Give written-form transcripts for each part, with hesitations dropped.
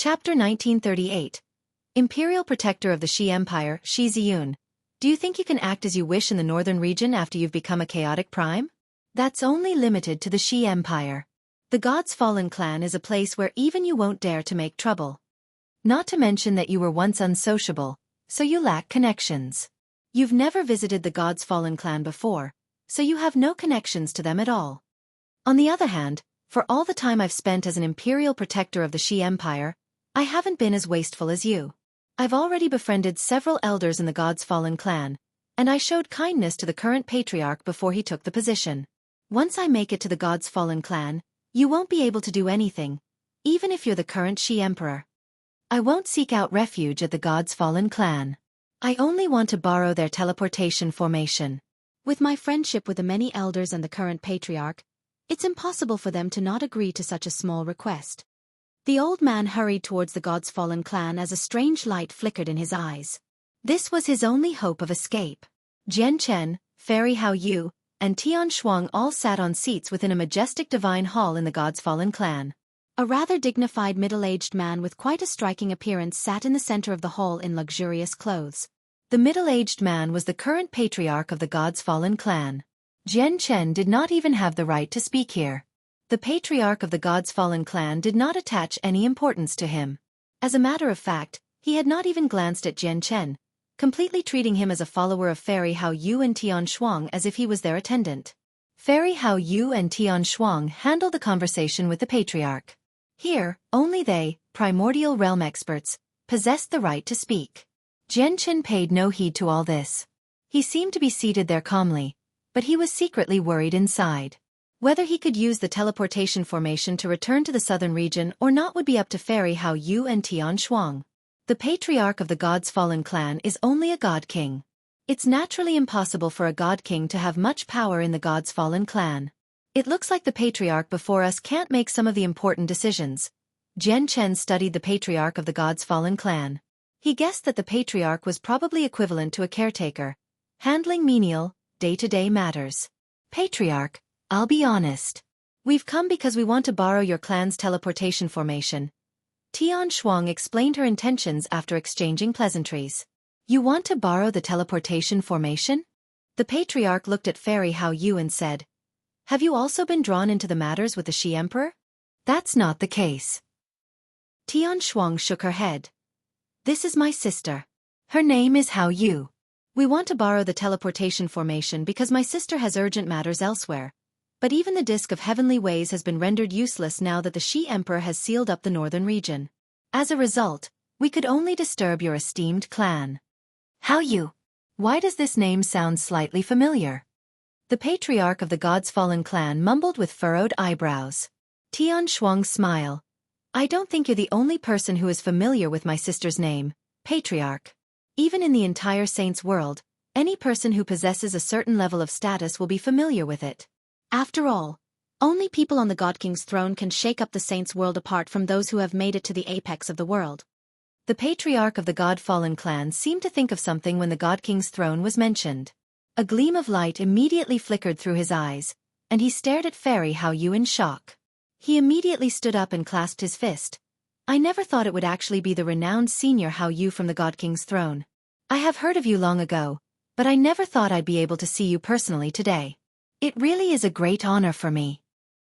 Chapter 1938. Imperial Protector of the Xi Empire, Shi Ziyun. Do you think you can act as you wish in the northern region after you've become a chaotic prime? That's only limited to the Xi Empire. The God's Fallen clan is a place where even you won't dare to make trouble. Not to mention that you were once unsociable, so you lack connections. You've never visited the God's Fallen clan before, so you have no connections to them at all. On the other hand, for all the time I've spent as an imperial protector of the Xi Empire, I haven't been as wasteful as you. I've already befriended several elders in the God's Fallen clan, and I showed kindness to the current patriarch before he took the position. Once I make it to the God's Fallen clan, you won't be able to do anything, even if you're the current Xi Emperor. I won't seek out refuge at the God's Fallen clan. I only want to borrow their teleportation formation. With my friendship with the many elders and the current patriarch, it's impossible for them to not agree to such a small request. The old man hurried towards the God's Fallen clan as a strange light flickered in his eyes. This was his only hope of escape. Jian Chen, Fairy Hao Yu, and Tian Shuang all sat on seats within a majestic divine hall in the God's Fallen clan. A rather dignified middle-aged man with quite a striking appearance sat in the center of the hall in luxurious clothes. The middle-aged man was the current patriarch of the God's Fallen clan. Jian Chen did not even have the right to speak here. The patriarch of the God's Fallen clan did not attach any importance to him. As a matter of fact, he had not even glanced at Jian Chen, completely treating him as a follower of Fairy Hao Yu and Tian Shuang as if he was their attendant. Fairy Hao Yu and Tian Shuang handled the conversation with the patriarch. Here, only they, primordial realm experts, possessed the right to speak. Jian Chen paid no heed to all this. He seemed to be seated there calmly, but he was secretly worried inside. Whether he could use the teleportation formation to return to the southern region or not would be up to Fairy Hao Yu and Tian Shuang. The patriarch of the God's Fallen clan is only a god king. It's naturally impossible for a god king to have much power in the God's Fallen clan. It looks like the patriarch before us can't make some of the important decisions. Jian Chen studied the patriarch of the God's Fallen clan. He guessed that the patriarch was probably equivalent to a caretaker, handling menial, day-to-day matters. Patriarch, I'll be honest. We've come because we want to borrow your clan's teleportation formation. Tian Shuang explained her intentions after exchanging pleasantries. You want to borrow the teleportation formation? The patriarch looked at Fairy Hao Yu and said, Have you also been drawn into the matters with the Xi Emperor? That's not the case. Tian Shuang shook her head. This is my sister. Her name is Hao Yu. We want to borrow the teleportation formation because my sister has urgent matters elsewhere. But even the Disk of Heavenly Ways has been rendered useless now that the Xi Emperor has sealed up the northern region. As a result, we could only disturb your esteemed clan. Hao Yu. Why does this name sound slightly familiar? The patriarch of the God's Fallen clan mumbled with furrowed eyebrows. Tian Shuang's smile. I don't think you're the only person who is familiar with my sister's name, patriarch. Even in the entire Saints world, any person who possesses a certain level of status will be familiar with it. After all, only people on the God King's throne can shake up the Saints' world apart from those who have made it to the apex of the world. The patriarch of the God Fallen clan seemed to think of something when the God King's throne was mentioned. A gleam of light immediately flickered through his eyes, and he stared at Fairy Hao Yu in shock. He immediately stood up and clasped his fist. I never thought it would actually be the renowned senior Hao Yu from the God King's throne. I have heard of you long ago, but I never thought I'd be able to see you personally today. It really is a great honor for me.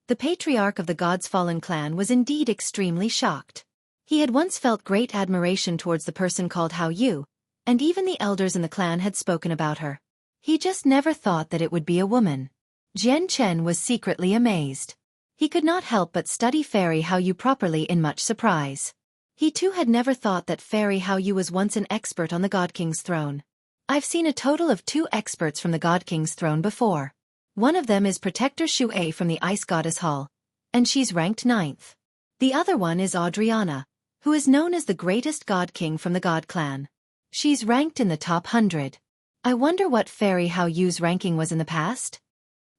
The patriarch of the God's Fallen clan was indeed extremely shocked. He had once felt great admiration towards the person called Hao Yu, and even the elders in the clan had spoken about her. He just never thought that it would be a woman. Jian Chen was secretly amazed. He could not help but study Fairy Hao Yu properly in much surprise. He too had never thought that Fairy Hao Yu was once an expert on the God King's throne. I've seen a total of 2 experts from the God King's throne before. One of them is Protector Xueqi from the Ice Goddess Hall, and she's ranked 9th. The other one is Adriana, who is known as the greatest God King from the God clan. She's ranked in the top 100. I wonder what Fairy Hao Yu's ranking was in the past?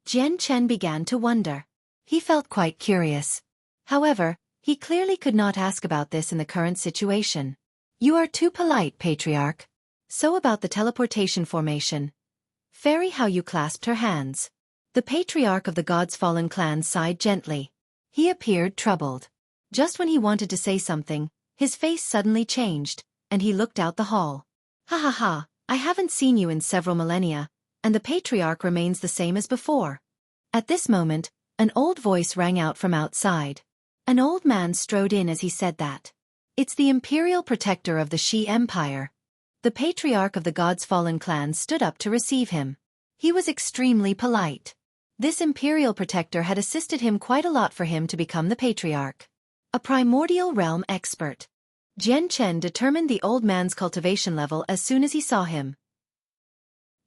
Jian Chen began to wonder. He felt quite curious. However, he clearly could not ask about this in the current situation. You are too polite, patriarch. So about the teleportation formation. Fairy Hao Yu clasped her hands. The patriarch of the God's Fallen clan sighed gently. He appeared troubled. Just when he wanted to say something, His face suddenly changed, and he looked out the hall. Ha ha ha, I haven't seen you in several millennia, and the patriarch remains the same as before. At this moment, an old voice rang out from outside. An old man strode in as he said that. It's the imperial protector of the Xi Empire. The patriarch of the God's Fallen clan stood up to receive him. He was extremely polite. This imperial protector had assisted him quite a lot for him to become the patriarch. A primordial realm expert. Jian Chen determined the old man's cultivation level as soon as he saw him.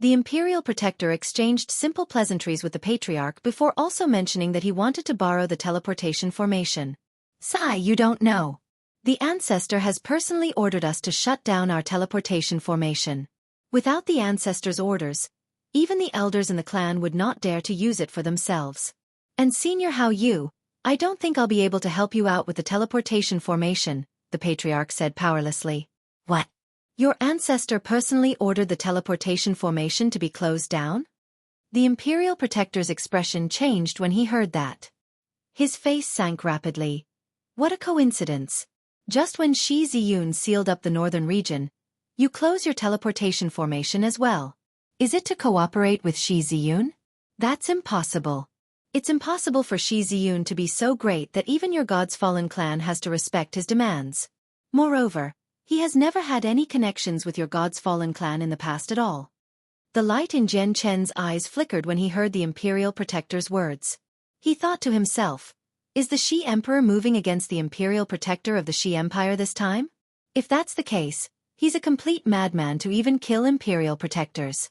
The imperial protector exchanged simple pleasantries with the patriarch before also mentioning that he wanted to borrow the teleportation formation. "Sai, you don't know. The ancestor has personally ordered us to shut down our teleportation formation. Without the ancestor's orders, even the elders in the clan would not dare to use it for themselves. And Senior Hao Yu, I don't think I'll be able to help you out with the teleportation formation," the patriarch said powerlessly. "What? Your ancestor personally ordered the teleportation formation to be closed down?" The imperial protector's expression changed when he heard that. His face sank rapidly. What a coincidence. Just when Shi Ziyun sealed up the northern region, you close your teleportation formation as well. Is it to cooperate with Shi Ziyun? That's impossible. It's impossible for Shi Ziyun to be so great that even your God's Fallen clan has to respect his demands. Moreover, he has never had any connections with your God's Fallen clan in the past at all. The light in Jian Chen's eyes flickered when he heard the imperial protector's words. He thought to himself, is the Xi Emperor moving against the imperial protector of the Xi Empire this time? If that's the case, he's a complete madman to even kill imperial protectors.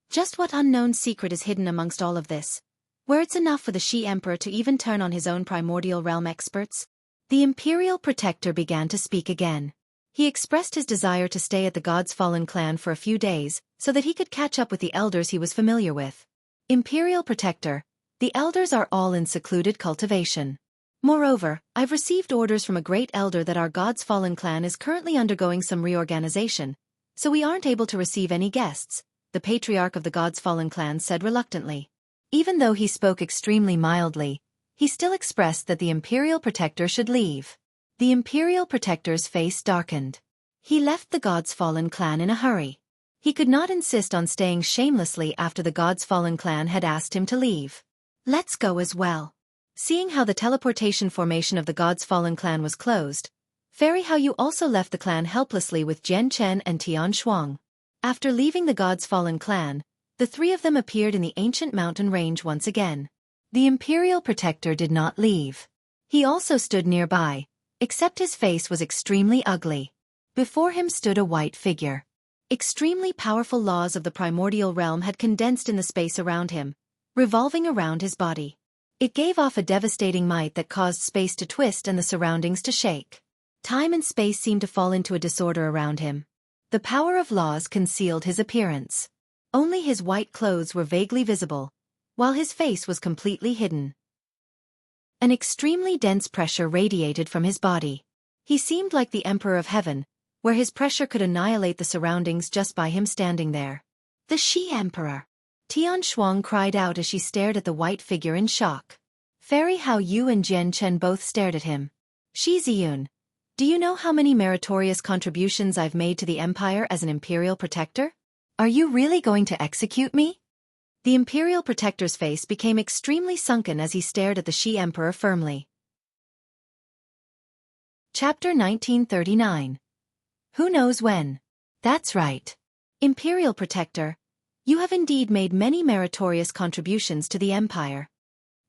Just what unknown secret is hidden amongst all of this, where it's enough for the Xi Emperor to even turn on his own primordial realm experts? The imperial protector began to speak again. He expressed his desire to stay at the God's Fallen clan for a few days, so that he could catch up with the elders he was familiar with. Imperial protector, the elders are all in secluded cultivation. Moreover, I've received orders from a great elder that our God's Fallen clan is currently undergoing some reorganization, so we aren't able to receive any guests, the patriarch of the God's Fallen clan said reluctantly. Even though he spoke extremely mildly, he still expressed that the imperial protector should leave. The imperial protector's face darkened. He left the God's Fallen clan in a hurry. He could not insist on staying shamelessly after the God's Fallen clan had asked him to leave. Let's go as well. Seeing how the teleportation formation of the God's Fallen clan was closed, Fairy Hao Yu also left the clan helplessly with Jian Chen and Tian Shuang. After leaving the God's Fallen clan, the three of them appeared in the ancient mountain range once again. The imperial protector did not leave. He also stood nearby, except his face was extremely ugly. Before him stood a white figure. Extremely powerful laws of the primordial realm had condensed in the space around him, revolving around his body. It gave off a devastating might that caused space to twist and the surroundings to shake. Time and space seemed to fall into a disorder around him. The power of laws concealed his appearance. Only his white clothes were vaguely visible, while his face was completely hidden. An extremely dense pressure radiated from his body. He seemed like the Emperor of Heaven, where his pressure could annihilate the surroundings just by him standing there. The Xi Emperor! Tian Shuang cried out as she stared at the white figure in shock. Fairy Hao Yu and Jian Chen both stared at him. Shi Ziyun, do you know how many meritorious contributions I've made to the Empire as an imperial protector? Are you really going to execute me? The imperial protector's face became extremely sunken as he stared at the Xi Emperor firmly. Chapter 1939. Who knows when? That's right. Imperial protector, you have indeed made many meritorious contributions to the Empire.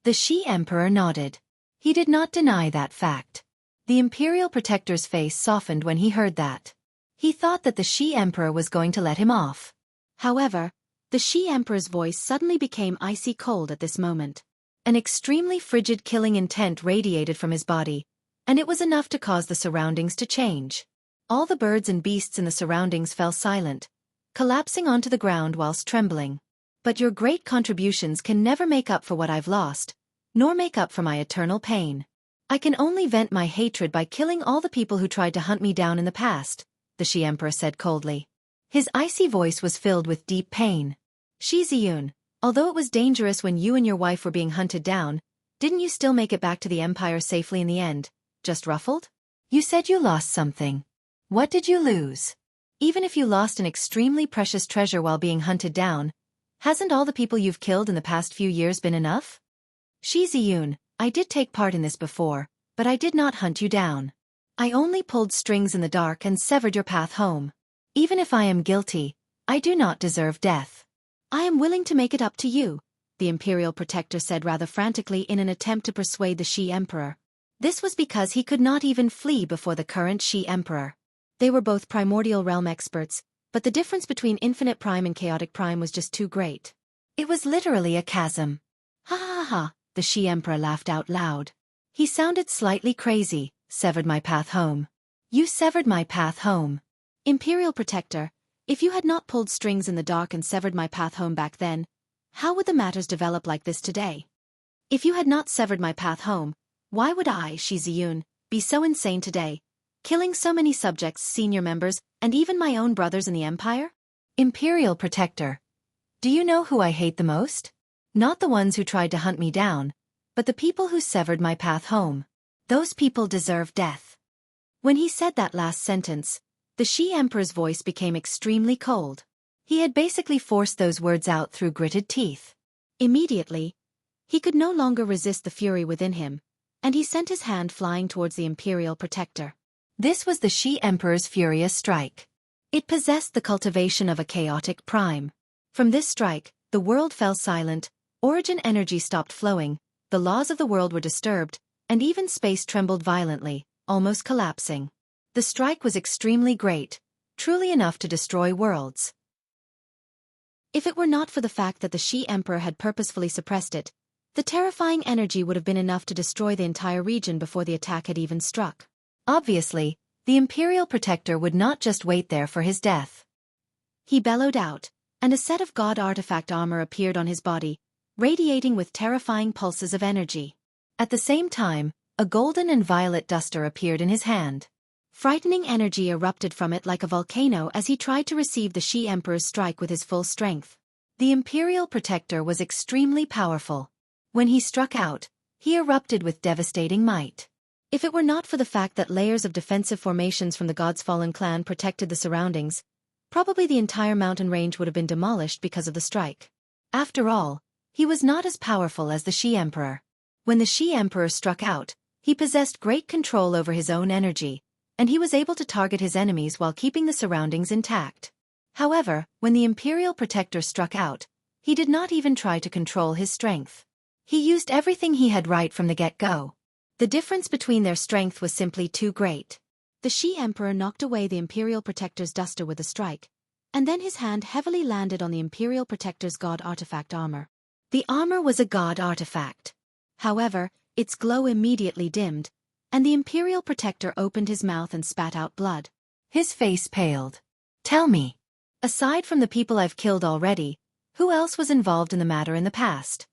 The Xi Emperor nodded. He did not deny that fact. The imperial protector's face softened when he heard that. He thought that the Xi Emperor was going to let him off. However, the Xi Emperor's voice suddenly became icy cold at this moment. An extremely frigid killing intent radiated from his body, and it was enough to cause the surroundings to change. All the birds and beasts in the surroundings fell silent, collapsing onto the ground whilst trembling. But your great contributions can never make up for what I've lost, nor make up for my eternal pain. I can only vent my hatred by killing all the people who tried to hunt me down in the past, the Xi Emperor said coldly. His icy voice was filled with deep pain. Shi Ziyun, although it was dangerous when you and your wife were being hunted down, didn't you still make it back to the Empire safely in the end, just ruffled? You said you lost something. What did you lose? Even if you lost an extremely precious treasure while being hunted down, hasn't all the people you've killed in the past few years been enough? Shi, I did take part in this before, but I did not hunt you down. I only pulled strings in the dark and severed your path home. Even if I am guilty, I do not deserve death. I am willing to make it up to you, the Imperial Protector said rather frantically in an attempt to persuade the Shi Emperor. This was because he could not even flee before the current Shi Emperor. They were both primordial realm experts, but the difference between infinite prime and chaotic prime was just too great. It was literally a chasm. Ha ha ha, the Shi Emperor laughed out loud. He sounded slightly crazy. Severed my path home. You severed my path home. Imperial Protector, if you had not pulled strings in the dark and severed my path home back then, how would the matters develop like this today? If you had not severed my path home, why would I, Shi, be so insane today, killing so many subjects, senior members, and even my own brothers in the Empire? Imperial Protector, do you know who I hate the most? Not the ones who tried to hunt me down, but the people who severed my path home. Those people deserve death. When he said that last sentence, the Shi Emperor's voice became extremely cold. He had basically forced those words out through gritted teeth. Immediately, he could no longer resist the fury within him, and he sent his hand flying towards the Imperial Protector. This was the Shi Emperor's furious strike. It possessed the cultivation of a chaotic prime. From this strike, the world fell silent, origin energy stopped flowing, the laws of the world were disturbed, and even space trembled violently, almost collapsing. The strike was extremely great, truly enough to destroy worlds. If it were not for the fact that the Shi Emperor had purposefully suppressed it, the terrifying energy would have been enough to destroy the entire region before the attack had even struck. Obviously, the Imperial Protector would not just wait there for his death. He bellowed out, and a set of god artifact armor appeared on his body, radiating with terrifying pulses of energy. At the same time, a golden and violet duster appeared in his hand. Frightening energy erupted from it like a volcano as he tried to receive the Shi Emperor's strike with his full strength. The Imperial Protector was extremely powerful. When he struck out, he erupted with devastating might. If it were not for the fact that layers of defensive formations from the God's Fallen clan protected the surroundings, probably the entire mountain range would have been demolished because of the strike. After all, he was not as powerful as the Shi Emperor. When the Shi Emperor struck out, he possessed great control over his own energy, and he was able to target his enemies while keeping the surroundings intact. However, when the Imperial Protector struck out, he did not even try to control his strength. He used everything he had right from the get-go. The difference between their strength was simply too great. The Shi Emperor knocked away the Imperial Protector's duster with a strike, and then his hand heavily landed on the Imperial Protector's god artifact armor. The armor was a god artifact. However, its glow immediately dimmed, and the Imperial Protector opened his mouth and spat out blood. His face paled. Tell me, aside from the people I've killed already, who else was involved in the matter in the past?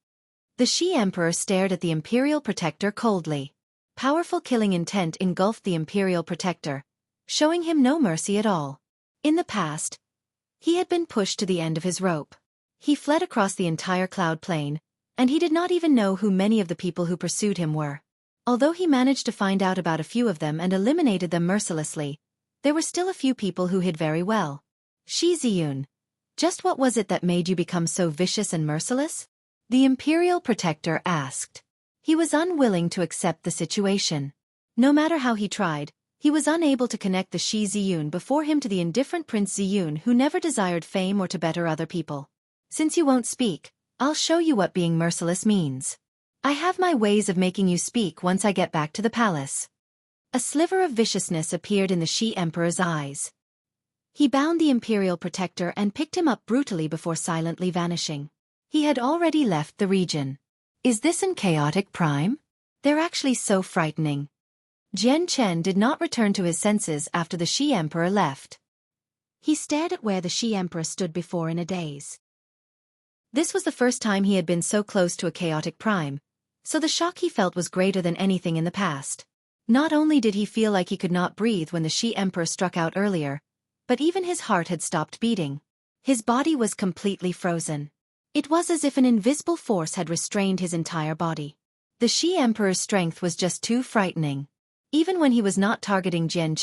The Shi Emperor stared at the Imperial Protector coldly. Powerful killing intent engulfed the Imperial Protector, showing him no mercy at all. In the past, he had been pushed to the end of his rope. He fled across the entire cloud plain, and he did not even know who many of the people who pursued him were. Although he managed to find out about a few of them and eliminated them mercilessly, there were still a few people who hid very well. Shi, just what was it that made you become so vicious and merciless? The Imperial Protector asked. He was unwilling to accept the situation. No matter how he tried, he was unable to connect the Shi before him to the indifferent Prince Ziyun who never desired fame or to better other people. Since you won't speak, I'll show you what being merciless means. I have my ways of making you speak once I get back to the palace. A sliver of viciousness appeared in the Shi Emperor's eyes. He bound the Imperial Protector and picked him up brutally before silently vanishing. He had already left the region. Is this an chaotic prime? They're actually so frightening. Jian Chen did not return to his senses after the Shi Emperor left. He stared at where the Shi Emperor stood before in a daze. This was the first time he had been so close to a chaotic prime, so the shock he felt was greater than anything in the past. Not only did he feel like he could not breathe when the Shi Emperor struck out earlier, but even his heart had stopped beating. His body was completely frozen. It was as if an invisible force had restrained his entire body. The Shi Emperor's strength was just too frightening. Even when he was not targeting Jian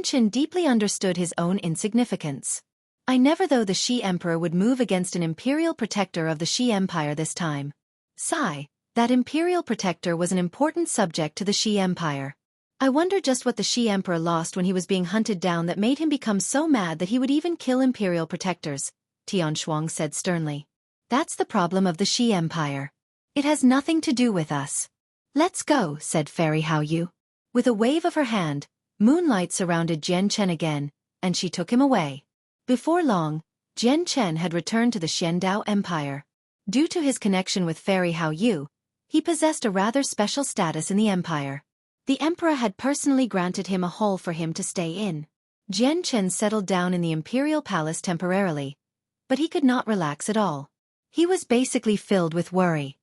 Chen deeply understood his own insignificance. I never thought the Shi Emperor would move against an imperial protector of the Shi Empire this time. Sigh, that imperial protector was an important subject to the Shi Empire. I wonder just what the Shi Emperor lost when he was being hunted down that made him become so mad that he would even kill imperial protectors, Tian Shuang said sternly. That's the problem of the Shi Empire. It has nothing to do with us. Let's go, said Fairy Hao Yu. With a wave of her hand, moonlight surrounded Jian Chen again, and she took him away. Before long, Jian Chen had returned to the Xiandao Empire. Due to his connection with Fairy Hao Yu, he possessed a rather special status in the empire. The emperor had personally granted him a hole for him to stay in. Jian Chen settled down in the imperial palace temporarily, but he could not relax at all. He was basically filled with worry.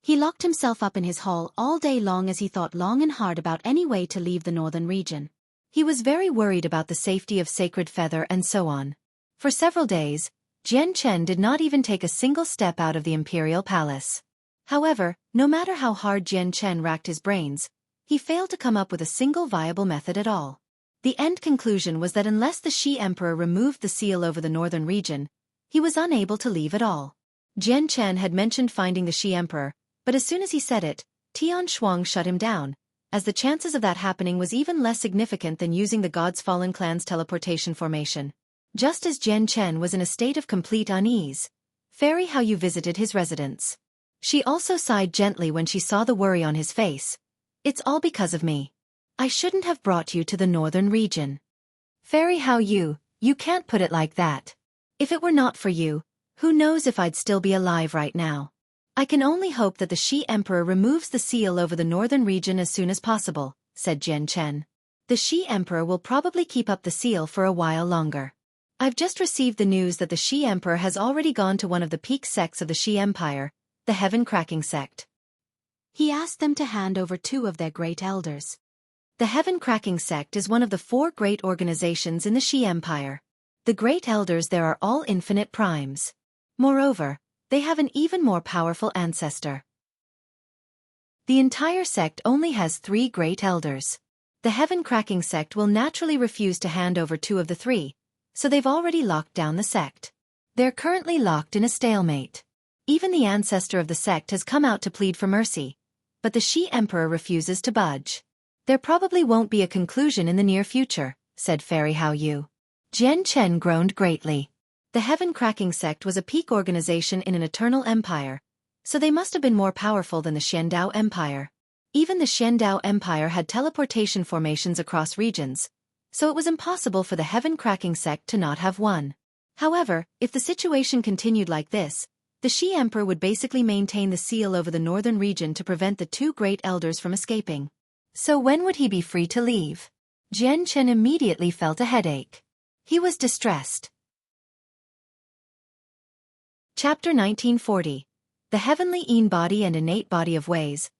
He locked himself up in his hall all day long as he thought long and hard about any way to leave the northern region. He was very worried about the safety of Sacred Feather and so on. For several days, Jian Chen did not even take a single step out of the imperial palace. However, no matter how hard Jian Chen racked his brains, he failed to come up with a single viable method at all. The end conclusion was that unless the Shi Emperor removed the seal over the northern region, he was unable to leave at all. Jian Chen had mentioned finding the Shi Emperor, but as soon as he said it, Tian Shuang shut him down, as the chances of that happening was even less significant than using the God's Fallen Clan's teleportation formation. Just as Jian Chen was in a state of complete unease, Fairy Hao Yu visited his residence. She also sighed gently when she saw the worry on his face. It's all because of me. I shouldn't have brought you to the northern region. Fairy Hao Yu, you can't put it like that. If it were not for you, who knows if I'd still be alive right now. I can only hope that the Shi Emperor removes the seal over the northern region as soon as possible, said Jian Chen. The Shi Emperor will probably keep up the seal for a while longer. I've just received the news that the Shi Emperor has already gone to one of the peak sects of the Shi Empire, the Heaven-Cracking sect. He asked them to hand over 2 of their great elders. The Heaven-Cracking sect is one of the 4 great organizations in the Shi Empire. The great elders there are all infinite primes. Moreover, they have an even more powerful ancestor. The entire sect only has 3 great elders. The Heaven-Cracking sect will naturally refuse to hand over 2 of the 3, so they've already locked down the sect. They're currently locked in a stalemate. Even the ancestor of the sect has come out to plead for mercy, but the Shi Emperor refuses to budge. There probably won't be a conclusion in the near future, said Fairy Hao Yu. Jian Chen groaned greatly. The Heaven-Cracking sect was a peak organization in an eternal empire, so they must have been more powerful than the Xiandao Empire. Even the Xiandao Empire had teleportation formations across regions, so it was impossible for the Heaven-Cracking sect to not have one. However, if the situation continued like this, the Shi Emperor would basically maintain the seal over the northern region to prevent the 2 great elders from escaping. So when would he be free to leave? Jian Chen immediately felt a headache. He was distressed. Chapter 1940. The Heavenly Een Body and Innate Body of Ways.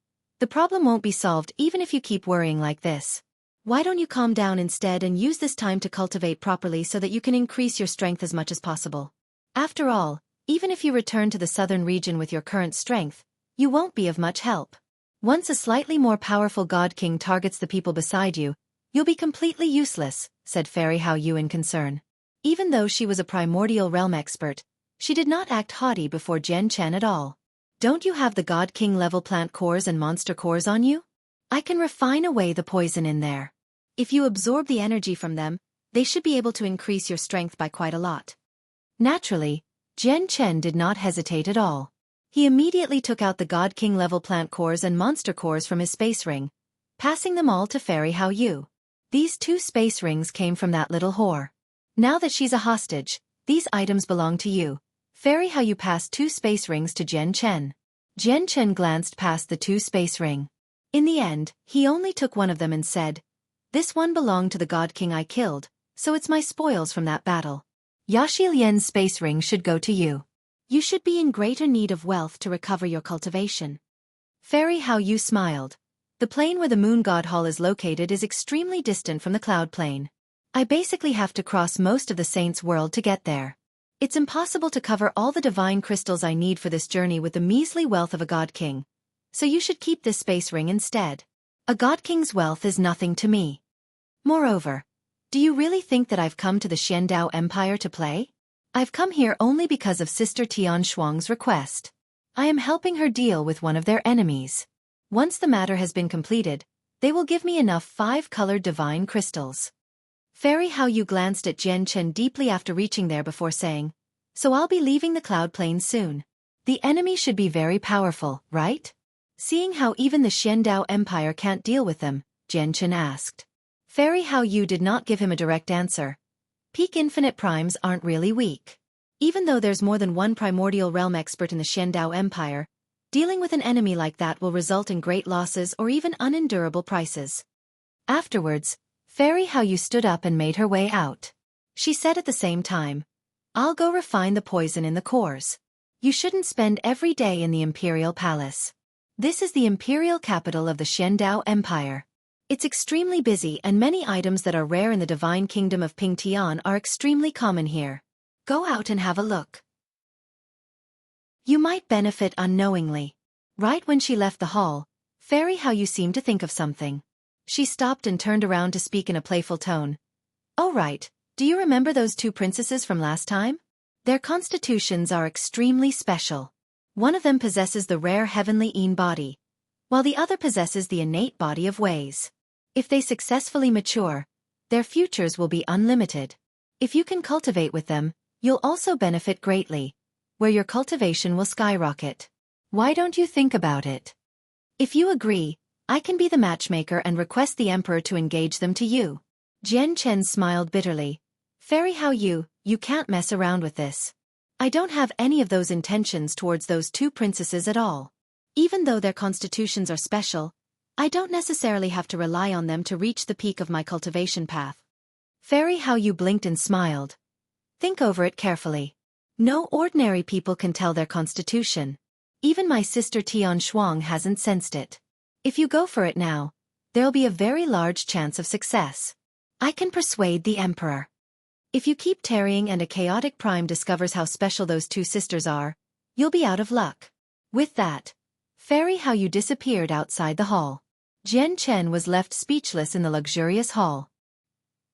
The problem won't be solved even if you keep worrying like this. Why don't you calm down instead and use this time to cultivate properly so that you can increase your strength as much as possible? After all, even if you return to the southern region with your current strength, you won't be of much help. Once a slightly more powerful God King targets the people beside you, you'll be completely useless, said Fairy Hao Yu in concern. Even though she was a primordial realm expert, she did not act haughty before Jian Chen at all. Don't you have the God King level plant cores and monster cores on you? I can refine away the poison in there. If you absorb the energy from them, they should be able to increase your strength by quite a lot. Naturally, Jian Chen did not hesitate at all. He immediately took out the God King level plant cores and monster cores from his space ring, passing them all to Fairy Hao Yu. These 2 space rings came from that little whore. Now that she's a hostage, these items belong to you. Fairy Hao Yu passed 2 space rings to Jian Chen. Jian Chen glanced past the 2 space ring. In the end, he only took one of them and said, "This one belonged to the God King I killed, so it's my spoils from that battle. Yashi Lian's space ring should go to you. You should be in greater need of wealth to recover your cultivation." Fairy Hao Yu smiled. The plane where the Moon God Hall is located is extremely distant from the Cloud Plane. I basically have to cross most of the Saints' world to get there. It's impossible to cover all the divine crystals I need for this journey with the measly wealth of a God King, so you should keep this space ring instead. A god king's wealth is nothing to me. Moreover, do you really think that I've come to the Xiandao Empire to play? I've come here only because of Sister Tian Shuang's request. I am helping her deal with one of their enemies. Once the matter has been completed, they will give me enough 5-colored divine crystals. Fairy Hao Yu glanced at Jian Chen deeply after reaching there before saying, "So I'll be leaving the Cloud Plains soon. The enemy should be very powerful, right?" Seeing how even the Xiandao Empire can't deal with them, Jian Chen asked. Fairy Hao Yu did not give him a direct answer. Peak Infinite Primes aren't really weak. Even though there's more than one primordial realm expert in the Xiandao Empire, dealing with an enemy like that will result in great losses or even unendurable prices. Afterwards, Fairy Hao Yu stood up and made her way out. She said at the same time, "I'll go refine the poison in the cores. You shouldn't spend every day in the Imperial Palace. This is the imperial capital of the Xiandao Empire. It's extremely busy and many items that are rare in the divine kingdom of Pingtian are extremely common here. Go out and have a look. You might benefit unknowingly." Right when she left the hall, Fairy Hao Yu seemed to think of something. She stopped and turned around to speak in a playful tone. "Oh right, do you remember those 2 princesses from last time? Their constitutions are extremely special. One of them possesses the rare heavenly Yin body, while the other possesses the innate body of Ways. If they successfully mature, their futures will be unlimited. If you can cultivate with them, you'll also benefit greatly, where your cultivation will skyrocket. Why don't you think about it? If you agree, I can be the matchmaker and request the Emperor to engage them to you." Jian Chen smiled bitterly. "Fairy Hao Yu, you can't mess around with this. I don't have any of those intentions towards those 2 princesses at all. Even though their constitutions are special, I don't necessarily have to rely on them to reach the peak of my cultivation path." Fairy Hao Yu blinked and smiled. "Think over it carefully. No ordinary people can tell their constitution. Even my sister Tian Shuang hasn't sensed it. If you go for it now, there'll be a very large chance of success. I can persuade the Emperor. If you keep tarrying and a chaotic prime discovers how special those 2 sisters are, you'll be out of luck." With that, Fairy Hao Yu disappeared outside the hall. Jian Chen was left speechless in the luxurious hall.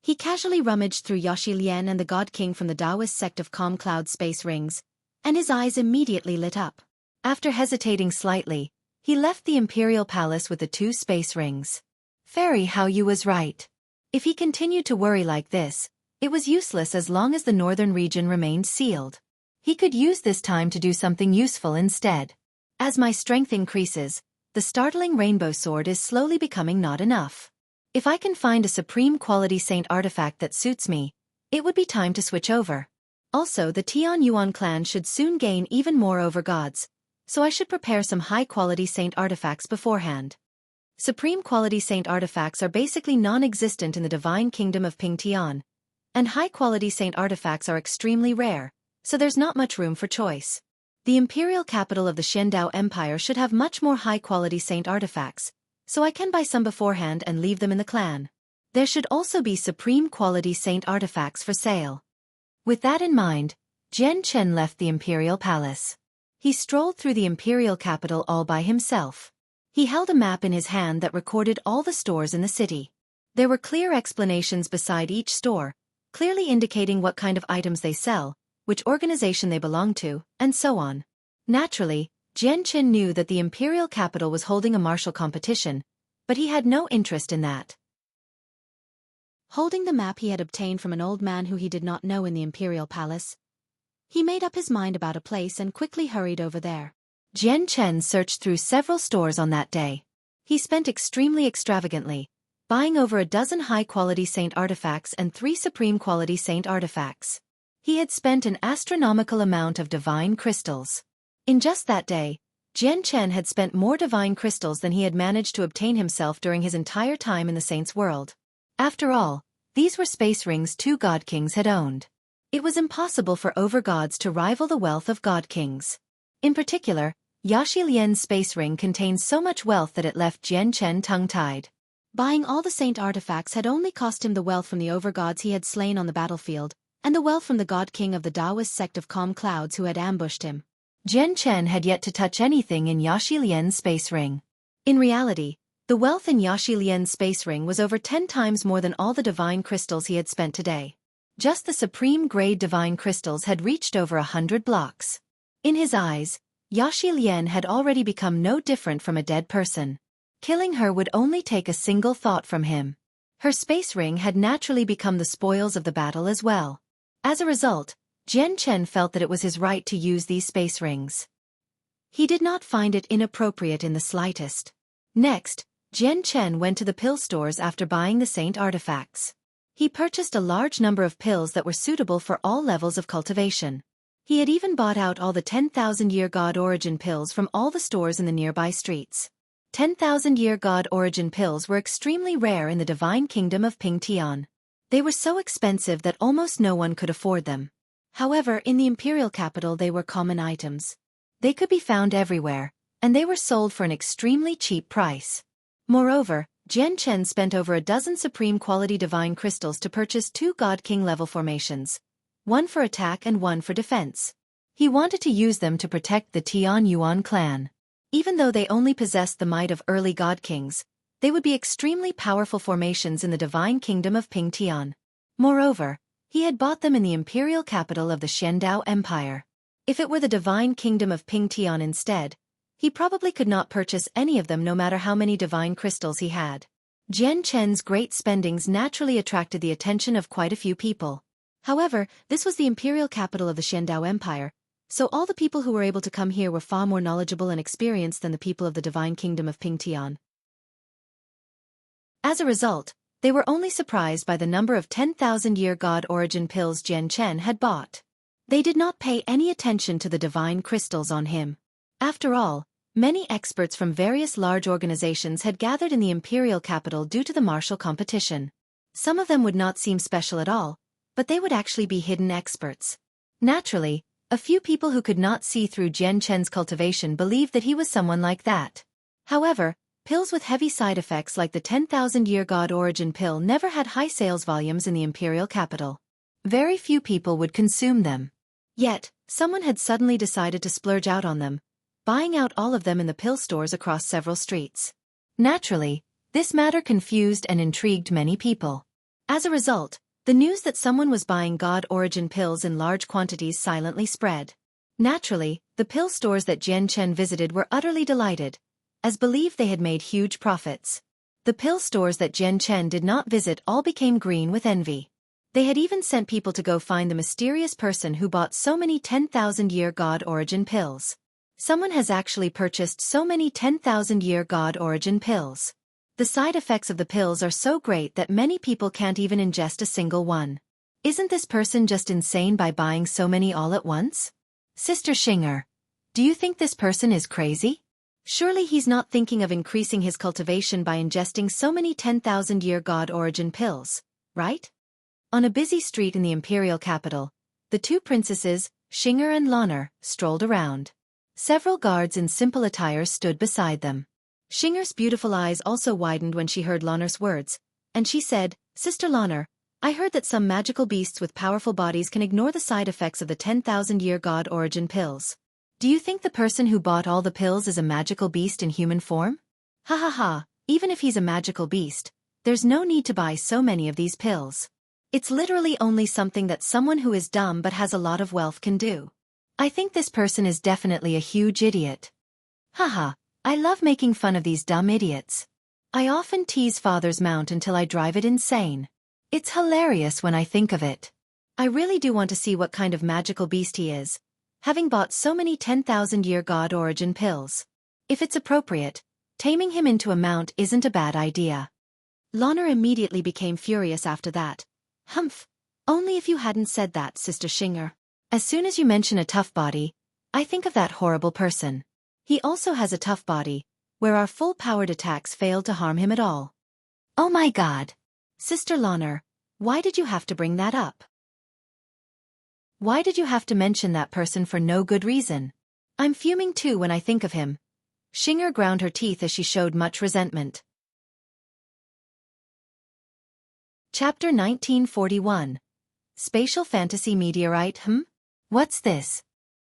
He casually rummaged through Yaxi Lian and the God King from the Taoist sect of Calm Cloud space rings, and his eyes immediately lit up. After hesitating slightly, he left the Imperial Palace with the 2 space rings. Fairy Hao Yu was right. If he continued to worry like this, it was useless as long as the northern region remained sealed. He could use this time to do something useful instead. As my strength increases, the startling rainbow sword is slowly becoming not enough. If I can find a supreme quality saint artifact that suits me, it would be time to switch over. Also, the Tian Yuan clan should soon gain even more over gods, so I should prepare some high-quality saint artifacts beforehand. Supreme quality saint artifacts are basically non-existent in the divine kingdom of Pingtian, and high-quality saint artifacts are extremely rare, so there's not much room for choice. The imperial capital of the Xiandao Empire should have much more high-quality saint artifacts, so I can buy some beforehand and leave them in the clan. There should also be supreme quality saint artifacts for sale. With that in mind, Jian Chen left the imperial palace. He strolled through the imperial capital all by himself. He held a map in his hand that recorded all the stores in the city. There were clear explanations beside each store, clearly indicating what kind of items they sell, which organization they belong to, and so on. Naturally, Jian Chen knew that the imperial capital was holding a martial competition, but he had no interest in that. Holding the map he had obtained from an old man who he did not know in the imperial palace, he made up his mind about a place and quickly hurried over there. Jian Chen searched through several stores on that day. He spent extremely extravagantly, buying over a dozen high-quality saint artifacts and 3 supreme-quality saint artifacts. He had spent an astronomical amount of divine crystals. In just that day, Jian Chen had spent more divine crystals than he had managed to obtain himself during his entire time in the saints' world. After all, these were space rings 2 god kings had owned. It was impossible for over-gods to rival the wealth of god kings. In particular, Yaxi Lian's space ring contained so much wealth that it left Jian Chen tongue-tied. Buying all the saint artifacts had only cost him the wealth from the over-gods he had slain on the battlefield, and the wealth from the god king of the Taoist sect of Calm Clouds who had ambushed him. Jian Chen had yet to touch anything in Yaxi Lian's space ring. In reality, The wealth in Yaxi Lian's space ring was over 10 times more than all the divine crystals he had spent today. Just the supreme-grade divine crystals had reached over 100 blocks. In his eyes, Yaxi Lian had already become no different from a dead person. Killing her would only take a single thought from him. Her space ring had naturally become the spoils of the battle as well. As a result, Jian Chen felt that it was his right to use these space rings. He did not find it inappropriate in the slightest. Next, Jian Chen went to the pill stores after buying the saint artifacts. He purchased a large number of pills that were suitable for all levels of cultivation. He had even bought out all the 10,000-year God origin pills from all the stores in the nearby streets. 10,000-year God origin pills were extremely rare in the divine kingdom of Pingtian. They were so expensive that almost no one could afford them. However, in the imperial capital they were common items. They could be found everywhere, and they were sold for an extremely cheap price. Moreover, Jian Chen spent over a dozen supreme-quality divine crystals to purchase 2 God King level formations, one for attack and one for defense. He wanted to use them to protect the Tian Yuan clan. Even though they only possessed the might of early God Kings, they would be extremely powerful formations in the divine kingdom of Pingtian. Moreover, he had bought them in the imperial capital of the Xiandao Empire. If it were the divine kingdom of Pingtian instead, he probably could not purchase any of them no matter how many divine crystals he had. Jian Chen's great spendings naturally attracted the attention of quite a few people. However, this was the imperial capital of the Xiandao Empire, so all the people who were able to come here were far more knowledgeable and experienced than the people of the divine kingdom of Pingtian. As a result, they were only surprised by the number of 10,000-year God origin pills Jian Chen had bought. They did not pay any attention to the divine crystals on him. After all, many experts from various large organizations had gathered in the imperial capital due to the martial competition. Some of them would not seem special at all, but they would actually be hidden experts. Naturally, a few people who could not see through Jian Chen's cultivation believed that he was someone like that. However, pills with heavy side effects like the 10,000-year God origin pill never had high sales volumes in the imperial capital. Very few people would consume them. Yet, someone had suddenly decided to splurge out on them, buying out all of them in the pill stores across several streets. Naturally, this matter confused and intrigued many people. As a result, the news that someone was buying God origin pills in large quantities silently spread. Naturally, the pill stores that Jian Chen visited were utterly delighted, as believed they had made huge profits. The pill stores that Jian Chen did not visit all became green with envy. They had even sent people to go find the mysterious person who bought so many 10,000-year God origin pills. Someone has actually purchased so many 10,000-year God origin pills. The side effects of the pills are so great that many people can't even ingest a single one. Isn't this person just insane by buying so many all at once? Sister Xinger, do you think this person is crazy? Surely he's not thinking of increasing his cultivation by ingesting so many 10,000-year God origin pills, right? On a busy street in the imperial capital, the two princesses, Xinger and Lanner, strolled around. Several guards in simple attire stood beside them. Xinger's beautiful eyes also widened when she heard Lanner's words, and she said, "Sister Lanner, I heard that some magical beasts with powerful bodies can ignore the side effects of the 10,000-year God origin pills. Do you think the person who bought all the pills is a magical beast in human form? Ha ha ha, even if he's a magical beast, there's no need to buy so many of these pills. It's literally only something that someone who is dumb but has a lot of wealth can do. I think this person is definitely a huge idiot. Haha, I love making fun of these dumb idiots. I often tease Father's mount until I drive it insane. It's hilarious when I think of it. I really do want to see what kind of magical beast he is, having bought so many 10,000-year God origin pills. If it's appropriate, taming him into a mount isn't a bad idea." Lanner immediately became furious after that. "Humph, only if you hadn't said that, Sister Xinger. As soon as you mention a tough body, I think of that horrible person. He also has a tough body, where our full-powered attacks failed to harm him at all." "Oh my God. Sister Lanner, why did you have to bring that up? Why did you have to mention that person for no good reason? I'm fuming too when I think of him." Xinger ground her teeth as she showed much resentment. Chapter 1941. Spatial Fantasy Meteorite. What's this?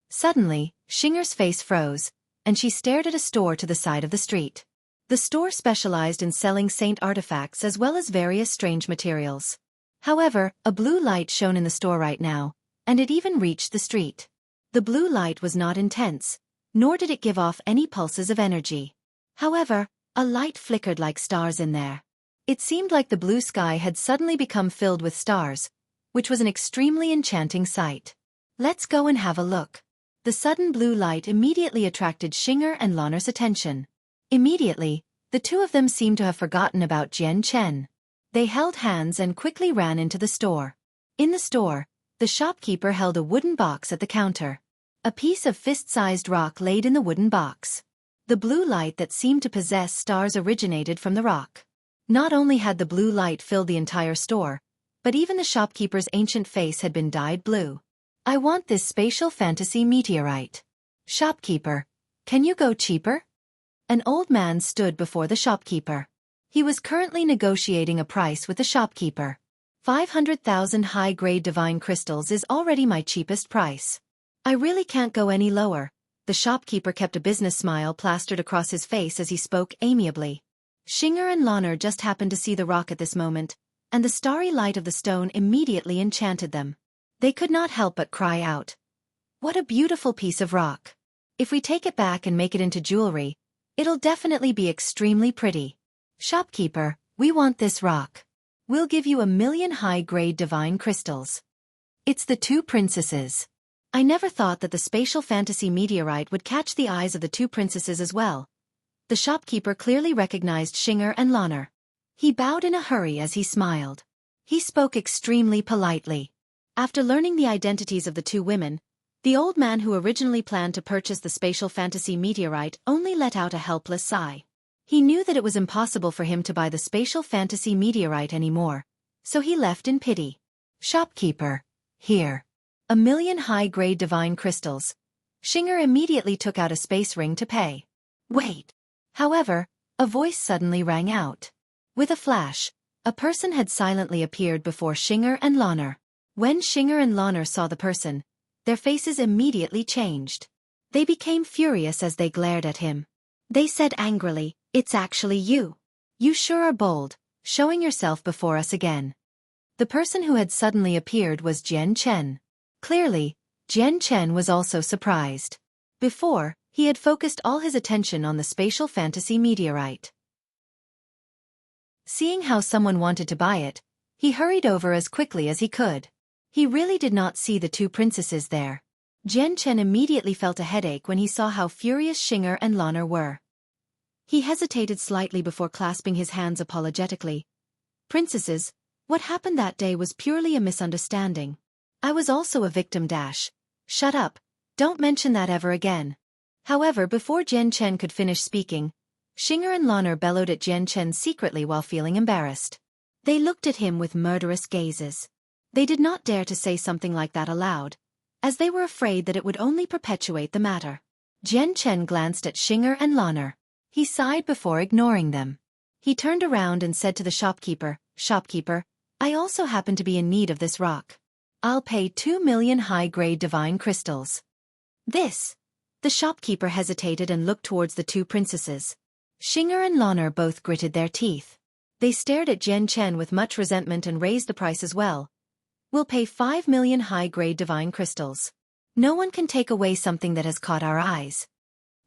Suddenly, Xinger's face froze, and she stared at a store to the side of the street. The store specialized in selling saint artifacts as well as various strange materials. However, a blue light shone in the store right now, and it even reached the street. The blue light was not intense, nor did it give off any pulses of energy. However, a light flickered like stars in there. It seemed like the blue sky had suddenly become filled with stars, which was an extremely enchanting sight. Let's go and have a look. The sudden blue light immediately attracted Xinger and Lanner's attention. Immediately, the two of them seemed to have forgotten about Jian Chen. They held hands and quickly ran into the store. In the store, the shopkeeper held a wooden box at the counter. A piece of fist-sized rock laid in the wooden box. The blue light that seemed to possess stars originated from the rock. Not only had the blue light filled the entire store, but even the shopkeeper's ancient face had been dyed blue. I want this spatial fantasy meteorite. Shopkeeper, can you go cheaper? An old man stood before the shopkeeper. He was currently negotiating a price with the shopkeeper. 500,000 high-grade divine crystals is already my cheapest price. I really can't go any lower. The shopkeeper kept a business smile plastered across his face as he spoke amiably. Xinger and Lanner just happened to see the rock at this moment, and the starry light of the stone immediately enchanted them. They could not help but cry out, "What a beautiful piece of rock! If we take it back and make it into jewelry, it'll definitely be extremely pretty. Shopkeeper, we want this rock. We'll give you 1,000,000 high-grade divine crystals." It's the two princesses. I never thought that the spatial fantasy meteorite would catch the eyes of the two princesses as well. The shopkeeper clearly recognized Xinger and Lanner. He bowed in a hurry as he smiled. He spoke extremely politely. After learning the identities of the two women, the old man who originally planned to purchase the spatial fantasy meteorite only let out a helpless sigh. He knew that it was impossible for him to buy the spatial fantasy meteorite anymore, so he left in pity. Shopkeeper, here. 1,000,000 high-grade divine crystals. Xinger immediately took out a space ring to pay. Wait. However, a voice suddenly rang out. With a flash, a person had silently appeared before Xinger and Lanner. When Xinger and Lanner saw the person, their faces immediately changed. They became furious as they glared at him. They said angrily, "It's actually you. You sure are bold, showing yourself before us again." The person who had suddenly appeared was Jian Chen. Clearly, Jian Chen was also surprised. Before, he had focused all his attention on the spatial fantasy meteorite. Seeing how someone wanted to buy it, he hurried over as quickly as he could. He really did not see the two princesses there. Jian Chen immediately felt a headache when he saw how furious Xinger and Lanner were. He hesitated slightly before clasping his hands apologetically. "Princesses, what happened that day was purely a misunderstanding. I was also a victim. Shut up, don't mention that ever again." However, before Jian Chen could finish speaking, Xinger and Lanner bellowed at Jian Chen secretly while feeling embarrassed. They looked at him with murderous gazes. They did not dare to say something like that aloud, as they were afraid that it would only perpetuate the matter. Jian Chen glanced at Xinger and Lanner. He sighed before ignoring them. He turned around and said to the shopkeeper, "Shopkeeper, I also happen to be in need of this rock. I'll pay 2,000,000 high-grade divine crystals." This. The shopkeeper hesitated and looked towards the two princesses. Xinger and Lanner both gritted their teeth. They stared at Jian Chen with much resentment and raised the price as well. "We'll pay 5,000,000 high-grade divine crystals. No one can take away something that has caught our eyes."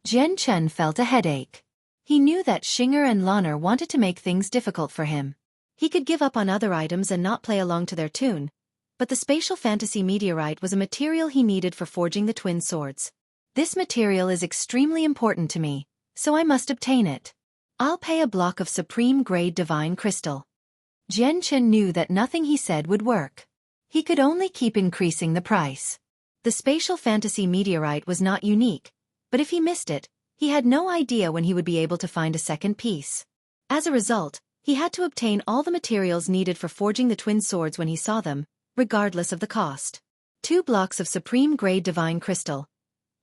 Jian Chen felt a headache. He knew that Xinger and Lanner wanted to make things difficult for him. He could give up on other items and not play along to their tune, but the spatial fantasy meteorite was a material he needed for forging the twin swords. "This material is extremely important to me, so I must obtain it. I'll pay a block of supreme-grade divine crystal." Jian Chen knew that nothing he said would work. He could only keep increasing the price. The spatial fantasy meteorite was not unique, but if he missed it, he had no idea when he would be able to find a second piece. As a result, he had to obtain all the materials needed for forging the twin swords when he saw them, regardless of the cost. 2 blocks of supreme-grade divine crystal.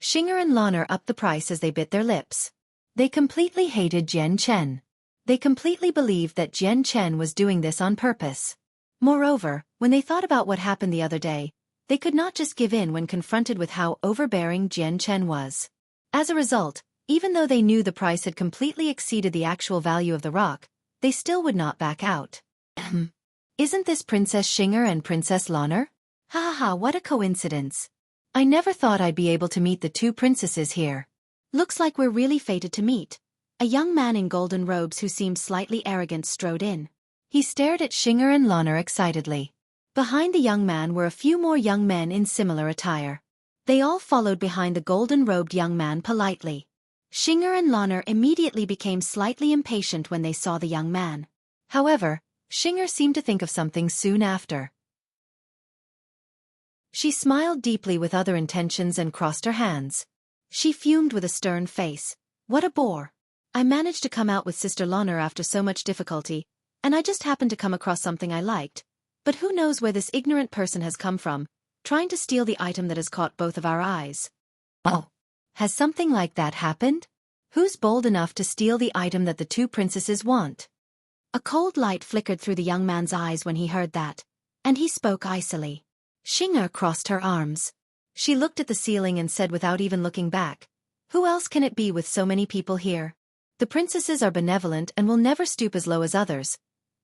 Xinger and Lanner upped the price as they bit their lips. They completely hated Jian Chen. They completely believed that Jian Chen was doing this on purpose. Moreover, when they thought about what happened the other day, they could not just give in when confronted with how overbearing Jian Chen was. As a result, Even though they knew the price had completely exceeded the actual value of the rock, they still would not back out. Isn't this Princess Xinger and Princess Lanner? Ha ha ha, what a coincidence. I never thought I'd be able to meet the two princesses here. Looks like we're really fated to meet. A young man in golden robes who seemed slightly arrogant strode in. He stared at Xinger and Lanner excitedly. Behind the young man were a few more young men in similar attire. They all followed behind the golden-robed young man politely. Xinger and Lanner immediately became slightly impatient when they saw the young man. However, Xinger seemed to think of something soon after. She smiled deeply with other intentions and crossed her hands. She fumed with a stern face. What a bore. I managed to come out with Sister Lanner after so much difficulty, and I just happened to come across something I liked. But who knows where this ignorant person has come from, trying to steal the item that has caught both of our eyes. Oh. Has something like that happened? Who's bold enough to steal the item that the two princesses want? A cold light flickered through the young man's eyes when he heard that, and he spoke icily. Xinger crossed her arms. She looked at the ceiling and said without even looking back, "Who else can it be with so many people here? The princesses are benevolent and will never stoop as low as others.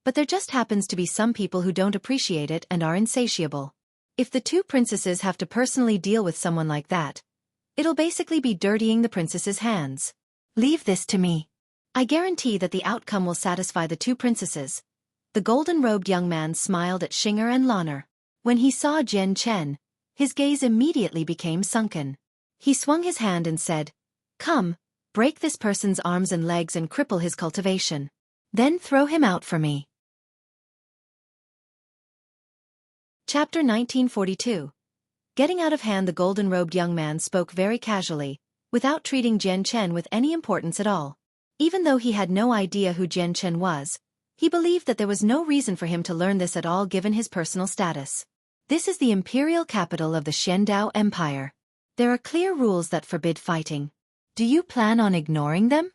But there just happens to be some people who don't appreciate it and are insatiable. If the two princesses have to personally deal with someone like that, it'll basically be dirtying the princess's hands. Leave this to me. I guarantee that the outcome will satisfy the two princesses." The golden-robed young man smiled at Xinger and Lanner. When he saw Jian Chen, his gaze immediately became sunken. He swung his hand and said, "Come, break this person's arms and legs and cripple his cultivation. Then throw him out for me." Chapter 1942. Getting out of hand, the golden-robed young man spoke very casually, without treating Jian Chen with any importance at all. Even though he had no idea who Jian Chen was, he believed that there was no reason for him to learn this at all given his personal status. This is the imperial capital of the Xiandao Empire. There are clear rules that forbid fighting. Do you plan on ignoring them?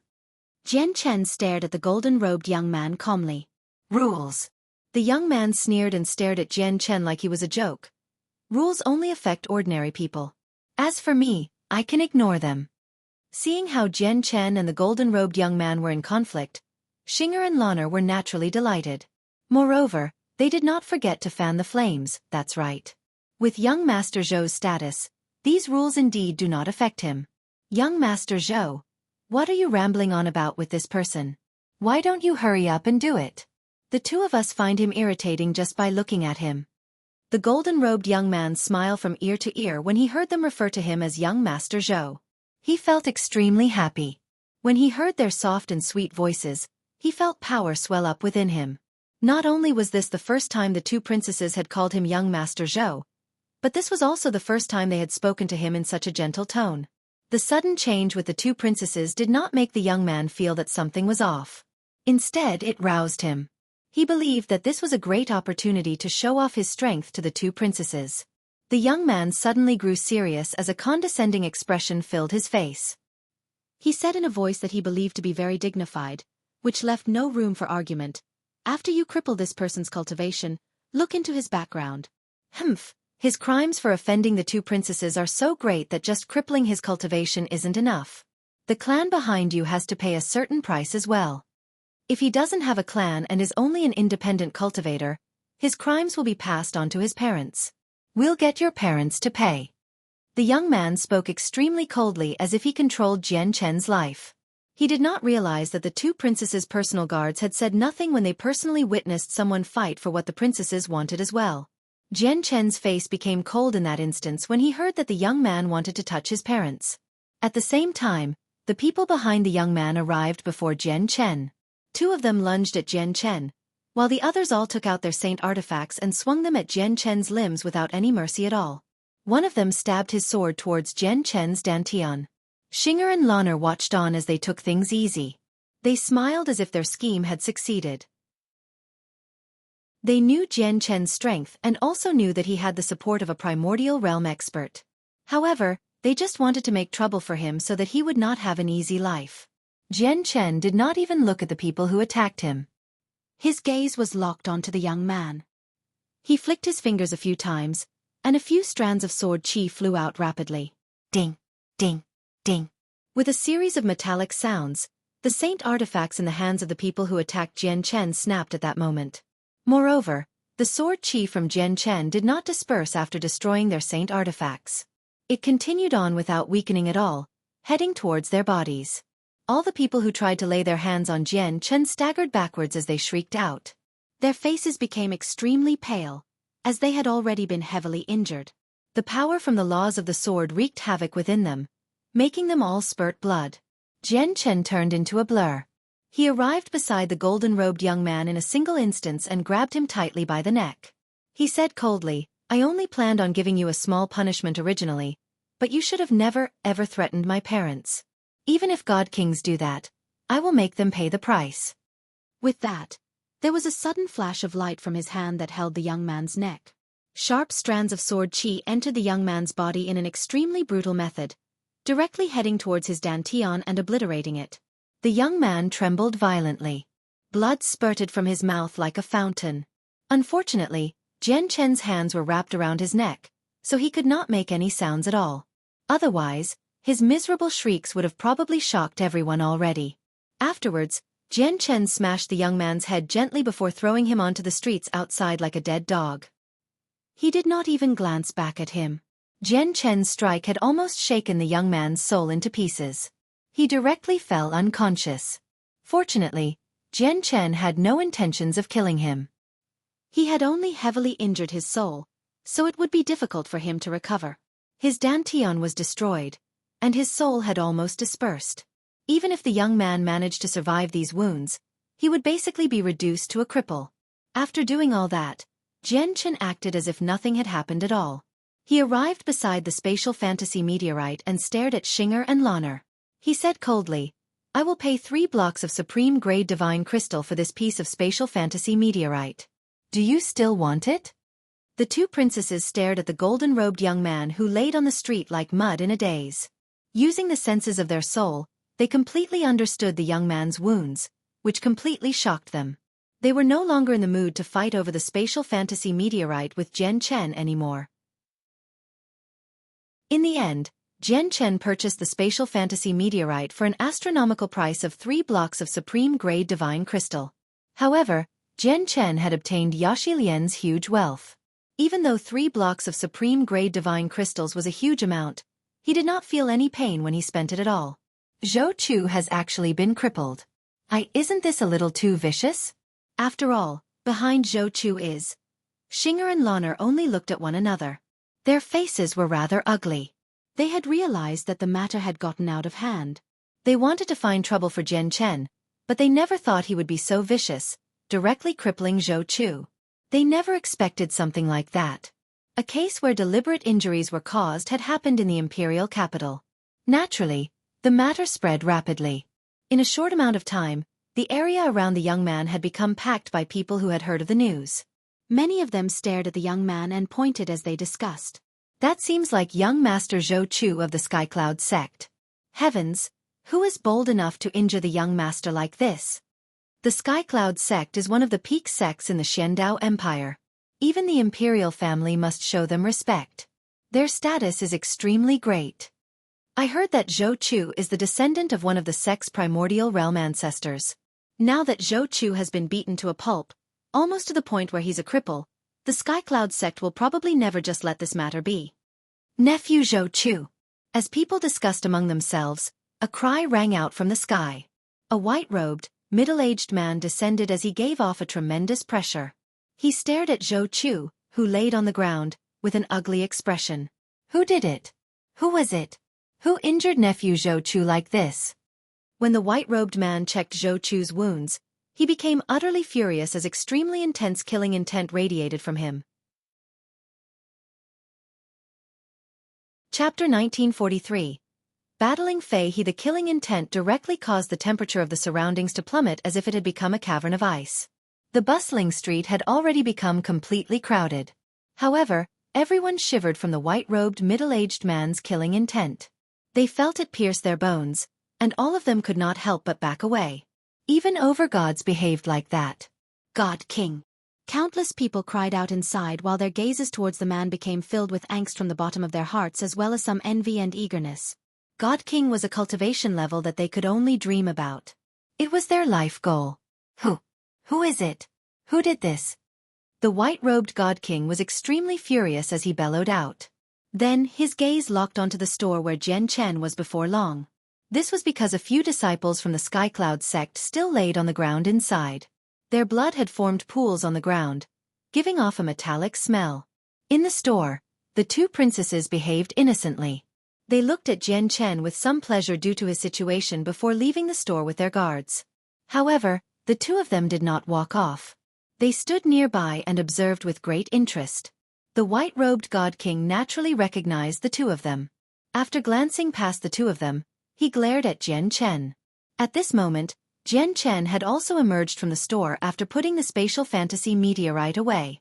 Jian Chen stared at the golden-robed young man calmly. Rules. The young man sneered and stared at Jian Chen like he was a joke. Rules only affect ordinary people. As for me, I can ignore them. Seeing how Jian Chen and the golden-robed young man were in conflict, Xinger and Lanner were naturally delighted. Moreover, they did not forget to fan the flames, that's right. With young Master Zhou's status, these rules indeed do not affect him. Young Master Zhou, what are you rambling on about with this person? Why don't you hurry up and do it? The two of us find him irritating just by looking at him. The golden-robed young man smiled from ear to ear when he heard them refer to him as young Master Zhou. He felt extremely happy. When he heard their soft and sweet voices, he felt power swell up within him. Not only was this the first time the two princesses had called him young Master Zhou, but this was also the first time they had spoken to him in such a gentle tone. The sudden change with the two princesses did not make the young man feel that something was off. Instead, it roused him. He believed that this was a great opportunity to show off his strength to the two princesses. The young man suddenly grew serious as a condescending expression filled his face. He said in a voice that he believed to be very dignified, which left no room for argument, "After you cripple this person's cultivation, look into his background. His crimes for offending the two princesses are so great that just crippling his cultivation isn't enough. The clan behind you has to pay a certain price as well. If he doesn't have a clan and is only an independent cultivator, his crimes will be passed on to his parents. We'll get your parents to pay." The young man spoke extremely coldly as if he controlled Jian Chen's life. He did not realize that the two princesses' personal guards had said nothing when they personally witnessed someone fight for what the princesses wanted as well. Jian Chen's face became cold in that instance when he heard that the young man wanted to touch his parents. At the same time, the people behind the young man arrived before Jian Chen. Two of them lunged at Jian Chen, while the others all took out their saint artifacts and swung them at Jian Chen's limbs without any mercy at all. One of them stabbed his sword towards Jian Chen's dantian. Xinger and Lanner watched on as they took things easy. They smiled as if their scheme had succeeded. They knew Jian Chen's strength and also knew that he had the support of a primordial realm expert. However, they just wanted to make trouble for him so that he would not have an easy life. Jian Chen did not even look at the people who attacked him. His gaze was locked onto the young man. He flicked his fingers a few times, and a few strands of sword chi flew out rapidly. Ding, ding, ding. With a series of metallic sounds, the saint artifacts in the hands of the people who attacked Jian Chen snapped at that moment. Moreover, the sword chi from Jian Chen did not disperse after destroying their saint artifacts. It continued on without weakening at all, heading towards their bodies. All the people who tried to lay their hands on Jian Chen staggered backwards as they shrieked out. Their faces became extremely pale, as they had already been heavily injured. The power from the laws of the sword wreaked havoc within them, making them all spurt blood. Jian Chen turned into a blur. He arrived beside the golden-robed young man in a single instance and grabbed him tightly by the neck. He said coldly, "I only planned on giving you a small punishment originally, but you should have never, ever threatened my parents. Even if God Kings do that, I will make them pay the price." With that, there was a sudden flash of light from his hand that held the young man's neck. Sharp strands of sword chi entered the young man's body in an extremely brutal method, directly heading towards his dantian and obliterating it. The young man trembled violently. Blood spurted from his mouth like a fountain. Unfortunately, Jian Chen's hands were wrapped around his neck, so he could not make any sounds at all. Otherwise, his miserable shrieks would have probably shocked everyone already. Afterwards, Jian Chen smashed the young man's head gently before throwing him onto the streets outside like a dead dog. He did not even glance back at him. Jian Chen's strike had almost shaken the young man's soul into pieces. He directly fell unconscious. Fortunately, Jian Chen had no intentions of killing him. He had only heavily injured his soul, so it would be difficult for him to recover. His dantian was destroyed, and his soul had almost dispersed. Even if the young man managed to survive these wounds, he would basically be reduced to a cripple. After doing all that, Jian Chen acted as if nothing had happened at all. He arrived beside the spatial fantasy meteorite and stared at Xinger and Lanner. He said coldly, "I will pay 3 blocks of supreme-grade divine crystal for this piece of spatial fantasy meteorite. Do you still want it?" The two princesses stared at the golden-robed young man who laid on the street like mud in a daze. Using the senses of their soul, they completely understood the young man's wounds, which completely shocked them. They were no longer in the mood to fight over the spatial fantasy meteorite with Jian Chen anymore. In the end, Jian Chen purchased the spatial fantasy meteorite for an astronomical price of 3 blocks of supreme-grade divine crystal. However, Jian Chen had obtained Yaxi Lian's huge wealth. Even though 3 blocks of supreme-grade divine crystals was a huge amount, he did not feel any pain when he spent it at all. Zhou Chu has actually been crippled. Isn't this a little too vicious? After all, behind Zhou Chu is... Xinger and Lanner only looked at one another. Their faces were rather ugly. They had realized that the matter had gotten out of hand. They wanted to find trouble for Jian Chen, but they never thought he would be so vicious, directly crippling Zhou Chu. They never expected something like that. A case where deliberate injuries were caused had happened in the imperial capital. Naturally, the matter spread rapidly. In a short amount of time, the area around the young man had become packed by people who had heard of the news. Many of them stared at the young man and pointed as they discussed. "That seems like young Master Zhou Chu of the Skycloud sect. Heavens, who is bold enough to injure the young master like this?" The Skycloud sect is one of the peak sects in the Xiandao Empire. Even the imperial family must show them respect. Their status is extremely great. I heard that Zhou Chu is the descendant of one of the sect's primordial realm ancestors. Now that Zhou Chu has been beaten to a pulp, almost to the point where he's a cripple, the Skycloud sect will probably never just let this matter be. "Nephew Zhou Chu." As people discussed among themselves, a cry rang out from the sky. A white-robed, middle-aged man descended as he gave off a tremendous pressure. He stared at Zhou Chu, who laid on the ground, with an ugly expression. "Who did it? Who was it? Who injured nephew Zhou Chu like this?" When the white-robed man checked Zhou Chu's wounds, he became utterly furious as extremely intense killing intent radiated from him. Chapter 1943. Battling Fei He. The killing intent directly caused the temperature of the surroundings to plummet as if it had become a cavern of ice. The bustling street had already become completely crowded. However, everyone shivered from the white-robed middle-aged man's killing intent. They felt it pierce their bones, and all of them could not help but back away. Even overgods behaved like that. "God King." Countless people cried out inside while their gazes towards the man became filled with angst from the bottom of their hearts as well as some envy and eagerness. God King was a cultivation level that they could only dream about. It was their life goal. Who is it? Who did this? The white-robed God King was extremely furious as he bellowed out. Then, his gaze locked onto the store where Jian Chen was before long. This was because a few disciples from the Skycloud sect still laid on the ground inside. Their blood had formed pools on the ground, giving off a metallic smell. In the store, the two princesses behaved innocently. They looked at Jian Chen with some pleasure due to his situation before leaving the store with their guards. However, the two of them did not walk off. They stood nearby and observed with great interest. The white-robed God King naturally recognized the two of them. After glancing past the two of them, he glared at Jian Chen. At this moment, Jian Chen had also emerged from the store after putting the spatial fantasy meteorite away.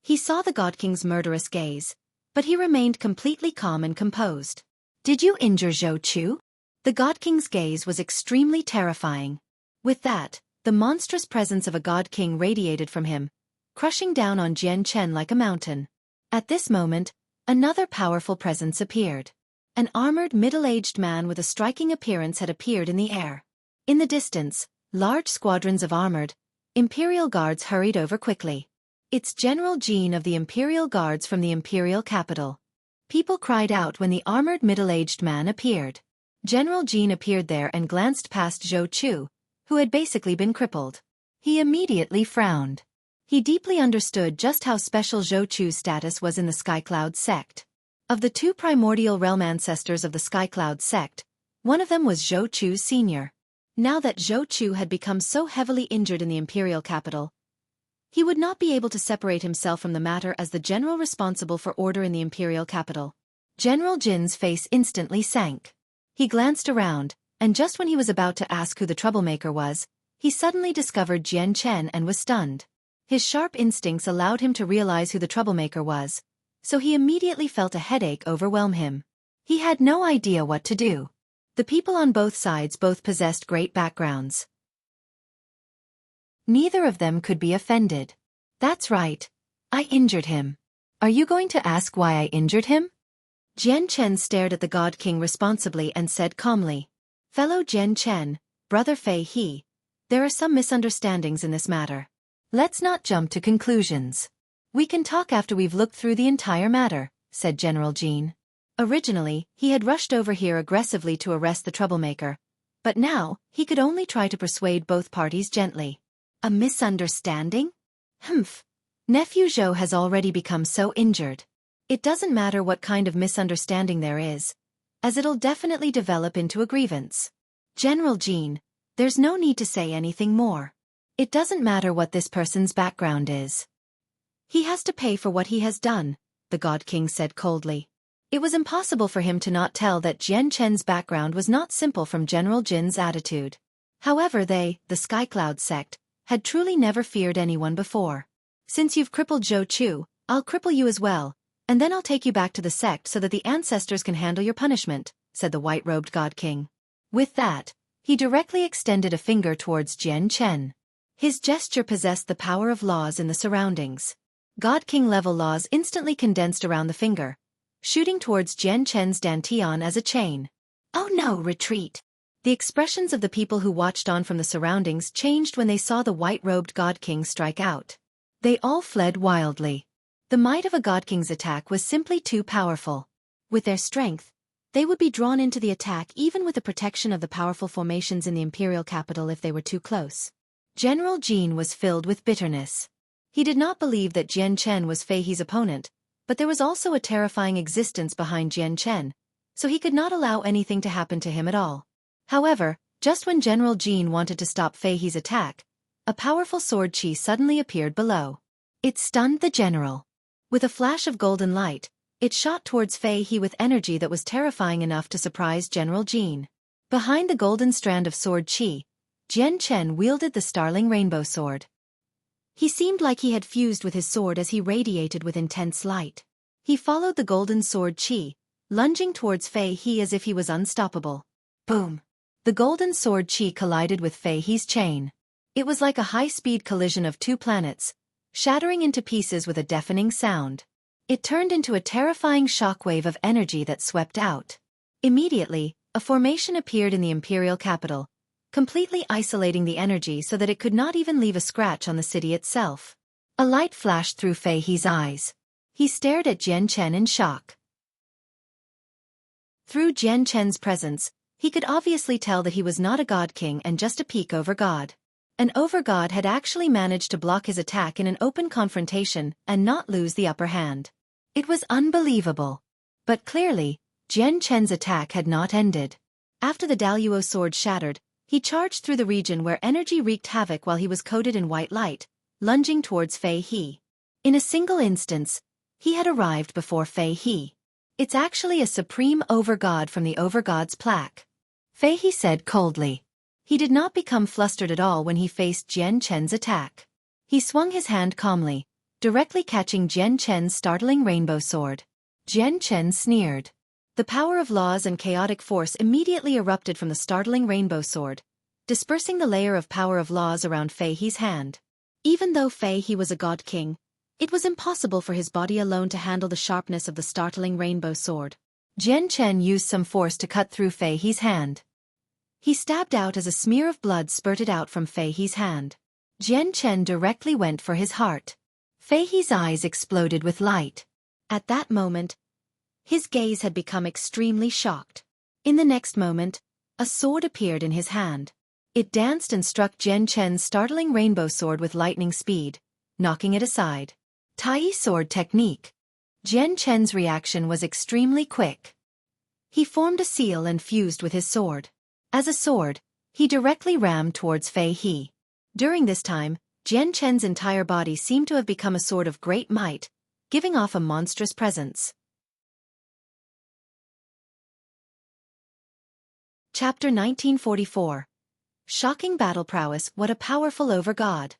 He saw the God King's murderous gaze, but he remained completely calm and composed. Did you injure Xueqi? The God King's gaze was extremely terrifying. With that, the monstrous presence of a God King radiated from him, crushing down on Jian Chen like a mountain. At this moment, another powerful presence appeared. An armored middle-aged man with a striking appearance had appeared in the air. In the distance, large squadrons of armored, Imperial Guards hurried over quickly. It's General Jean of the Imperial Guards from the Imperial capital. People cried out when the armored middle-aged man appeared. General Jean appeared there and glanced past Xueqi, who had basically been crippled. He immediately frowned. He deeply understood just how special Xueqi's status was in the Skycloud sect. Of the two primordial realm ancestors of the Skycloud sect, one of them was Xueqi's senior. Now that Xueqi had become so heavily injured in the Imperial capital, he would not be able to separate himself from the matter as the general responsible for order in the Imperial capital. General Jin's face instantly sank. He glanced around, and just when he was about to ask who the troublemaker was, he suddenly discovered Jian Chen and was stunned. His sharp instincts allowed him to realize who the troublemaker was, so he immediately felt a headache overwhelm him. He had no idea what to do. The people on both sides both possessed great backgrounds. Neither of them could be offended. That's right. I injured him. Are you going to ask why I injured him? Jian Chen stared at the God King responsibly and said calmly, Fellow Jian Chen, Brother Fei He, there are some misunderstandings in this matter. Let's not jump to conclusions. We can talk after we've looked through the entire matter, said General Jean. Originally, he had rushed over here aggressively to arrest the troublemaker, but now, he could only try to persuade both parties gently. A misunderstanding? Nephew Zhou has already become so injured. It doesn't matter what kind of misunderstanding there is, as it'll definitely develop into a grievance. General Jean, there's no need to say anything more. It doesn't matter what this person's background is. He has to pay for what he has done, the God King said coldly. It was impossible for him to not tell that Jian Chen's background was not simple from General Jin's attitude. However they, the Skycloud sect, had truly never feared anyone before. Since you've crippled Xueqi, I'll cripple you as well, and then I'll take you back to the sect so that the ancestors can handle your punishment, said the white-robed God King. With that, he directly extended a finger towards Jian Chen. His gesture possessed the power of laws in the surroundings. God King-level laws instantly condensed around the finger, shooting towards Jian Chen's dantian as a chain. Oh no, retreat! The expressions of the people who watched on from the surroundings changed when they saw the white-robed God King strike out. They all fled wildly. The might of a God King's attack was simply too powerful. With their strength, they would be drawn into the attack even with the protection of the powerful formations in the Imperial capital if they were too close. General Jean was filled with bitterness. He did not believe that Jian Chen was Fei He's opponent, but there was also a terrifying existence behind Jian Chen, so he could not allow anything to happen to him at all. However, just when General Jean wanted to stop Fei He's attack, a powerful sword chi suddenly appeared below. It stunned the general. With a flash of golden light, it shot towards Fei He with energy that was terrifying enough to surprise General Jean. Behind the golden strand of sword chi, Jian Chen wielded the starling rainbow sword. He seemed like he had fused with his sword as he radiated with intense light. He followed the golden sword chi, lunging towards Fei He as if he was unstoppable. Boom! The golden sword chi collided with Fei He's chain. It was like a high-speed collision of two planets, shattering into pieces with a deafening sound. It turned into a terrifying shockwave of energy that swept out. Immediately, a formation appeared in the imperial capital, completely isolating the energy so that it could not even leave a scratch on the city itself. A light flashed through Fei He's eyes. He stared at Jian Chen in shock. Through Jian Chen's presence, he could obviously tell that he was not a god king and just a peak overgod. An overgod had actually managed to block his attack in an open confrontation and not lose the upper hand. It was unbelievable. But clearly, Jian Chen's attack had not ended. After the Daluo sword shattered, he charged through the region where energy wreaked havoc while he was coated in white light, lunging towards Fei He. In a single instance, he had arrived before Fei He. It's actually a supreme overgod from the overgod's plaque. Fei He said coldly. He did not become flustered at all when he faced Jian Chen's attack. He swung his hand calmly, directly catching Jian Chen's startling rainbow sword. Jian Chen sneered. The power of laws and chaotic force immediately erupted from the startling rainbow sword, dispersing the layer of power of laws around Fei He's hand. Even though Fei He was a god king, it was impossible for his body alone to handle the sharpness of the startling rainbow sword. Jian Chen used some force to cut through Fei He's hand. He stabbed out as a smear of blood spurted out from Fei He's hand. Jian Chen directly went for his heart. Fei He's eyes exploded with light. At that moment, his gaze had become extremely shocked. In the next moment, a sword appeared in his hand. It danced and struck Jian Chen's startling rainbow sword with lightning speed, knocking it aside. Tai sword technique. Jian Chen's reaction was extremely quick. He formed a seal and fused with his sword. As a sword, he directly rammed towards Fei He. During this time, Jian Chen's entire body seemed to have become a sword of great might, giving off a monstrous presence. Chapter 1944. Shocking battle prowess. What a powerful overgod.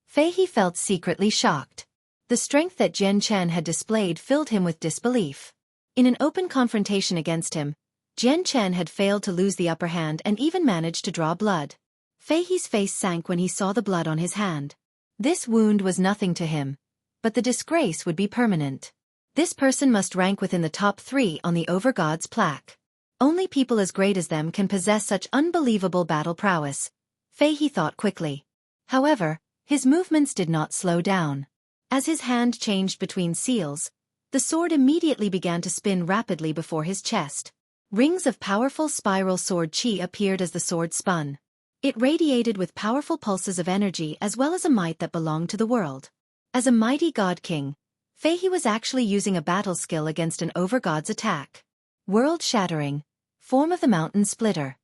Fei He felt secretly shocked. The strength that Jian Chen had displayed filled him with disbelief. In an open confrontation against him, Jian Chen had failed to lose the upper hand and even managed to draw blood. Fei He's face sank when he saw the blood on his hand. This wound was nothing to him, but the disgrace would be permanent. This person must rank within the top 3 on the overgod's plaque. Only people as great as them can possess such unbelievable battle prowess, Fei He thought quickly. However, his movements did not slow down. As his hand changed between seals, the sword immediately began to spin rapidly before his chest. Rings of powerful spiral sword chi appeared as the sword spun. It radiated with powerful pulses of energy as well as a might that belonged to the world. As a mighty god king, Fei He was actually using a battle skill against an overgod's attack. World-shattering, form of the mountain splitter.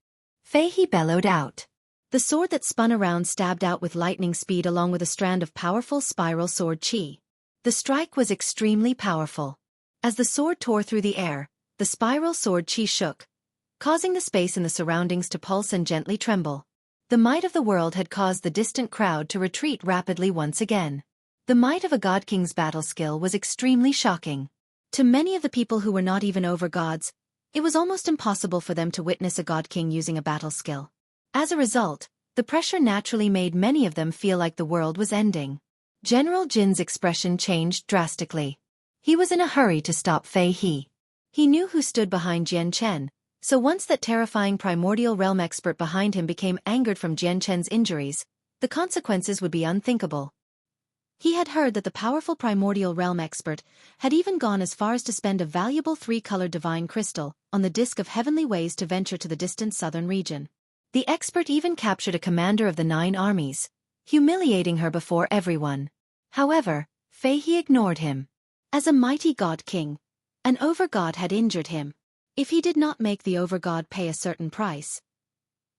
Fei He bellowed out. The sword that spun around stabbed out with lightning speed along with a strand of powerful spiral sword chi. The strike was extremely powerful. As the sword tore through the air, the spiral sword chi shook, causing the space in the surroundings to pulse and gently tremble. The might of the world had caused the distant crowd to retreat rapidly once again. The might of a god king's battle skill was extremely shocking. To many of the people who were not even overgods, it was almost impossible for them to witness a god king using a battle skill. As a result, the pressure naturally made many of them feel like the world was ending. General Jin's expression changed drastically. He was in a hurry to stop Fei He. He knew who stood behind Jian Chen, so once that terrifying primordial realm expert behind him became angered from Jian Chen's injuries, the consequences would be unthinkable. He had heard that the powerful primordial realm expert had even gone as far as to spend a valuable 3-colored divine crystal on the disk of heavenly ways to venture to the distant southern region. The expert even captured a commander of the 9 armies, humiliating her before everyone. However, Fei He ignored him. As a mighty god king, an overgod had injured him. If he did not make the overgod pay a certain price,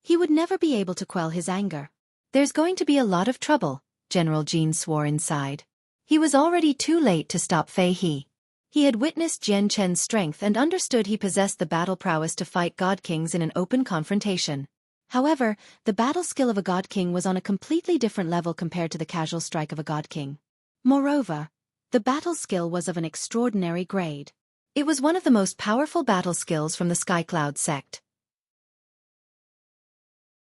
he would never be able to quell his anger. There's going to be a lot of trouble, General Jin swore inside. He was already too late to stop Fei He. He had witnessed Jian Chen's strength and understood he possessed the battle prowess to fight god kings in an open confrontation. However, the battle skill of a god king was on a completely different level compared to the casual strike of a god king. Moreover, the battle skill was of an extraordinary grade. It was one of the most powerful battle skills from the Skycloud sect.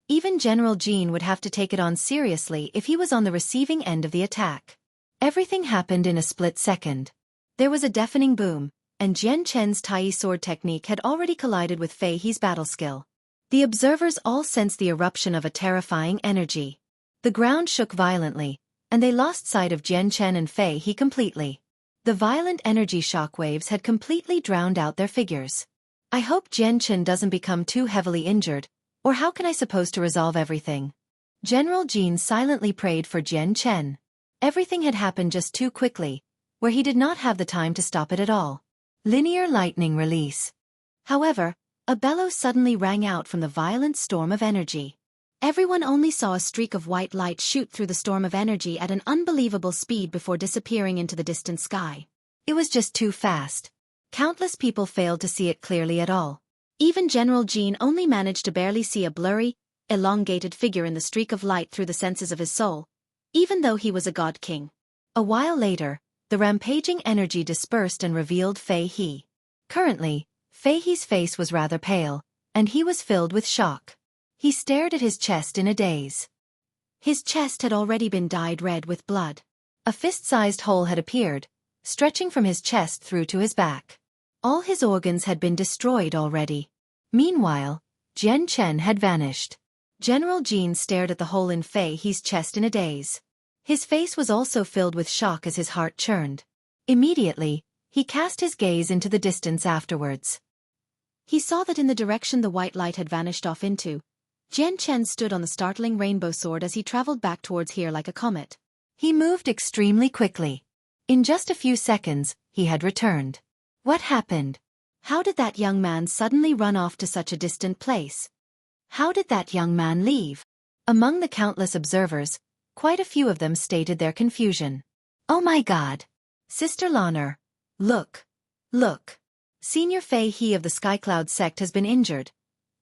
Even General Jin would have to take it on seriously if he was on the receiving end of the attack. Everything happened in a split second. There was a deafening boom, and Jian Chen's Tai sword technique had already collided with Fei He's battle skill. The observers all sensed the eruption of a terrifying energy. The ground shook violently, and they lost sight of Jian Chen and Fei He completely. The violent energy shockwaves had completely drowned out their figures. I hope Jian Chen doesn't become too heavily injured, or how can I suppose to resolve everything? General Jin silently prayed for Jian Chen. Everything had happened just too quickly, where he did not have the time to stop it at all. Linear lightning release. However, a bellow suddenly rang out from the violent storm of energy. Everyone only saw a streak of white light shoot through the storm of energy at an unbelievable speed before disappearing into the distant sky. It was just too fast. Countless people failed to see it clearly at all. Even General Jin only managed to barely see a blurry, elongated figure in the streak of light through the senses of his soul, even though he was a god king. A while later, the rampaging energy dispersed and revealed Fei He. Currently, Fei He's face was rather pale, and he was filled with shock. He stared at his chest in a daze. His chest had already been dyed red with blood. A fist-sized hole had appeared, stretching from his chest through to his back. All his organs had been destroyed already. Meanwhile, Jian Chen had vanished. General Jin stared at the hole in Fei He's chest in a daze. His face was also filled with shock as his heart churned. Immediately, he cast his gaze into the distance afterwards. He saw that in the direction the white light had vanished off into, Jian Chen stood on the startling rainbow sword as he traveled back towards here like a comet. He moved extremely quickly. In just a few seconds, he had returned. What happened? How did that young man suddenly run off to such a distant place? How did that young man leave? Among the countless observers, quite a few of them stated their confusion. Oh my God! Sister Lanner, look! Look! Senior Fei He of the Skycloud sect has been injured.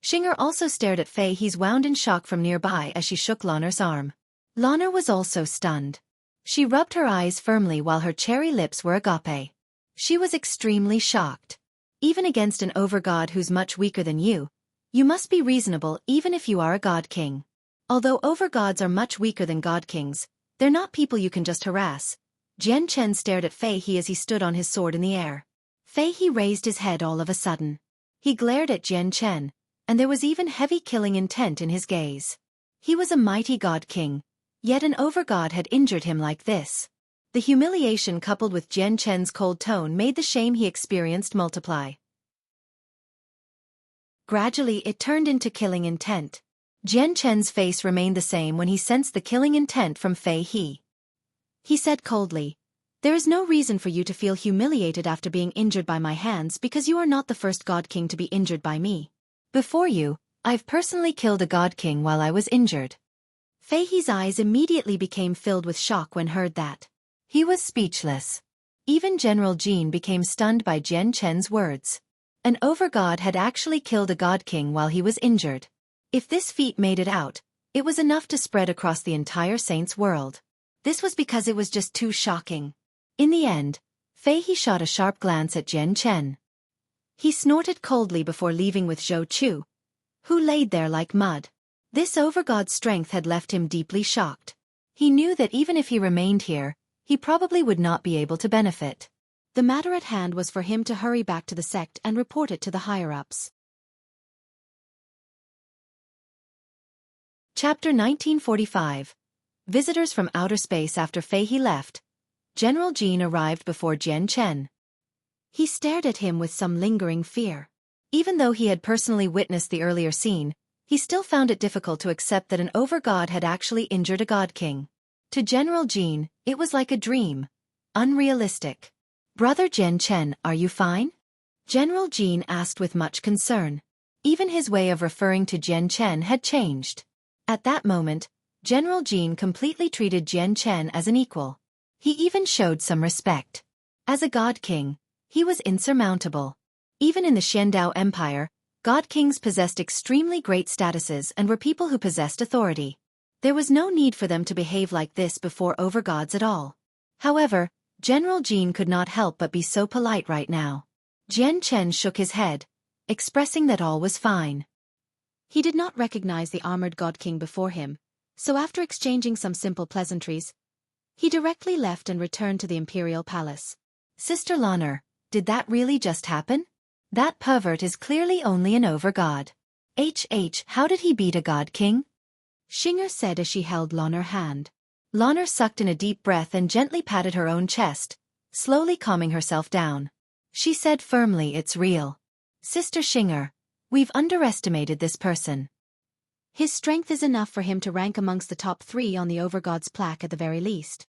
Xinger also stared at Fei He's wound in shock from nearby as she shook Lanner's arm. Lanner was also stunned. She rubbed her eyes firmly while her cherry lips were agape. She was extremely shocked. Even against an overgod who's much weaker than you must be reasonable even if you are a god king. Although overgods are much weaker than god kings, they're not people you can just harass. Jian Chen stared at Fei He as he stood on his sword in the air. Fei He raised his head all of a sudden. He glared at Jian Chen, and there was even heavy killing intent in his gaze. He was a mighty god king, yet an overgod had injured him like this. The humiliation coupled with Jian Chen's cold tone made the shame he experienced multiply. Gradually it turned into killing intent. Jian Chen's face remained the same when he sensed the killing intent from Fei He. He said coldly, "There is no reason for you to feel humiliated after being injured by my hands because you are not the first god king to be injured by me. Before you, I've personally killed a god king while I was injured." Fei He's eyes immediately became filled with shock when heard that. He was speechless. Even General Jin became stunned by Jian Chen's words. An overgod had actually killed a god king while he was injured. If this feat made it out, it was enough to spread across the entire Saints world. This was because it was just too shocking. In the end, Fei He shot a sharp glance at Jian Chen. He snorted coldly before leaving with Zhou Chu, who laid there like mud. This overgod's strength had left him deeply shocked. He knew that even if he remained here, he probably would not be able to benefit. The matter at hand was for him to hurry back to the sect and report it to the higher-ups. Chapter 1945. Visitors from outer space. After Fei He left, General Jin arrived before Jian Chen. He stared at him with some lingering fear. Even though he had personally witnessed the earlier scene, he still found it difficult to accept that an overgod had actually injured a god king. To General Jin, it was like a dream. Unrealistic. "Brother Jian Chen, are you fine?" General Jin asked with much concern. Even his way of referring to Jian Chen had changed. At that moment, General Jin completely treated Jian Chen as an equal. He even showed some respect. As a god king, he was insurmountable. Even in the Xiandao Empire, god kings possessed extremely great statuses and were people who possessed authority. There was no need for them to behave like this before overgods at all. However, General Jin could not help but be so polite right now. Jian Chen shook his head, expressing that all was fine. He did not recognize the armored god king before him, so after exchanging some simple pleasantries, he directly left and returned to the imperial palace. "Sister Lanner, did that really just happen? That pervert is clearly only an over-god. How did he beat a god king? Xinger said as she held Lonner's hand. Lonner sucked in a deep breath and gently patted her own chest, slowly calming herself down. She said firmly, it's real. Sister Xinger, we've underestimated this person. His strength is enough for him to rank amongst the top 3 on the Overgod's plaque at the very least.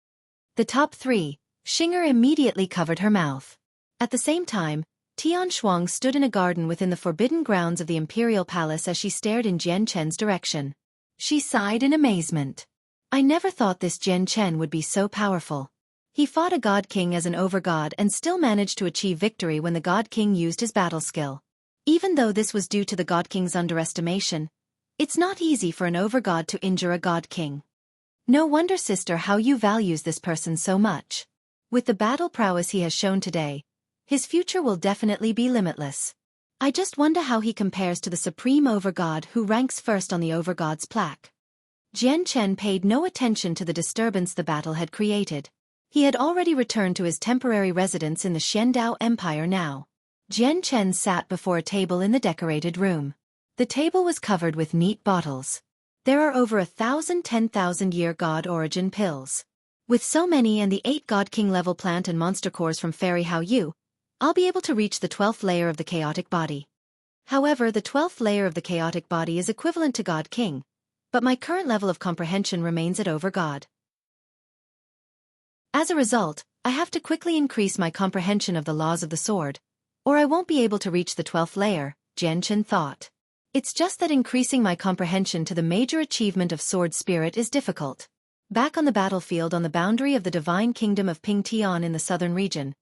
The top 3, Xinger immediately covered her mouth. At the same time, Tian Shuang stood in a garden within the forbidden grounds of the imperial palace as she stared in Jian Chen's direction. She sighed in amazement. I never thought this Jian Chen would be so powerful. He fought a god king as an overgod and still managed to achieve victory when the god king used his battle skill. Even though this was due to the god king's underestimation, it's not easy for an overgod to injure a god king. No wonder Sister Hao Yu values this person so much. With the battle prowess he has shown today, his future will definitely be limitless. I just wonder how he compares to the supreme overgod who ranks first on the overgod's plaque. Jian Chen paid no attention to the disturbance the battle had created. He had already returned to his temporary residence in the Xiandao Empire now. Jian Chen sat before a table in the decorated room. The table was covered with neat bottles. There are over 1,000 10,000-year god origin pills. With so many and the 8 god king level plant and monster cores from Fairy Hao Yu, I'll be able to reach the 12th layer of the chaotic body. However, the 12th layer of the chaotic body is equivalent to god king, but my current level of comprehension remains at overgod. As a result, I have to quickly increase my comprehension of the laws of the sword, or I won't be able to reach the 12th layer, Jian Chen thought. It's just that increasing my comprehension to the major achievement of sword spirit is difficult. Back on the battlefield on the boundary of the divine kingdom of Pingtian in the southern region,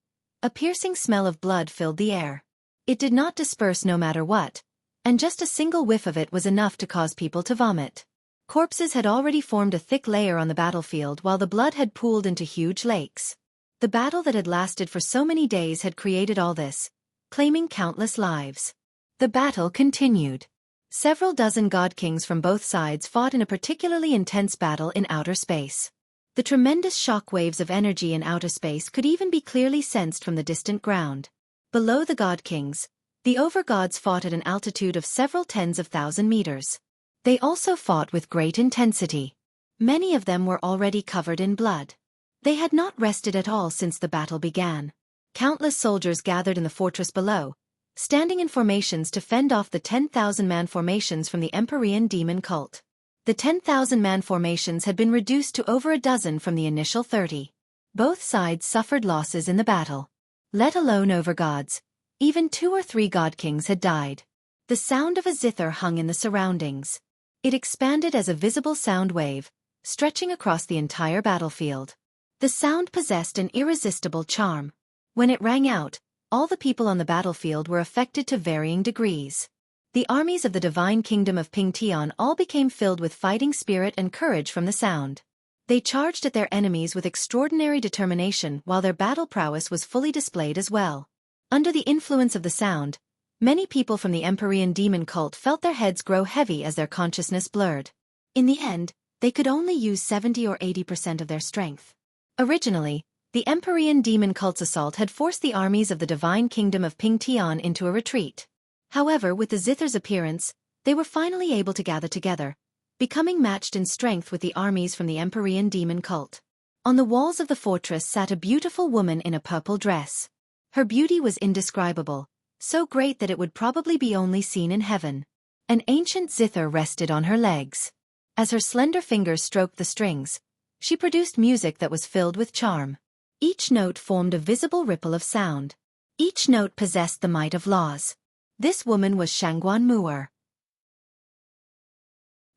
a piercing smell of blood filled the air. It did not disperse no matter what, and just a single whiff of it was enough to cause people to vomit. Corpses had already formed a thick layer on the battlefield while the blood had pooled into huge lakes. The battle that had lasted for so many days had created all this, claiming countless lives. The battle continued. Several dozen god kings from both sides fought in a particularly intense battle in outer space. The tremendous shock waves of energy in outer space could even be clearly sensed from the distant ground. Below the god kings, the overgods fought at an altitude of several tens of thousand meters. They also fought with great intensity. Many of them were already covered in blood. They had not rested at all since the battle began. Countless soldiers gathered in the fortress below, standing in formations to fend off the 10,000-man formations from the Empyrean demon cult. The 10,000-man formations had been reduced to over a dozen from the initial 30. Both sides suffered losses in the battle. Let alone overgods, even 2 or 3 god kings had died. The sound of a zither hung in the surroundings. It expanded as a visible sound wave, stretching across the entire battlefield. The sound possessed an irresistible charm. When it rang out, all the people on the battlefield were affected to varying degrees. The armies of the divine kingdom of Pingtian all became filled with fighting spirit and courage from the sound. They charged at their enemies with extraordinary determination while their battle prowess was fully displayed as well. Under the influence of the sound, many people from the Empyrean demon cult felt their heads grow heavy as their consciousness blurred. In the end, they could only use 70 or 80% of their strength. Originally, the Empyrean demon cult's assault had forced the armies of the divine kingdom of Pingtian into a retreat. However, with the Zither's appearance, they were finally able to gather together, becoming matched in strength with the armies from the Empyrean demon cult. On the walls of the fortress sat a beautiful woman in a purple dress. Her beauty was indescribable, so great that it would probably be only seen in heaven. An ancient zither rested on her legs. As her slender fingers stroked the strings, she produced music that was filled with charm. Each note formed a visible ripple of sound. Each note possessed the might of laws. This woman was Shangguan Mu'er.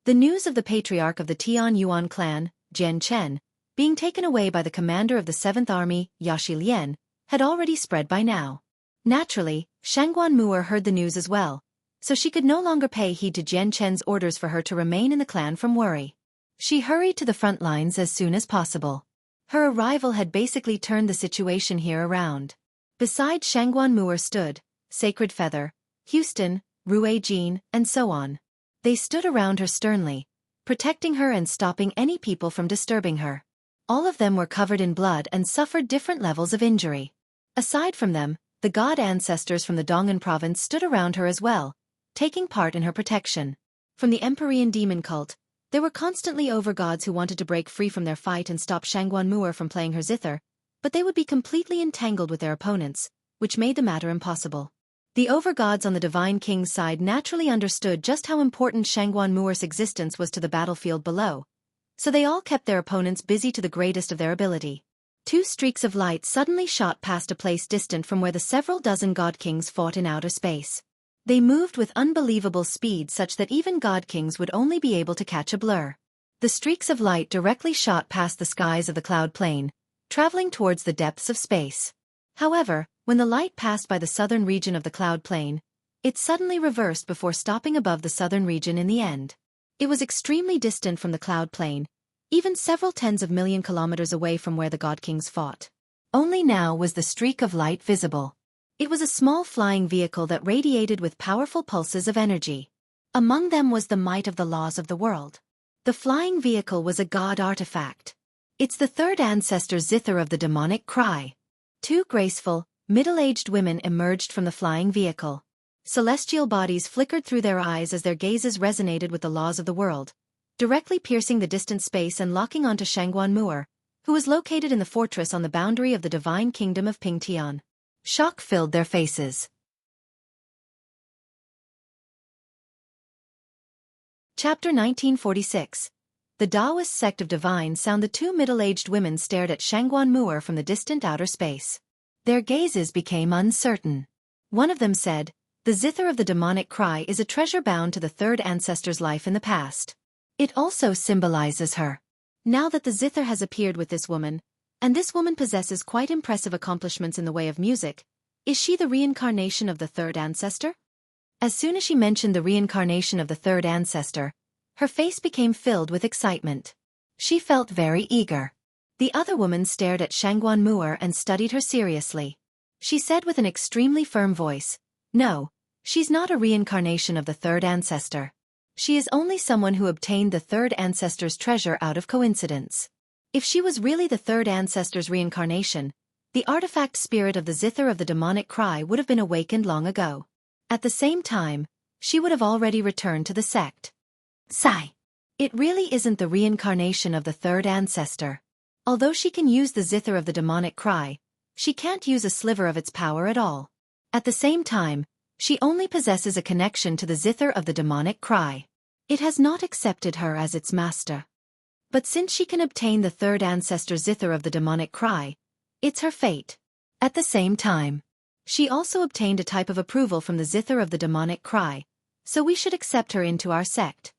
The news of the patriarch of the Tian Yuan clan, Jian Chen, being taken away by the commander of the 7th Army, Yaxi Lian, had already spread by now. Naturally, Shangguan Mu'er heard the news as well, so she could no longer pay heed to Jian Chen's orders for her to remain in the clan from worry. She hurried to the front lines as soon as possible. Her arrival had basically turned the situation here around. Beside Shangguan Mu'er stood Sacred Feather, Houston, Rue Jean, and so on. They stood around her sternly, protecting her and stopping any people from disturbing her. All of them were covered in blood and suffered different levels of injury. Aside from them, The god ancestors from the Dongan province stood around her as well, taking part in her protection. From the Empyrean demon cult, there were constantly overgods who wanted to break free from their fight and stop Shangguan from playing her zither, but they would be completely entangled with their opponents, which made the matter impossible. The overgods on the Divine King's side naturally understood just how important Shangguan existence was to the battlefield below, so they all kept their opponents busy to the greatest of their ability. 2 streaks of light suddenly shot past a place distant from where the several dozen god kings fought in outer space. They moved with unbelievable speed such that even god kings would only be able to catch a blur. The streaks of light directly shot past the skies of the cloud plain, traveling towards the depths of space. However, when the light passed by the southern region of the cloud plain, it suddenly reversed before stopping above the southern region in the end. It was extremely distant from the cloud plain, even several tens of million kilometers away from where the god kings fought. Only now was the streak of light visible. It was a small flying vehicle that radiated with powerful pulses of energy. Among them was the might of the laws of the world. The flying vehicle was a god artifact. It's the third ancestor's zither of the demonic cry. 2 graceful, middle-aged women emerged from the flying vehicle. Celestial bodies flickered through their eyes as their gazes resonated with the laws of the world, directly piercing the distant space and locking onto Shangguan, who was located in the fortress on the boundary of the divine kingdom of Pingtian. Shock filled their faces. Chapter 1946. The Taoist sect of divine sound. The 2 middle-aged women stared at Shangguan from the distant outer space. Their gazes became uncertain. One of them said, "The zither of the demonic cry is a treasure bound to the third ancestor's life in the past. It also symbolizes her. Now that the zither has appeared with this woman, and this woman possesses quite impressive accomplishments in the way of music, is she the reincarnation of the third ancestor?" As soon as she mentioned the reincarnation of the third ancestor, her face became filled with excitement. She felt very eager. The other woman stared at Shangguan and studied her seriously. She said with an extremely firm voice, "No, she's not a reincarnation of the third ancestor. She is only someone who obtained the third ancestor's treasure out of coincidence. If she was really the third ancestor's reincarnation, the artifact spirit of the zither of the demonic cry would have been awakened long ago. At the same time, she would have already returned to the sect. Sigh. It really isn't the reincarnation of the third ancestor. Although she can use the zither of the demonic cry, she can't use a sliver of its power at all. At the same time, she only possesses a connection to the zither of the demonic cry. It has not accepted her as its master. But since she can obtain the third ancestor's zither of the demonic cry, it's her fate. At the same time, she also obtained a type of approval from the zither of the demonic cry, so we should accept her into our sect."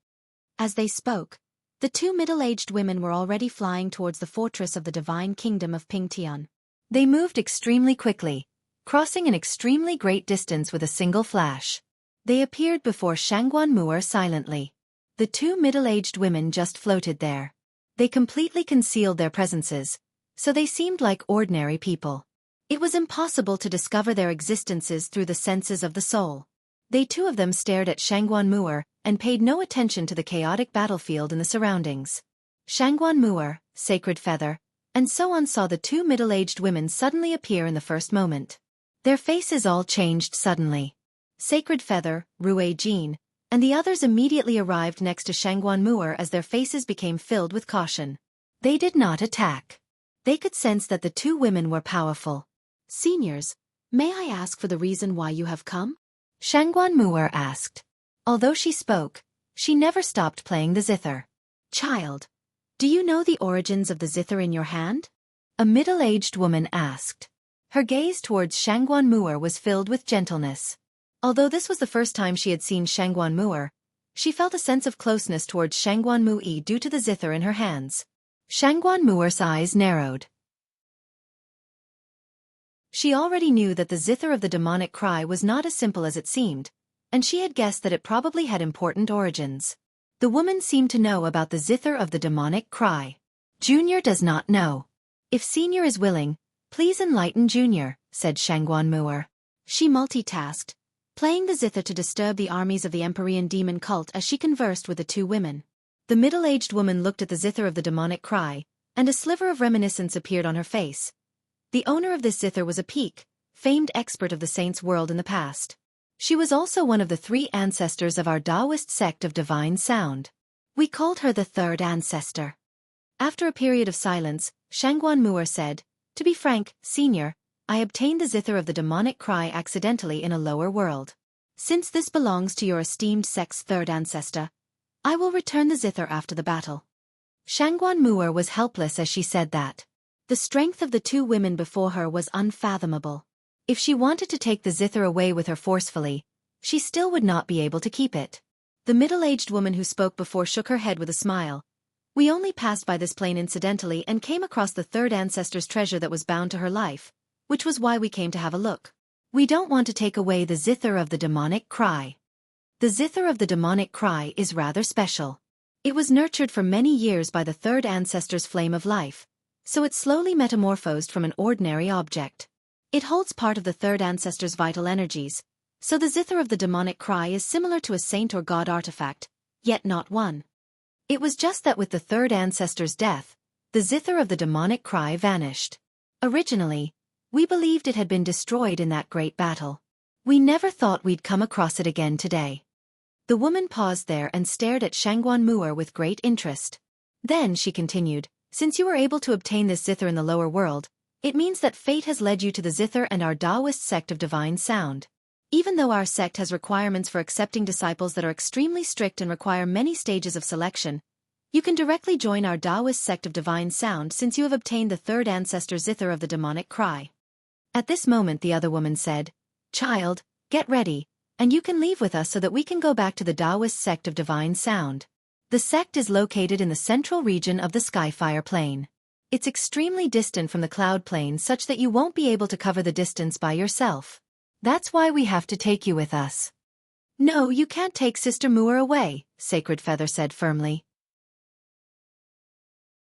As they spoke, the 2 middle-aged women were already flying towards the fortress of the divine kingdom of Pingtian. They moved extremely quickly, crossing an extremely great distance with a single flash. They appeared before Shangguan silently. The 2 middle-aged women just floated there. They completely concealed their presences, so they seemed like ordinary people. It was impossible to discover their existences through the senses of the soul. They 2 of them stared at Shangguan and paid no attention to the chaotic battlefield in the surroundings. Shangguan, Sacred Feather, and so on saw the 2 middle-aged women suddenly appear in the first moment. Their faces all changed suddenly. Sacred Feather, Rue Jean, and the others immediately arrived next to Shangguan as their faces became filled with caution. They did not attack. They could sense that the 2 women were powerful. "Seniors, may I ask for the reason why you have come?" Shangguan asked. Although she spoke, she never stopped playing the zither. "Child, do you know the origins of the zither in your hand?" a middle-aged woman asked. Her gaze towards Shangguan was filled with gentleness. Although this was the first time she had seen Shangguan, she felt a sense of closeness towards Shangguan due to the zither in her hands. Shangguan eyes narrowed. She already knew that the zither of the demonic cry was not as simple as it seemed, and she had guessed that it probably had important origins. The woman seemed to know about the zither of the demonic cry. "Junior does not know. If Senior is willing, please enlighten Junior," said Shangguan. She multitasked, playing the zither to disturb the armies of the Empyrean demon cult as she conversed with the 2 women. The middle-aged woman looked at the zither of the demonic cry, and a sliver of reminiscence appeared on her face. The owner of this zither was a peak, famed expert of the saints' world in the past. She was also one of the 3 ancestors of our Taoist sect of divine sound. We called her the 3rd ancestor. After a period of silence, Shangguan Mu'er said, "To be frank, Senior, I obtained the zither of the demonic cry accidentally in a lower world. Since this belongs to your esteemed sect's 3rd ancestor, I will return the zither after the battle." Shangguan Mu'er was helpless as she said that. The strength of the 2 women before her was unfathomable. If she wanted to take the zither away with her forcefully, she still would not be able to keep it. The middle-aged woman who spoke before shook her head with a smile. "We only passed by this plane incidentally and came across the 3rd ancestor's treasure that was bound to her life, which was why we came to have a look. We don't want to take away the zither of the demonic cry. The zither of the demonic cry is rather special. It was nurtured for many years by the 3rd ancestor's flame of life, so it slowly metamorphosed from an ordinary object. It holds part of the 3rd ancestor's vital energies, so the zither of the demonic cry is similar to a saint or god artifact, yet not one. It was just that with the 3rd ancestor's death, the zither of the demonic cry vanished. Originally, we believed it had been destroyed in that great battle. We never thought we'd come across it again today." The woman paused there and stared at Shangguan Mu'er with great interest. Then she continued, "Since you were able to obtain this zither in the lower world, it means that fate has led you to the zither and our Taoist sect of divine sound. Even though our sect has requirements for accepting disciples that are extremely strict and require many stages of selection, you can directly join our Taoist sect of divine sound since you have obtained the 3rd ancestor zither of the demonic cry." At this moment the other woman said, "Child, get ready, and you can leave with us so that we can go back to the Taoist sect of divine sound. The sect is located in the central region of the Skyfire Plain. It's extremely distant from the Cloud Plain such that you won't be able to cover the distance by yourself. That's why we have to take you with us." "No, you can't take Sister Mu'er away," Sacred Feather said firmly.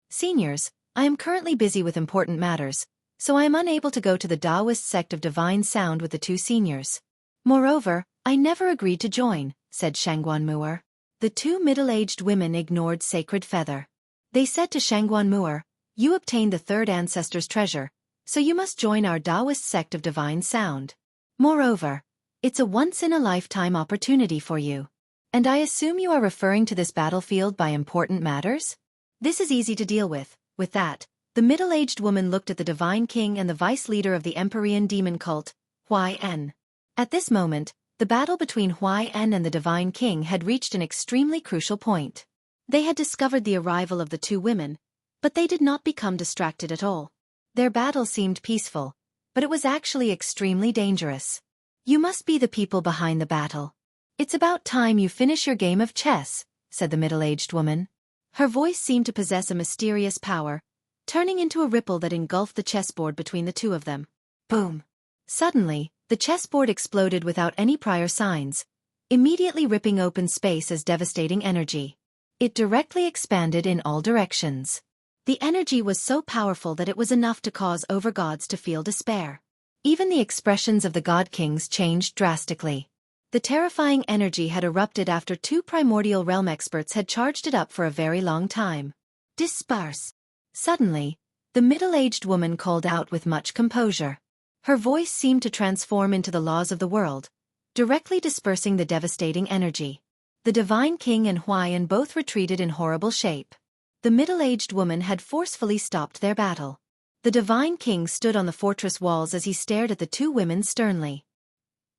"Seniors, I am currently busy with important matters, so I am unable to go to the Taoist sect of divine sound with the 2 seniors. Moreover, I never agreed to join," said Shangguan Mu'er. The 2 middle-aged women ignored Sacred Feather. They said to Shangguan Mu'er, "You obtained the 3rd ancestor's treasure, so you must join our Taoist sect of divine sound. Moreover, it's a once-in-a-lifetime opportunity for you. And I assume you are referring to this battlefield by important matters? This is easy to deal with." With that, the middle-aged woman looked at the divine king and the vice-leader of the Emperorian demon cult, Huai-En. At this moment, the battle between Huai-En and the divine king had reached an extremely crucial point. They had discovered the arrival of the 2 women, but they did not become distracted at all. Their battle seemed peaceful, but it was actually extremely dangerous. "You must be the people behind the battle. It's about time you finish your game of chess," said the middle-aged woman. Her voice seemed to possess a mysterious power, turning into a ripple that engulfed the chessboard between the 2 of them. Boom! Suddenly, the chessboard exploded without any prior signs, immediately ripping open space as devastating energy. It directly expanded in all directions. The energy was so powerful that it was enough to cause overgods to feel despair. Even the expressions of the god kings changed drastically. The terrifying energy had erupted after 2 primordial realm experts had charged it up for a very long time. "Disperse!" Suddenly, the middle-aged woman called out with much composure. Her voice seemed to transform into the laws of the world, directly dispersing the devastating energy. The divine king and Huai-En both retreated in horrible shape. The middle-aged woman had forcefully stopped their battle. The divine king stood on the fortress walls as he stared at the 2 women sternly.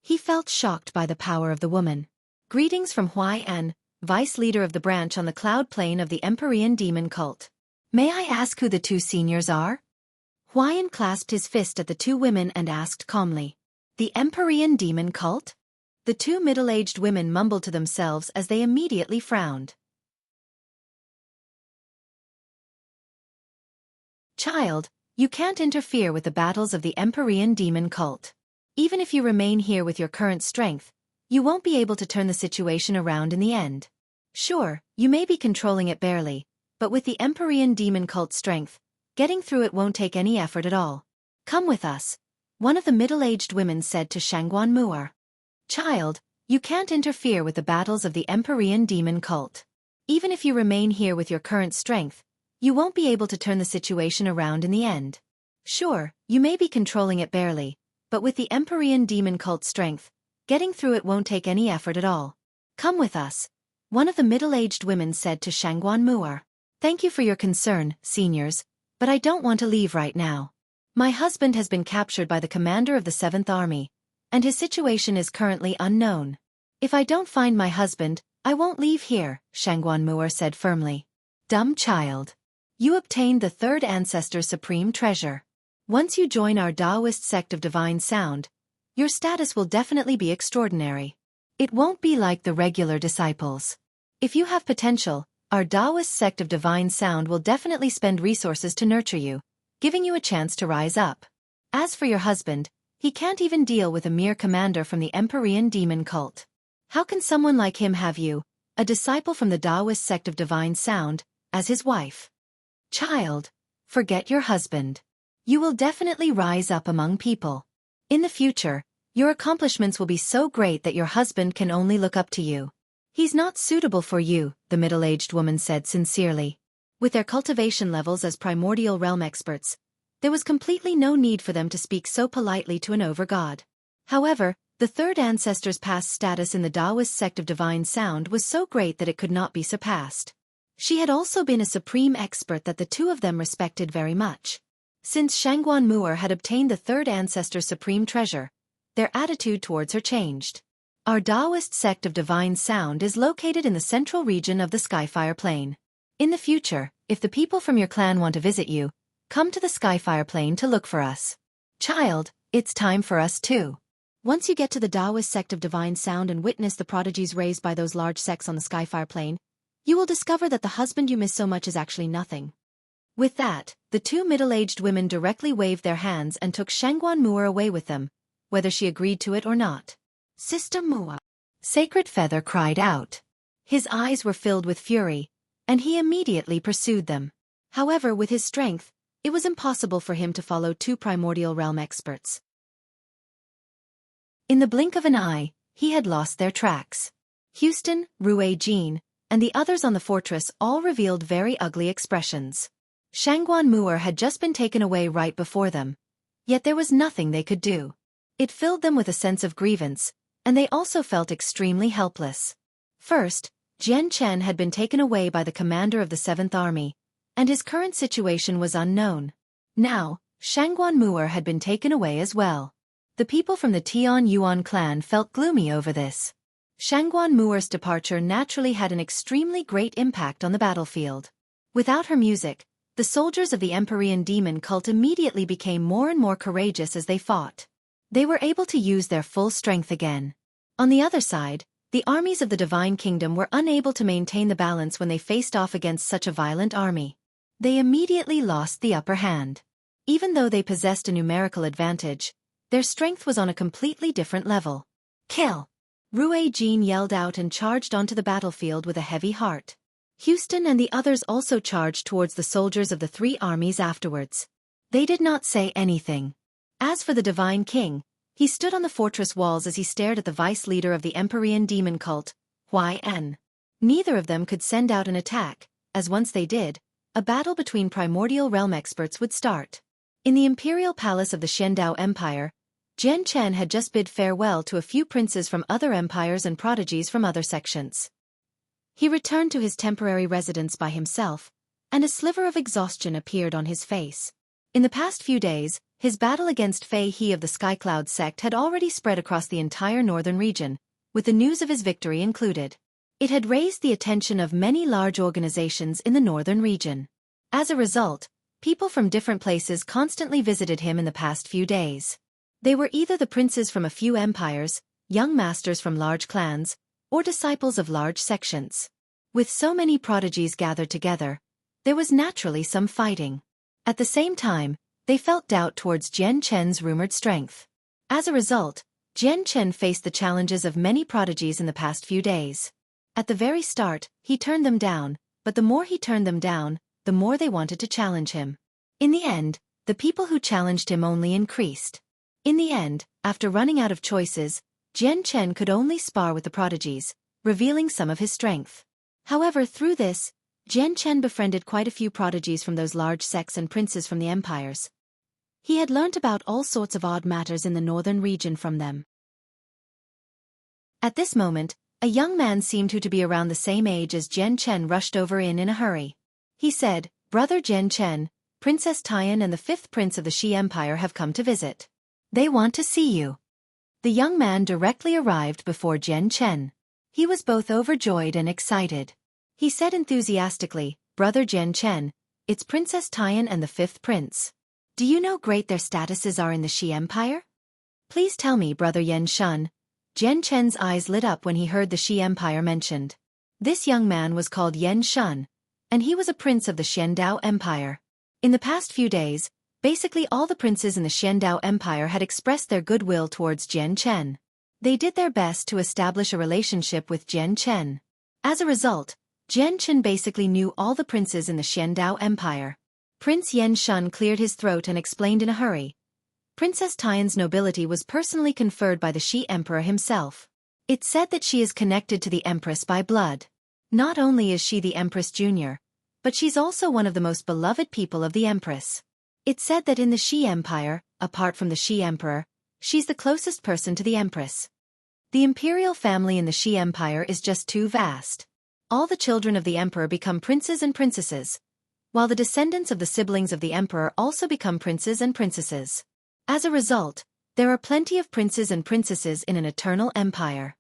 He felt shocked by the power of the woman. "Greetings from Huai-En, vice-leader of the branch on the cloud plane of the Emperorian demon cult. May I ask who the 2 seniors are?" Huai-En clasped his fist at the 2 women and asked calmly. "The Emperorian demon cult?" The 2 middle-aged women mumbled to themselves as they immediately frowned. "Child, you can't interfere with the battles of the Emperorian demon cult. Even if you remain here with your current strength, you won't be able to turn the situation around in the end. Sure, you may be controlling it barely, but with the Emperorian demon cult strength, getting through it won't take any effort at all. Come with us," one of the middle-aged women said to Shangguan Mu'er. "Child, you can't interfere with the battles of the Emperorian demon cult. Even if you remain here with your current strength, you won't be able to turn the situation around in the end. Sure, you may be controlling it barely, But with the Empyrean demon cult strength, getting through it won't take any effort at all. Come with us, one of the middle-aged women said to Shangguan Mu'er. Thank you for your concern, seniors, but I don't want to leave right now. My husband has been captured by the commander of the 7th Army, and his situation is currently unknown. If I don't find my husband, I won't leave here, Shangguan Mu'er said firmly. Dumb child. You obtained the 3rd Ancestor's supreme treasure. Once you join our Taoist sect of divine sound, your status will definitely be extraordinary. It won't be like the regular disciples. If you have potential, our Taoist sect of divine sound will definitely spend resources to nurture you, giving you a chance to rise up. As for your husband, he can't even deal with a mere commander from the Empyrean demon cult. How can someone like him have you, a disciple from the Taoist sect of divine sound, as his wife? Child, forget your husband. You will definitely rise up among people. In the future, your accomplishments will be so great that your husband can only look up to you. He's not suitable for you, the middle-aged woman said sincerely. With their cultivation levels as primordial realm experts, there was completely no need for them to speak so politely to an over-god. However, the 3rd Ancestor's past status in the Taoist sect of divine sound was so great that it could not be surpassed. She had also been a supreme expert that the two of them respected very much. Since Shangguan Mu'er had obtained the 3rd Ancestor's supreme treasure, their attitude towards her changed. Our Taoist sect of divine sound is located in the central region of the Skyfire Plain. In the future, if the people from your clan want to visit you, come to the Skyfire Plain to look for us. Child, it's time for us too. Once you get to the Taoist sect of divine sound and witness the prodigies raised by those large sects on the Skyfire Plain, you will discover that the husband you miss so much is actually nothing. With that, the two middle-aged women directly waved their hands and took Shangguan Mu'er away with them, whether she agreed to it or not. Sister Mu'er. Sacred Feather cried out. His eyes were filled with fury, and he immediately pursued them. However, with his strength, it was impossible for him to follow two primordial realm experts. In the blink of an eye, he had lost their tracks. Houston, Xueqi, and the others on the fortress all revealed very ugly expressions. Shangguan Mu'er had just been taken away right before them, yet there was nothing they could do. It filled them with a sense of grievance, and they also felt extremely helpless. First, Jian Chen had been taken away by the commander of the 7th Army, and his current situation was unknown. Now, Shangguan Mu'er had been taken away as well. The people from the Tian Yuan clan felt gloomy over this. Shangguan Mu'er's departure naturally had an extremely great impact on the battlefield. Without her music, the soldiers of the Empyrean demon cult immediately became more and more courageous as they fought. They were able to use their full strength again. On the other side, the armies of the Divine Kingdom were unable to maintain the balance when they faced off against such a violent army. They immediately lost the upper hand. Even though they possessed a numerical advantage, their strength was on a completely different level. Kill! Xueqi yelled out and charged onto the battlefield with a heavy heart. Houston and the others also charged towards the soldiers of the three armies afterwards. They did not say anything. As for the Divine King, he stood on the fortress walls as he stared at the vice leader of the Empyrean demon cult, Yn. Neither of them could send out an attack, as once they did, a battle between primordial realm experts would start. In the imperial palace of the Xiandao Empire, Jian Chen had just bid farewell to a few princes from other empires and prodigies from other sections. He returned to his temporary residence by himself, and a sliver of exhaustion appeared on his face. In the past few days, his battle against Fei He of the Skycloud sect had already spread across the entire northern region, with the news of his victory included. It had raised the attention of many large organizations in the northern region. As a result, people from different places constantly visited him in the past few days. They were either the princes from a few empires, young masters from large clans, or disciples of large sections. With so many prodigies gathered together, there was naturally some fighting. At the same time, they felt doubt towards Jian Chen's rumored strength. As a result, Jian Chen faced the challenges of many prodigies in the past few days. At the very start, he turned them down, but the more he turned them down, the more they wanted to challenge him. In the end, the people who challenged him only increased. In the end, after running out of choices, Jian Chen could only spar with the prodigies, revealing some of his strength. However, through this, Jian Chen befriended quite a few prodigies from those large sects and princes from the empires. He had learnt about all sorts of odd matters in the northern region from them. At this moment, a young man seemed to be around the same age as Jian Chen rushed over in a hurry. He said, "Brother Jian Chen, Princess Tian and the 5th Prince of the Xi Empire have come to visit. They want to see you." The young man directly arrived before Jian Chen. He was both overjoyed and excited. He said enthusiastically, "Brother Jian Chen, it's Princess Tian and the 5th Prince. Do you know great their statuses are in the Xi Empire? Please tell me, Brother Yen Shun." Jian Chen's eyes lit up when he heard the Xi Empire mentioned. This young man was called Yen Shun, and he was a prince of the Xiandao Empire. In the past few days, basically all the princes in the Xiandao Empire had expressed their goodwill towards Jian Chen. They did their best to establish a relationship with Jian Chen. As a result, Jian Chen basically knew all the princes in the Xiandao Empire. Prince Yen Shun cleared his throat and explained in a hurry. Princess Tian's nobility was personally conferred by the Xi Emperor himself. It's said that she is connected to the Empress by blood. Not only is she the Empress Junior, but she's also one of the most beloved people of the Empress. It's said that in the Xi Empire, apart from the Xi Emperor, she's the closest person to the Empress. The imperial family in the Xi Empire is just too vast. All the children of the Emperor become princes and princesses, while the descendants of the siblings of the Emperor also become princes and princesses. As a result, there are plenty of princes and princesses in an eternal empire.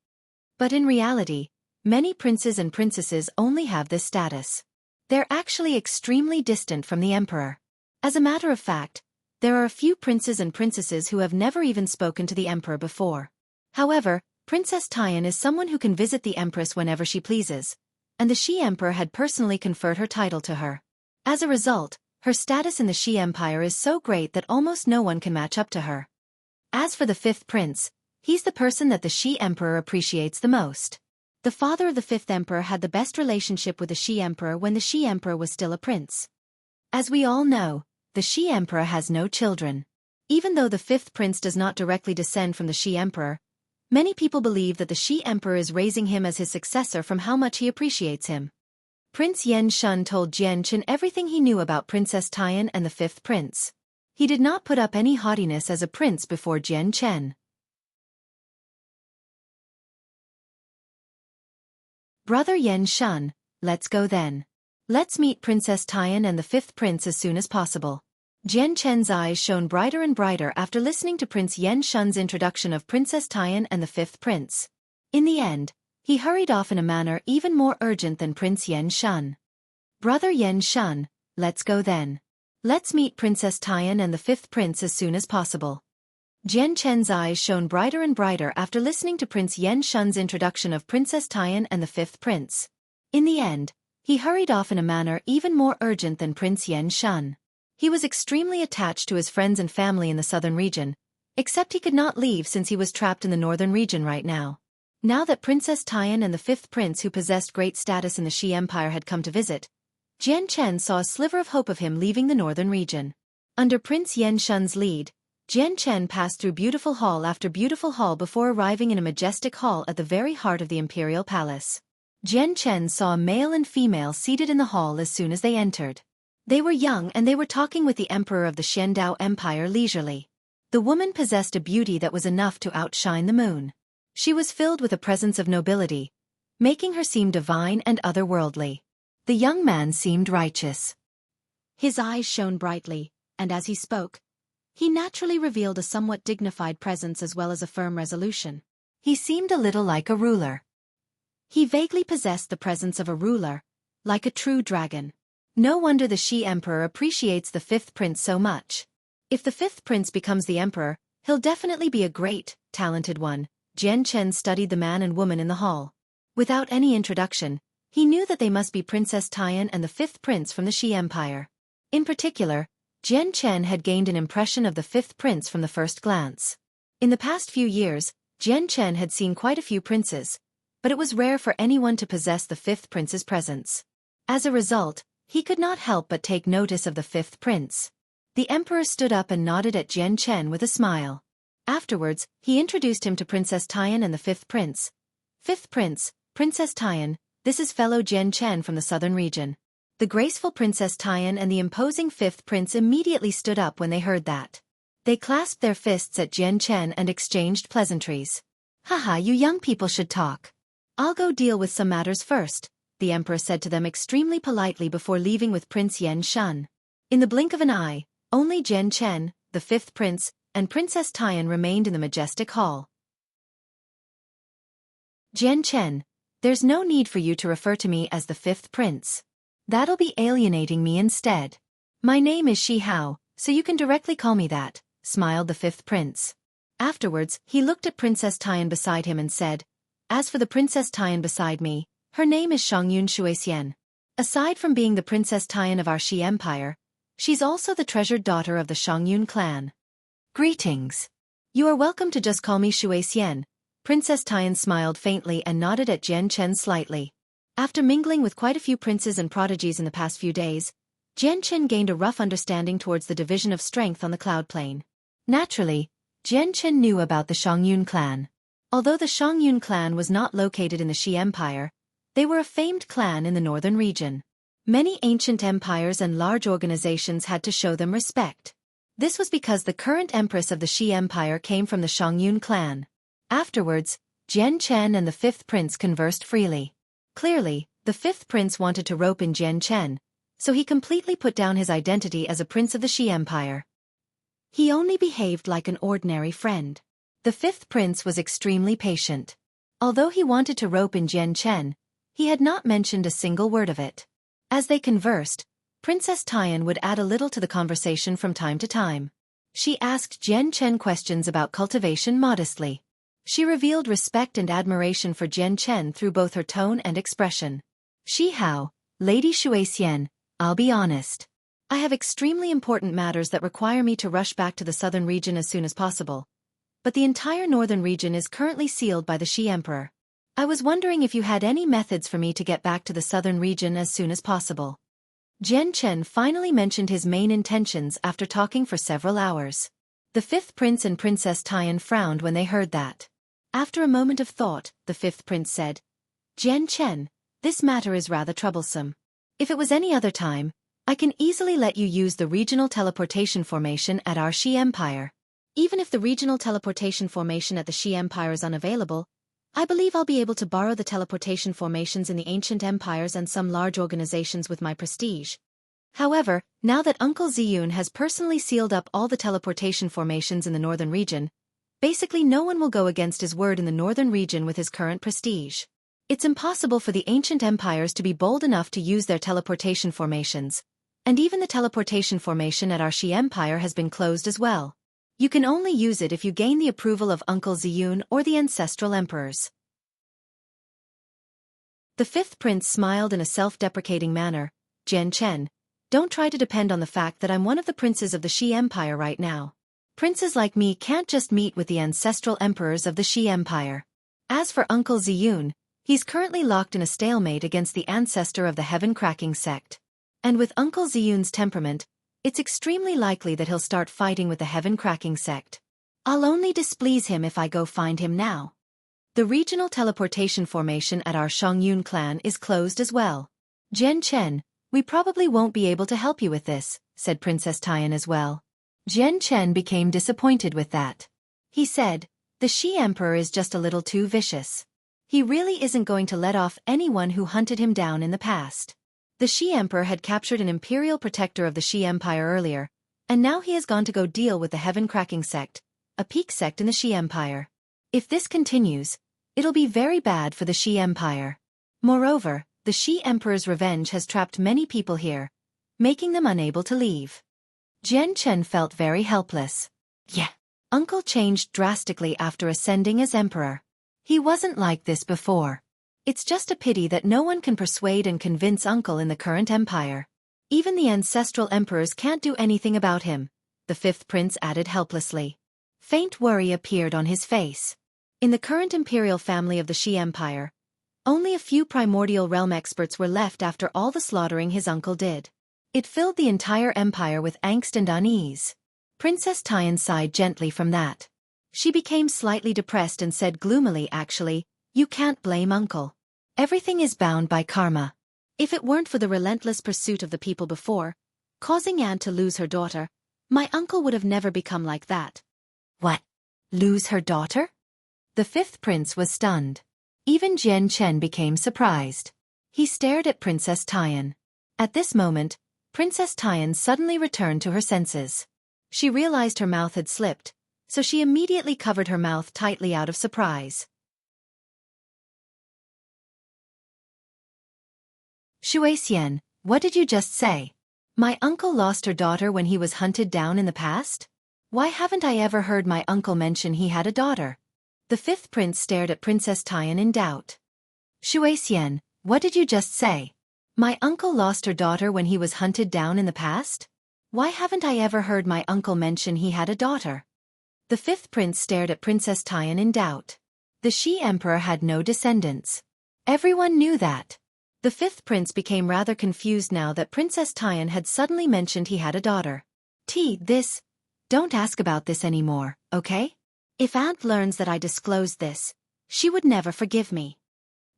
But in reality, many princes and princesses only have this status. They're actually extremely distant from the Emperor. As a matter of fact, there are a few princes and princesses who have never even spoken to the Emperor before. However, Princess Tian is someone who can visit the Empress whenever she pleases, and the Xi Emperor had personally conferred her title to her. As a result, her status in the Xi Empire is so great that almost no one can match up to her. As for the 5th Prince, he's the person that the Xi Emperor appreciates the most. The father of the 5th Emperor had the best relationship with the Xi Emperor when the Xi Emperor was still a prince. As we all know, the Xi Emperor has no children. Even though the 5th Prince does not directly descend from the Xi Emperor, many people believe that the Xi Emperor is raising him as his successor from how much he appreciates him. Prince Yen Shun told Jian Chen everything he knew about Princess Tian and the 5th Prince. He did not put up any haughtiness as a prince before Jian Chen. "Brother Yen Shun, let's go then. Let's meet Princess Tian and the 5th Prince as soon as possible." Jian Chen's eyes shone brighter and brighter after listening to Prince Yen Shun's introduction of Princess Tian and the 5th Prince. In the end, he hurried off in a manner even more urgent than Prince Yen Shun. "Brother Yen Shun, let's go then. Let's meet Princess Tian and the 5th Prince as soon as possible." Jian Chen's eyes shone brighter and brighter after listening to Prince Yen Shun's introduction of Princess Tian and the 5th Prince. In the end, he hurried off in a manner even more urgent than Prince Yen Shun. He was extremely attached to his friends and family in the southern region, except he could not leave since he was trapped in the northern region right now. Now that Princess Tian and the 5th Prince who possessed great status in the Xi Empire had come to visit, Jian Chen saw a sliver of hope of him leaving the northern region. Under Prince Yen Shun's lead, Jian Chen passed through beautiful hall after beautiful hall before arriving in a majestic hall at the very heart of the imperial palace. Jian Chen saw a male and female seated in the hall as soon as they entered. They were young and they were talking with the emperor of the Xiandao Empire leisurely. The woman possessed a beauty that was enough to outshine the moon. She was filled with a presence of nobility, making her seem divine and otherworldly. The young man seemed righteous. His eyes shone brightly, and as he spoke, he naturally revealed a somewhat dignified presence as well as a firm resolution. He seemed a little like a ruler. He vaguely possessed the presence of a ruler, like a true dragon. No wonder the Xi Emperor appreciates the 5th Prince so much. If the 5th Prince becomes the Emperor, he'll definitely be a great, talented one. Jian Chen studied the man and woman in the hall. Without any introduction, he knew that they must be Princess Tian and the 5th Prince from the Xi Empire. In particular, Jian Chen had gained an impression of the 5th Prince from the first glance. In the past few years, Jian Chen had seen quite a few princes, but it was rare for anyone to possess the 5th Prince's presence. As a result, he could not help but take notice of the 5th Prince. The Emperor stood up and nodded at Jian Chen with a smile. Afterwards, he introduced him to Princess Tian and the 5th Prince. "5th Prince, Princess Tian, this is fellow Jian Chen from the southern region." The graceful Princess Tian and the imposing 5th Prince immediately stood up when they heard that. They clasped their fists at Jian Chen and exchanged pleasantries. Haha, you young people should talk. I'll go deal with some matters first, the emperor said to them extremely politely before leaving with Prince Yen Shun. In the blink of an eye, only Jian Chen, the fifth prince, and Princess Tian remained in the majestic hall. Jian Chen, there's no need for you to refer to me as the fifth prince. That'll be alienating me instead. My name is Shi Hao, so you can directly call me that, smiled the fifth prince. Afterwards, he looked at Princess Tian beside him and said, as for the Princess Tian beside me, her name is Shongyun Xueqian. Aside from being the Princess Tian of our Shi Empire, she's also the treasured daughter of the Shongyun clan. Greetings. You are welcome to just call me Xueqian. Princess Tian smiled faintly and nodded at Jian Chen slightly. After mingling with quite a few princes and prodigies in the past few days, Jian Chen gained a rough understanding towards the division of strength on the cloud plane. Naturally, Jian Chen knew about the Shongyun clan. Although the Shongyun clan was not located in the Shi Empire, they were a famed clan in the northern region. Many ancient empires and large organizations had to show them respect. This was because the current empress of the Shi Empire came from the Shongyun clan. Afterwards, Jian Chen and the fifth prince conversed freely. Clearly, the fifth prince wanted to rope in Jian Chen, so he completely put down his identity as a prince of the Shi Empire. He only behaved like an ordinary friend. The fifth prince was extremely patient. Although he wanted to rope in Jian Chen, he had not mentioned a single word of it. As they conversed, Princess Tian would add a little to the conversation from time to time. She asked Jian Chen questions about cultivation modestly. She revealed respect and admiration for Jian Chen through both her tone and expression. Shi Hao, Lady Xueqian, I'll be honest. I have extremely important matters that require me to rush back to the southern region as soon as possible. But the entire northern region is currently sealed by the Shi Emperor. I was wondering if you had any methods for me to get back to the southern region as soon as possible. Jian Chen finally mentioned his main intentions after talking for several hours. The fifth prince and Princess Tian frowned when they heard that. After a moment of thought, the fifth prince said, Jian Chen, this matter is rather troublesome. If it was any other time, I can easily let you use the regional teleportation formation at our Shi Empire. Even if the regional teleportation formation at the Shi Empire is unavailable, I believe I'll be able to borrow the teleportation formations in the ancient empires and some large organizations with my prestige. However, now that Uncle Ziyun has personally sealed up all the teleportation formations in the northern region, basically no one will go against his word in the northern region with his current prestige. It's impossible for the ancient empires to be bold enough to use their teleportation formations, and even the teleportation formation at our Shi Empire has been closed as well. You can only use it if you gain the approval of Uncle Ziyun or the ancestral emperors. The fifth prince smiled in a self-deprecating manner. Jian Chen, don't try to depend on the fact that I'm one of the princes of the Shi Empire right now. Princes like me can't just meet with the ancestral emperors of the Shi Empire. As for Uncle Ziyun, he's currently locked in a stalemate against the ancestor of the heaven-cracking sect. And with Uncle Ziyun's temperament, it's extremely likely that he'll start fighting with the heaven-cracking sect. I'll only displease him if I go find him now. The regional teleportation formation at our Shongyun clan is closed as well. Jian Chen, we probably won't be able to help you with this, said Princess Tian as well. Jian Chen became disappointed with that. He said, the Shi Emperor is just a little too vicious. He really isn't going to let off anyone who hunted him down in the past. The Shi Emperor had captured an imperial protector of the Shi Empire earlier, and now he has gone to go deal with the heaven-cracking sect, a peak sect in the Shi Empire. If this continues, it'll be very bad for the Shi Empire. Moreover, the Shi Emperor's revenge has trapped many people here, making them unable to leave. Jian Chen felt very helpless. Yeah. Uncle changed drastically after ascending as emperor. He wasn't like this before. It's just a pity that no one can persuade and convince Uncle in the current empire. Even the ancestral emperors can't do anything about him, the fifth prince added helplessly. Faint worry appeared on his face. In the current imperial family of the Shi Empire, only a few primordial realm experts were left after all the slaughtering his uncle did. It filled the entire empire with angst and unease. Princess Tian sighed gently from that. She became slightly depressed and said gloomily, actually, you can't blame Uncle. Everything is bound by karma. If it weren't for the relentless pursuit of the people before, causing Anne to lose her daughter, My uncle would have never become like that. What? Lose her daughter? The fifth prince was stunned. Even Jian Chen became surprised. He stared at Princess Tian. At this moment, Princess Tian suddenly returned to her senses. She realized her mouth had slipped, so she immediately covered her mouth tightly out of surprise. Xueqi, what did you just say? My uncle lost her daughter when he was hunted down in the past? Why haven't I ever heard my uncle mention he had a daughter? The fifth prince stared at Princess Tian in doubt. Xueqi, what did you just say? My uncle lost her daughter when he was hunted down in the past? Why haven't I ever heard my uncle mention he had a daughter? The fifth prince stared at Princess Tian in doubt. The Shi Emperor had no descendants. Everyone knew that. The fifth prince became rather confused now that Princess Tian had suddenly mentioned he had a daughter. Don't ask about this anymore, okay? If Aunt learns that I disclosed this, she would never forgive me.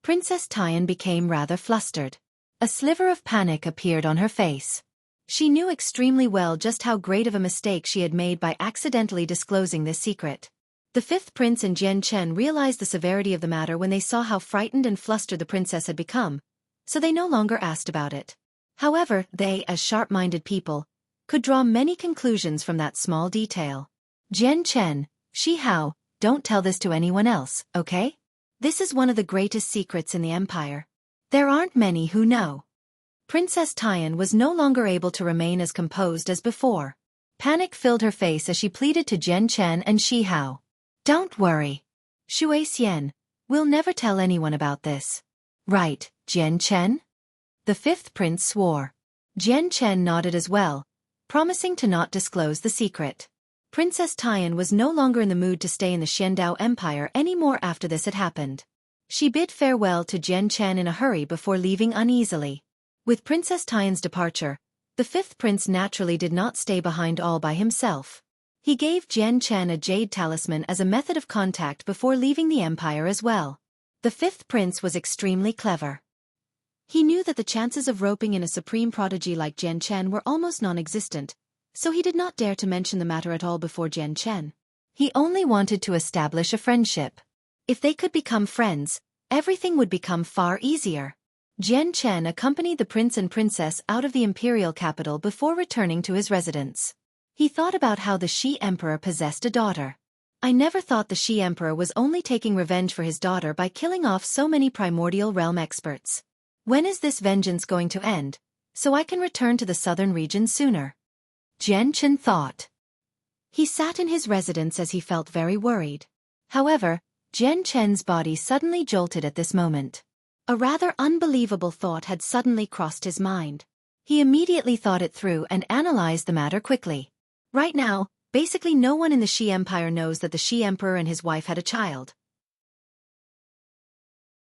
Princess Tian became rather flustered. A sliver of panic appeared on her face. She knew extremely well just how great of a mistake she had made by accidentally disclosing this secret. The fifth prince and Jian Chen realized the severity of the matter when they saw how frightened and flustered the princess had become, so they no longer asked about it. However, they, as sharp-minded people, could draw many conclusions from that small detail. Jian Chen, Shi Hao, don't tell this to anyone else, okay? This is one of the greatest secrets in the empire. There aren't many who know. Princess Tian was no longer able to remain as composed as before. Panic filled her face as she pleaded to Jian Chen and Shi Hao. Don't worry. Xueqi, we'll never tell anyone about this. Right, Jian Chen? The fifth prince swore. Jian Chen nodded as well, promising to not disclose the secret. Princess Tian was no longer in the mood to stay in the Xiandao Empire anymore after this had happened. She bid farewell to Jian Chen in a hurry before leaving uneasily. With Princess Tian's departure, the fifth prince naturally did not stay behind all by himself. He gave Jian Chen a jade talisman as a method of contact before leaving the empire as well. The fifth prince was extremely clever. He knew that the chances of roping in a supreme prodigy like Jian Chen were almost non-existent, so he did not dare to mention the matter at all before Jian Chen. He only wanted to establish a friendship. If they could become friends, everything would become far easier. Jian Chen accompanied the prince and princess out of the imperial capital before returning to his residence. He thought about how the Shi Emperor possessed a daughter. I never thought the Shi Emperor was only taking revenge for his daughter by killing off so many primordial realm experts. When is this vengeance going to end, so I can return to the southern region sooner? Jian Chen thought. He sat in his residence as he felt very worried. However, Jian Chen's body suddenly jolted at this moment. A rather unbelievable thought had suddenly crossed his mind. He immediately thought it through and analyzed the matter quickly. Right now, basically no one in the Shi Empire knows that the Shi Emperor and his wife had a child.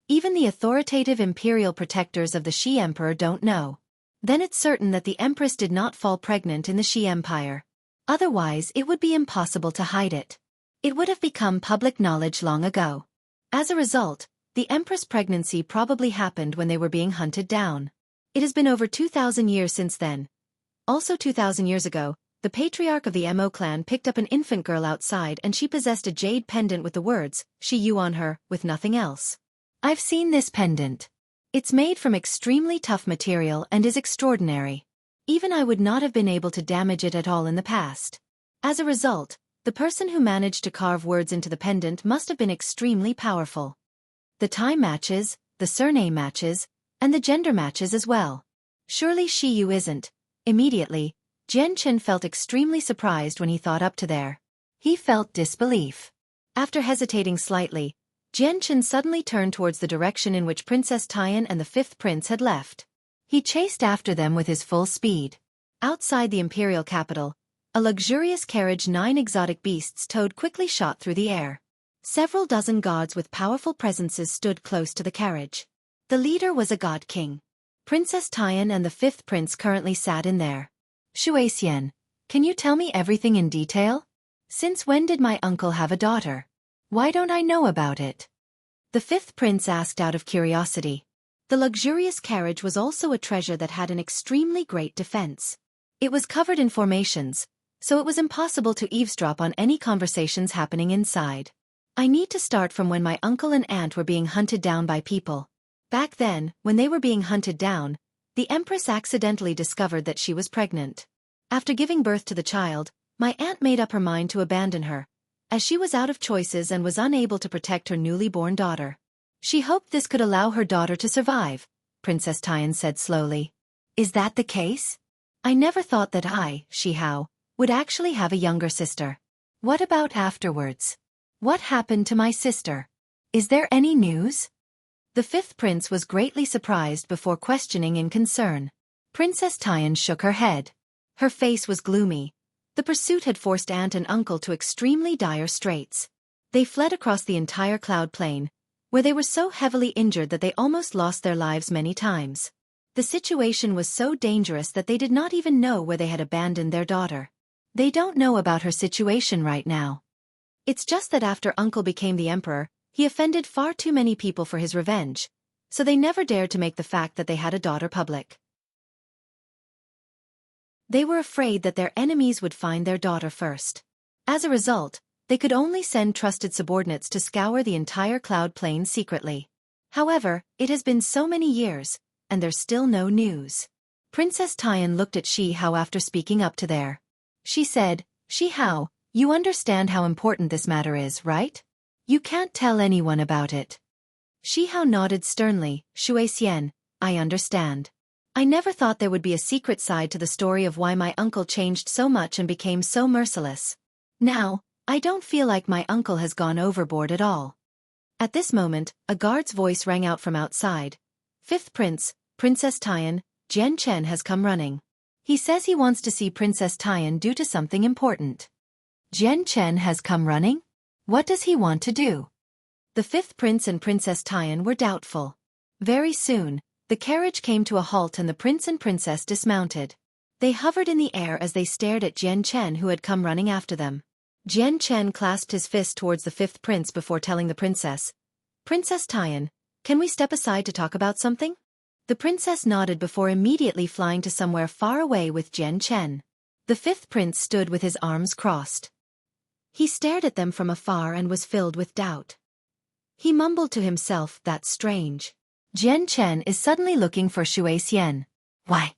Even the authoritative imperial protectors of the Shi Emperor don't know. Then it's certain that the Empress did not fall pregnant in the Shi Empire. Otherwise, it would be impossible to hide it. It would have become public knowledge long ago. As a result, the Empress' pregnancy probably happened when they were being hunted down. It has been over 2,000 years since then. Also 2,000 years ago, the patriarch of the Mo clan picked up an infant girl outside and she possessed a jade pendant with the words, Shi Yu on her, with nothing else. I've seen this pendant. It's made from extremely tough material and is extraordinary. Even I would not have been able to damage it at all in the past. As a result, the person who managed to carve words into the pendant must have been extremely powerful. The time matches, the surname matches, and the gender matches as well. Surely Shi Yu isn't. Immediately, Jian Chen felt extremely surprised when he thought up to there. He felt disbelief. After hesitating slightly, Jian Chen suddenly turned towards the direction in which Princess Tian and the fifth prince had left. He chased after them with his full speed. Outside the imperial capital, a luxurious carriage 9 exotic beasts towed quickly shot through the air. Several dozen gods with powerful presences stood close to the carriage. The leader was a god king. Princess Tian and the fifth prince currently sat in there. Xueqi, can you tell me everything in detail? Since when did my uncle have a daughter? Why don't I know about it? The fifth prince asked out of curiosity. The luxurious carriage was also a treasure that had an extremely great defense. It was covered in formations, so it was impossible to eavesdrop on any conversations happening inside. I need to start from when my uncle and aunt were being hunted down by people. Back then, when they were being hunted down, the Empress accidentally discovered that she was pregnant. After giving birth to the child, my aunt made up her mind to abandon her, as she was out of choices and was unable to protect her newly born daughter. She hoped this could allow her daughter to survive, Princess Tian said slowly. Is that the case? I never thought that I, Shihao, would actually have a younger sister. What about afterwards? What happened to my sister? Is there any news? The fifth prince was greatly surprised before questioning in concern. Princess Tian shook her head. Her face was gloomy. The pursuit had forced aunt and uncle to extremely dire straits. They fled across the entire cloud plain, where they were so heavily injured that they almost lost their lives many times. The situation was so dangerous that they did not even know where they had abandoned their daughter. They don't know about her situation right now. It's just that after uncle became the emperor, he offended far too many people for his revenge, so they never dared to make the fact that they had a daughter public. They were afraid that their enemies would find their daughter first. As a result, they could only send trusted subordinates to scour the entire cloud plain secretly. However, it has been so many years, and there's still no news. Princess Tian looked at Shihao after speaking up to there. She said, Shihao, you understand how important this matter is, right? You can't tell anyone about it. Shihao nodded sternly. Xueqi, I understand. I never thought there would be a secret side to the story of why my uncle changed so much and became so merciless. Now, I don't feel like my uncle has gone overboard at all. At this moment, a guard's voice rang out from outside. Fifth Prince, Princess Tian, Jian Chen has come running. He says he wants to see Princess Tian due to something important. Jian Chen has come running? What does he want to do? The fifth prince and Princess Tian were doubtful. Very soon, the carriage came to a halt and the prince and princess dismounted. They hovered in the air as they stared at Jian Chen who had come running after them. Jian Chen clasped his fist towards the fifth prince before telling the princess, Princess Tian, can we step aside to talk about something? The princess nodded before immediately flying to somewhere far away with Jian Chen. The fifth prince stood with his arms crossed. He stared at them from afar and was filled with doubt. He mumbled to himself, that's strange. Jian Chen is suddenly looking for Xueqi. Why?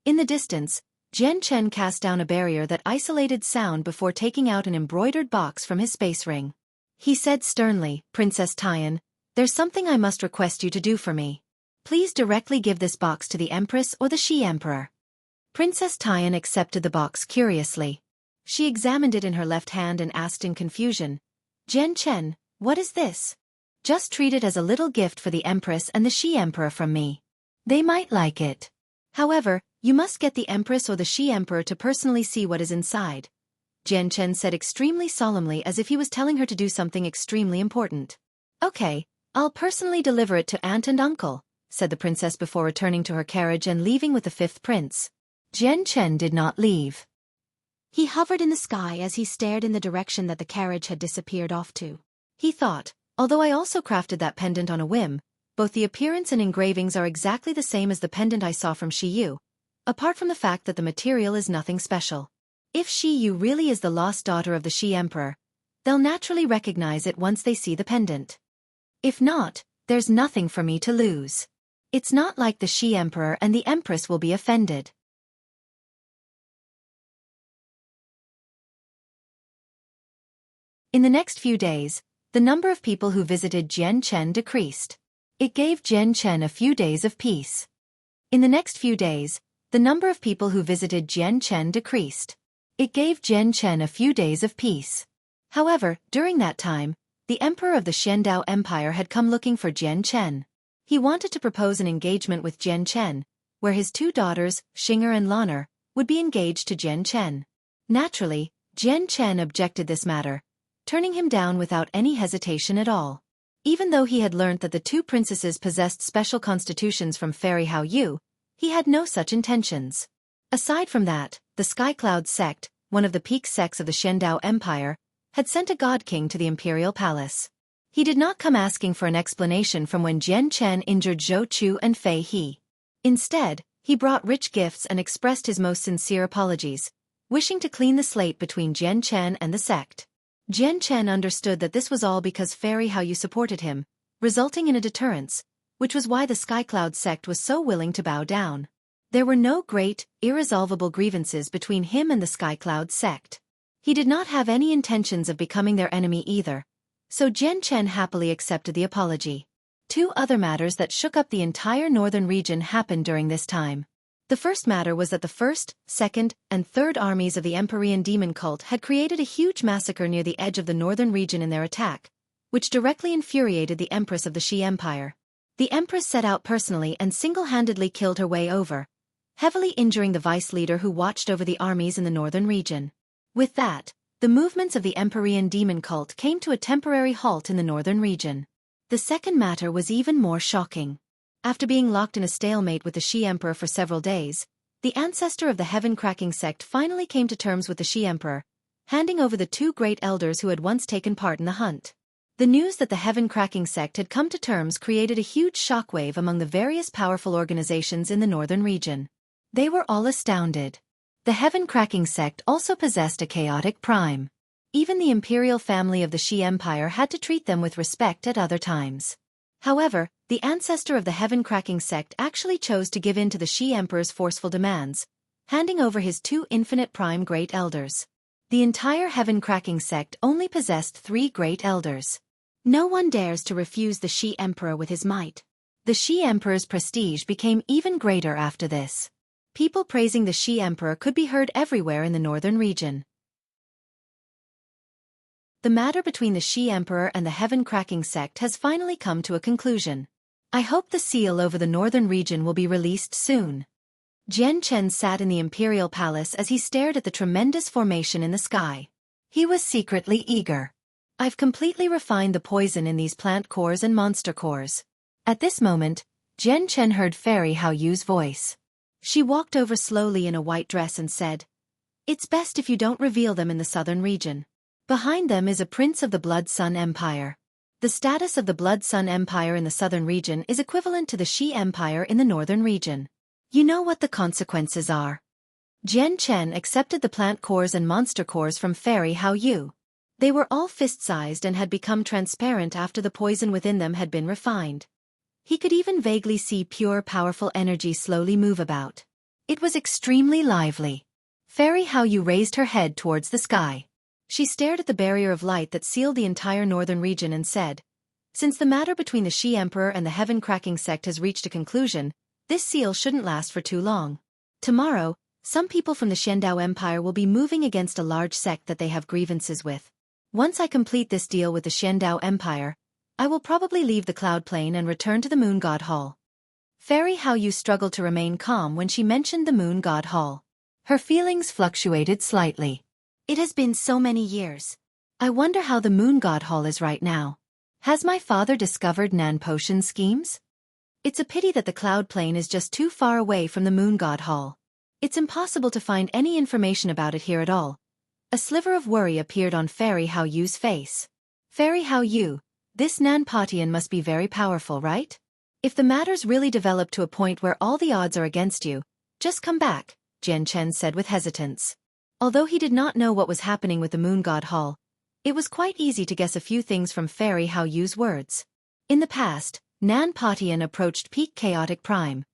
In the distance, Jian Chen cast down a barrier that isolated sound before taking out an embroidered box from his space ring. He said sternly, Princess Tian, there's something I must request you to do for me. Please directly give this box to the Empress or the Shi Emperor. Princess Tian accepted the box curiously. She examined it in her left hand and asked in confusion, Jian Chen, what is this? Just treat it as a little gift for the Empress and the Shi Emperor from me. They might like it. However, you must get the Empress or the Shi Emperor to personally see what is inside. Jian Chen said extremely solemnly as if he was telling her to do something extremely important. Okay, I'll personally deliver it to aunt and uncle, said the princess before returning to her carriage and leaving with the fifth prince. Jian Chen did not leave. He hovered in the sky as he stared in the direction that the carriage had disappeared off to. He thought, although I also crafted that pendant on a whim, both the appearance and engravings are exactly the same as the pendant I saw from Shi Yu, apart from the fact that the material is nothing special. If Shi Yu really is the lost daughter of the Shi Emperor, they'll naturally recognize it once they see the pendant. If not, there's nothing for me to lose. It's not like the Shi Emperor and the Empress will be offended. In the next few days, the number of people who visited Jian Chen decreased. It gave Jian Chen a few days of peace. In the next few days, the number of people who visited Jian Chen decreased. It gave Jian Chen a few days of peace. However, during that time, the emperor of the Shendao Empire had come looking for Jian Chen. He wanted to propose an engagement with Jian Chen, where his two daughters, Xinger and Lan'er, would be engaged to Jian Chen. Naturally, Jian Chen objected this matter, turning him down without any hesitation at all. Even though he had learnt that the two princesses possessed special constitutions from Fairy Hao Yu, he had no such intentions. Aside from that, the Sky Cloud sect, one of the peak sects of the Shendao Empire, had sent a god king to the imperial palace. He did not come asking for an explanation from when Jian Chen injured Zhou Chu and Fei He. Instead, he brought rich gifts and expressed his most sincere apologies, wishing to clean the slate between Jian Chen and the sect. Jian Chen understood that this was all because Fairy Haoyu supported him, resulting in a deterrence, which was why the Skycloud sect was so willing to bow down. There were no great, irresolvable grievances between him and the Skycloud sect. He did not have any intentions of becoming their enemy either, so Jian Chen happily accepted the apology. Two other matters that shook up the entire northern region happened during this time. The first matter was that the first, second, and third armies of the Empyrean demon cult had created a huge massacre near the edge of the northern region in their attack, which directly infuriated the Empress of the Shi Empire. The Empress set out personally and single-handedly killed her way over, heavily injuring the vice leader who watched over the armies in the northern region. With that, the movements of the Empyrean demon cult came to a temporary halt in the northern region. The second matter was even more shocking. After being locked in a stalemate with the Shi Emperor for several days, the ancestor of the heaven-cracking sect finally came to terms with the Shi Emperor, handing over the two great elders who had once taken part in the hunt. The news that the heaven-cracking sect had come to terms created a huge shockwave among the various powerful organizations in the northern region. They were all astounded. The heaven-cracking sect also possessed a chaotic prime. Even the imperial family of the Shi Empire had to treat them with respect at other times. However, the ancestor of the heaven-cracking sect actually chose to give in to the Shi Emperor's forceful demands, handing over his two infinite prime great elders. The entire heaven-cracking sect only possessed 3 great elders. No one dares to refuse the Shi Emperor with his might. The Shi Emperor's prestige became even greater after this. People praising the Shi Emperor could be heard everywhere in the northern region. The matter between the Shi Emperor and the heaven-cracking sect has finally come to a conclusion. I hope the seal over the northern region will be released soon. Jian Chen sat in the imperial palace as he stared at the tremendous formation in the sky. He was secretly eager. I've completely refined the poison in these plant cores and monster cores. At this moment, Jian Chen heard Fairy Haoyu's voice. She walked over slowly in a white dress and said, "It's best if you don't reveal them in the southern region. Behind them is a prince of the Blood Sun Empire. The status of the Blood Sun Empire in the southern region is equivalent to the Shi Empire in the northern region. You know what the consequences are." Jian Chen accepted the plant cores and monster cores from Fairy Haoyu. They were all fist-sized and had become transparent after the poison within them had been refined. He could even vaguely see pure, powerful energy slowly move about. It was extremely lively. Fairy Haoyu raised her head towards the sky. She stared at the barrier of light that sealed the entire northern region and said, "Since the matter between the Shi Emperor and the heaven-cracking sect has reached a conclusion, this seal shouldn't last for too long. Tomorrow, some people from the Shendao Empire will be moving against a large sect that they have grievances with. Once I complete this deal with the Shendao Empire, I will probably leave the Cloud Plain and return to the Moon God Hall." Fairy Haoyu struggled to remain calm when she mentioned the Moon God Hall. Her feelings fluctuated slightly. It has been so many years. I wonder how the Moon God Hall is right now. Has my father discovered Nan Potion schemes? It's a pity that the Cloud Plain is just too far away from the Moon God Hall. It's impossible to find any information about it here at all. A sliver of worry appeared on Fairy Haoyu's face. "Fairy Haoyu, this Nan Potion must be very powerful, right? If the matters really develop to a point where all the odds are against you, just come back," Jian Chen said with hesitance. Although he did not know what was happening with the Moon God Hall, it was quite easy to guess a few things from Fairy Haoyu's words. In the past, Nan Potion approached peak chaotic prime,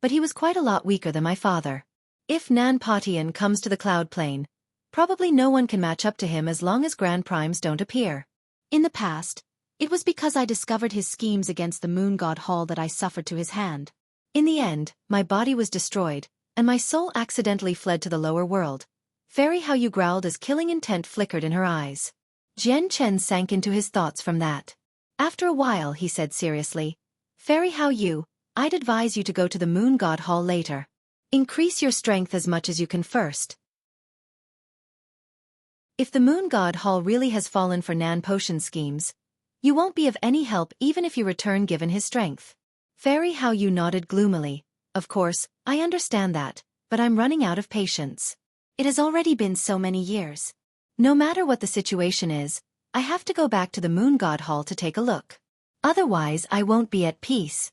but he was quite a lot weaker than my father. If Nan Potion comes to the Cloud Plain, probably no one can match up to him as long as Grand Primes don't appear. In the past, it was because I discovered his schemes against the Moon God Hall that I suffered to his hand. In the end, my body was destroyed, and my soul accidentally fled to the lower world. Fairy Haoyu growled as killing intent flickered in her eyes. Jian Chen sank into his thoughts from that. After a while he said seriously, "Fairy Haoyu, I'd advise you to go to the Moon God Hall later. Increase your strength as much as you can first. If the Moon God Hall really has fallen for Nan Potion schemes, you won't be of any help even if you return given his strength." Fairy Haoyu nodded gloomily. "Of course, I understand that, but I'm running out of patience. It has already been so many years. No matter what the situation is, I have to go back to the Moon God Hall to take a look. Otherwise I won't be at peace."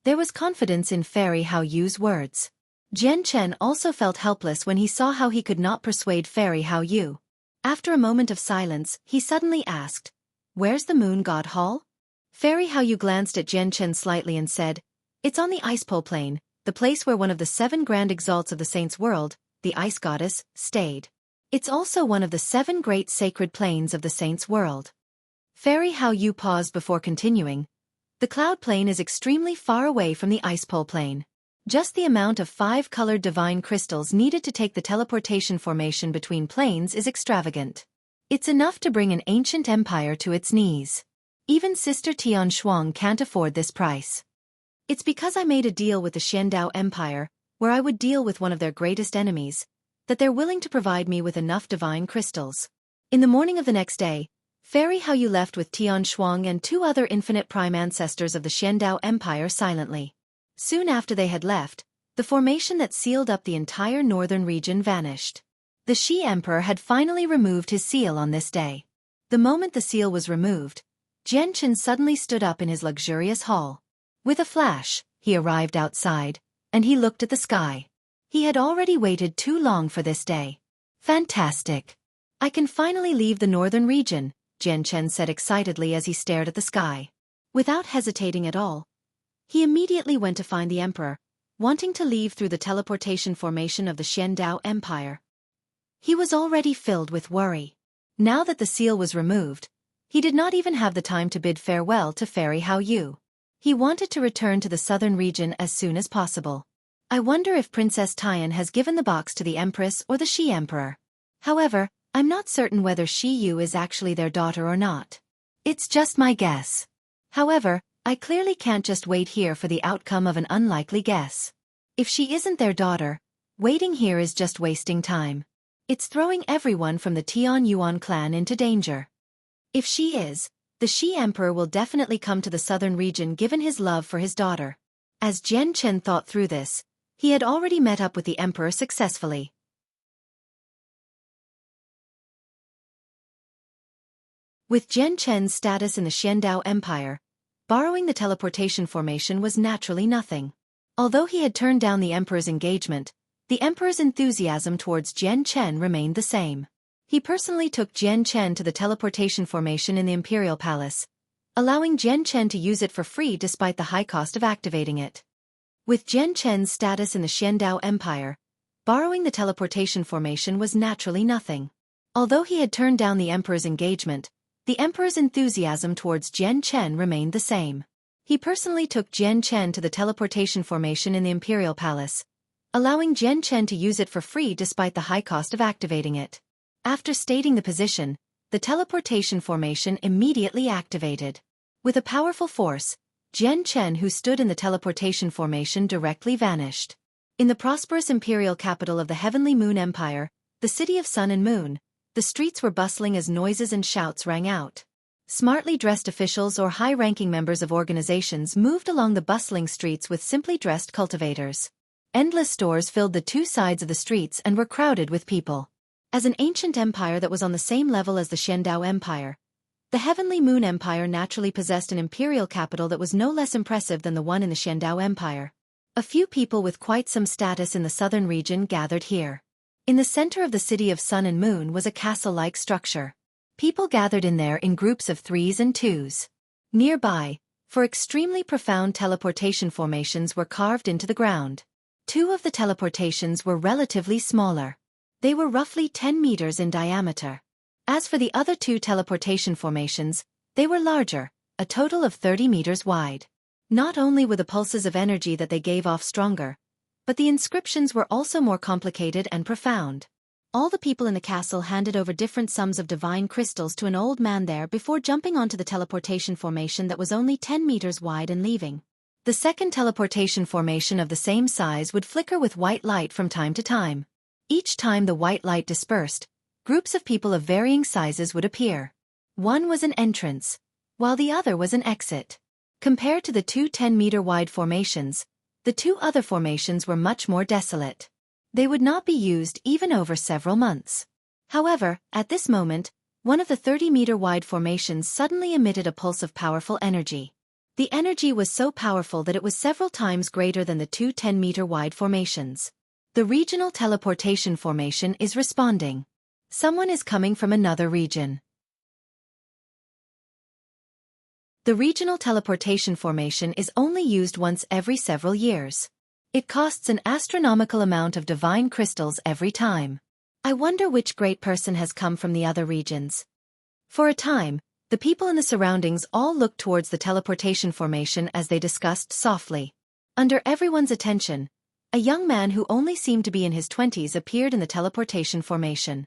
There was confidence in Fairy Haoyu's words. Jian Chen also felt helpless when he saw how he could not persuade Fairy Hao Yu. After a moment of silence, he suddenly asked, "Where's the Moon God Hall?" Fairy Hao Yu glanced at Jian Chen slightly and said, "It's on the Ice Pole Plain, the place where one of the 7 grand exalts of the Saints' world, the Ice Goddess, stayed. It's also one of the 7 great sacred plains of the Saints' world." Fairy Hao Yu paused before continuing. "The Cloud Plain is extremely far away from the Ice Pole Plain. Just the amount of 5-colored divine crystals needed to take the teleportation formation between planes is extravagant. It's enough to bring an ancient empire to its knees. Even Sister Tian Shuang can't afford this price. It's because I made a deal with the Xiandao Empire, where I would deal with one of their greatest enemies, that they're willing to provide me with enough divine crystals." In the morning of the next day, Fairy Hao Yu left with Tian Shuang and 2 other infinite prime ancestors of the Xiandao Empire silently. Soon after they had left, the formation that sealed up the entire northern region vanished. The Shi Emperor had finally removed his seal on this day. The moment the seal was removed, Jian Chen suddenly stood up in his luxurious hall. With a flash, he arrived outside, and he looked at the sky. He had already waited too long for this day. "Fantastic! I can finally leave the northern region," Jian Chen said excitedly as he stared at the sky. Without hesitating at all, he immediately went to find the Emperor, wanting to leave through the teleportation formation of the Xiandao Empire. He was already filled with worry. Now that the seal was removed, he did not even have the time to bid farewell to Fairy Hao Yu. He wanted to return to the southern region as soon as possible. "I wonder if Princess Tian has given the box to the Empress or the Shi Emperor. However, I'm not certain whether Shi Yu is actually their daughter or not. It's just my guess. However, I clearly can't just wait here for the outcome of an unlikely guess. If she isn't their daughter, waiting here is just wasting time. It's throwing everyone from the Tian Yuan clan into danger. If she is, the Shi Emperor will definitely come to the southern region given his love for his daughter." As Jian Chen thought through this, he had already met up with the Emperor successfully. With Jian Chen's status in the Xiandao Empire, borrowing the teleportation formation was naturally nothing. Although he had turned down the Emperor's engagement, the Emperor's enthusiasm towards Jian Chen remained the same. He personally took Jian Chen to the teleportation formation in the Imperial Palace, allowing Jian Chen to use it for free despite the high cost of activating it. With Jian Chen's status in the Xiandao Empire, borrowing the teleportation formation was naturally nothing. Although he had turned down the Emperor's engagement, the Emperor's enthusiasm towards Jian Chen remained the same. He personally took Jian Chen to the teleportation formation in the Imperial Palace, allowing Jian Chen to use it for free despite the high cost of activating it. After stating the position, the teleportation formation immediately activated. With a powerful force, Jian Chen, who stood in the teleportation formation, directly vanished. In the prosperous imperial capital of the Heavenly Moon Empire, the city of Sun and Moon, the streets were bustling as noises and shouts rang out. Smartly dressed officials or high-ranking members of organizations moved along the bustling streets with simply dressed cultivators. Endless stores filled the 2 sides of the streets and were crowded with people. As an ancient empire that was on the same level as the Xiandao Empire, the Heavenly Moon Empire naturally possessed an imperial capital that was no less impressive than the one in the Xiandao Empire. A few people with quite some status in the southern region gathered here. In the center of the city of Sun and Moon was a castle-like structure. People gathered in there in groups of 3s and 2s. Nearby, 4 extremely profound teleportation formations were carved into the ground. 2 of the teleportations were relatively smaller. They were roughly 10 meters in diameter. As for the other 2 teleportation formations, they were larger, a total of 30 meters wide. Not only were the pulses of energy that they gave off stronger, but the inscriptions were also more complicated and profound. All the people in the castle handed over different sums of divine crystals to an old man there before jumping onto the teleportation formation that was only 10 meters wide and leaving. The second teleportation formation of the same size would flicker with white light from time to time. Each time the white light dispersed, groups of people of varying sizes would appear. One was an entrance, while the other was an exit. Compared to the 2 10-meter-wide formations, the 2 other formations were much more desolate. They would not be used even over several months. However, at this moment, one of the 30-meter-wide formations suddenly emitted a pulse of powerful energy. The energy was so powerful that it was several times greater than the 2 10-meter-wide formations. The regional teleportation formation is responding. Someone is coming from another region. The regional teleportation formation is only used once every several years. It costs an astronomical amount of divine crystals every time. I wonder which great person has come from the other regions. For a time, the people in the surroundings all looked towards the teleportation formation as they discussed softly. Under everyone's attention, a young man who only seemed to be in his 20s appeared in the teleportation formation.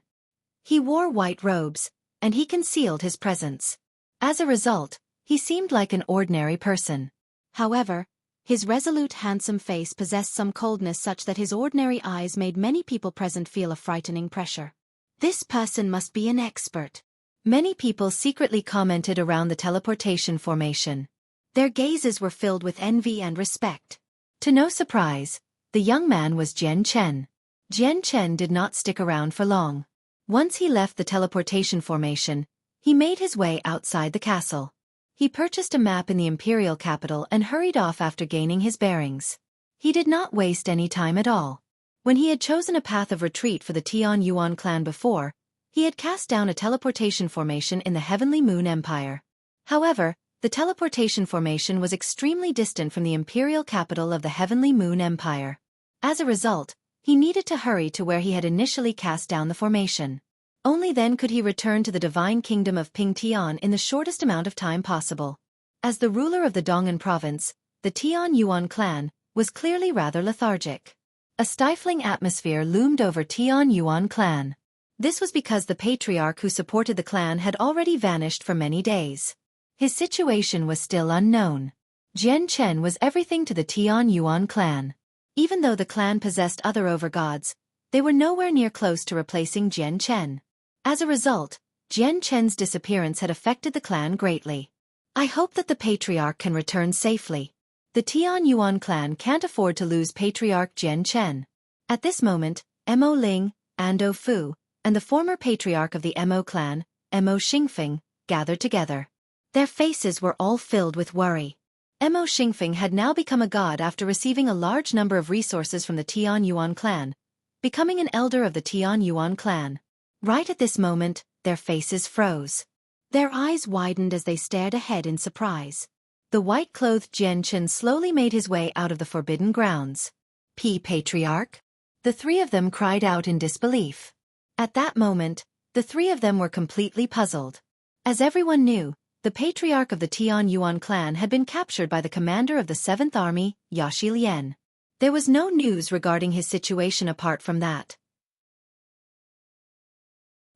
He wore white robes, and he concealed his presence. As a result, he seemed like an ordinary person. However, his resolute handsome face possessed some coldness such that his ordinary eyes made many people present feel a frightening pressure. This person must be an expert. Many people secretly commented around the teleportation formation. Their gazes were filled with envy and respect. To no surprise, the young man was Jian Chen. Jian Chen did not stick around for long. Once he left the teleportation formation, he made his way outside the castle. He purchased a map in the imperial capital and hurried off after gaining his bearings. He did not waste any time at all. When he had chosen a path of retreat for the Tian Yuan clan before, he had cast down a teleportation formation in the Heavenly Moon Empire. However, the teleportation formation was extremely distant from the imperial capital of the Heavenly Moon Empire. As a result, he needed to hurry to where he had initially cast down the formation. Only then could he return to the divine kingdom of Pingtian in the shortest amount of time possible. As the ruler of the Dong'an province, the Tian Yuan clan was clearly rather lethargic. A stifling atmosphere loomed over Tian Yuan clan. This was because the patriarch who supported the clan had already vanished for many days. His situation was still unknown. Jian Chen was everything to the Tian Yuan clan. Even though the clan possessed other overgods, they were nowhere near close to replacing Jian Chen. As a result, Jian Chen's disappearance had affected the clan greatly. I hope that the patriarch can return safely. The Tian Yuan clan can't afford to lose patriarch Jian Chen. At this moment, Mo Ling, Ando Fu, and the former patriarch of the Mo clan, Mo Xingfeng, gathered together. Their faces were all filled with worry. Mo Xingfeng had now become a god after receiving a large number of resources from the Tian Yuan clan, becoming an elder of the Tian Yuan clan. Right at this moment, their faces froze. Their eyes widened as they stared ahead in surprise. The white-clothed Jian Chen slowly made his way out of the forbidden grounds. Patriarch? The three of them cried out in disbelief. At that moment, the three of them were completely puzzled. As everyone knew, the patriarch of the Tian Yuan clan had been captured by the commander of the 7th Army, Yaxi Lian. There was no news regarding his situation apart from that.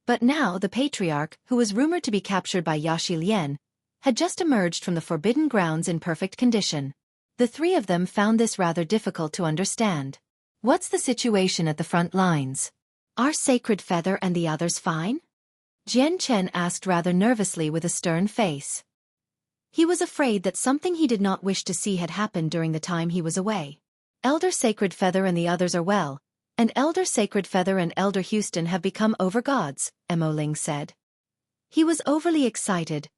But now the patriarch, who was rumored to be captured by Yaxi Lian, had just emerged from the forbidden grounds in perfect condition. The three of them found this rather difficult to understand. What's the situation at the front lines? Are Sacred Feather and the others fine? Jian Chen asked rather nervously with a stern face. He was afraid that something he did not wish to see had happened during the time he was away. Elder Sacred Feather and the others are well, and Elder Sacred Feather and Elder Houston have become overgods, Mo Ling said. He was overly excited,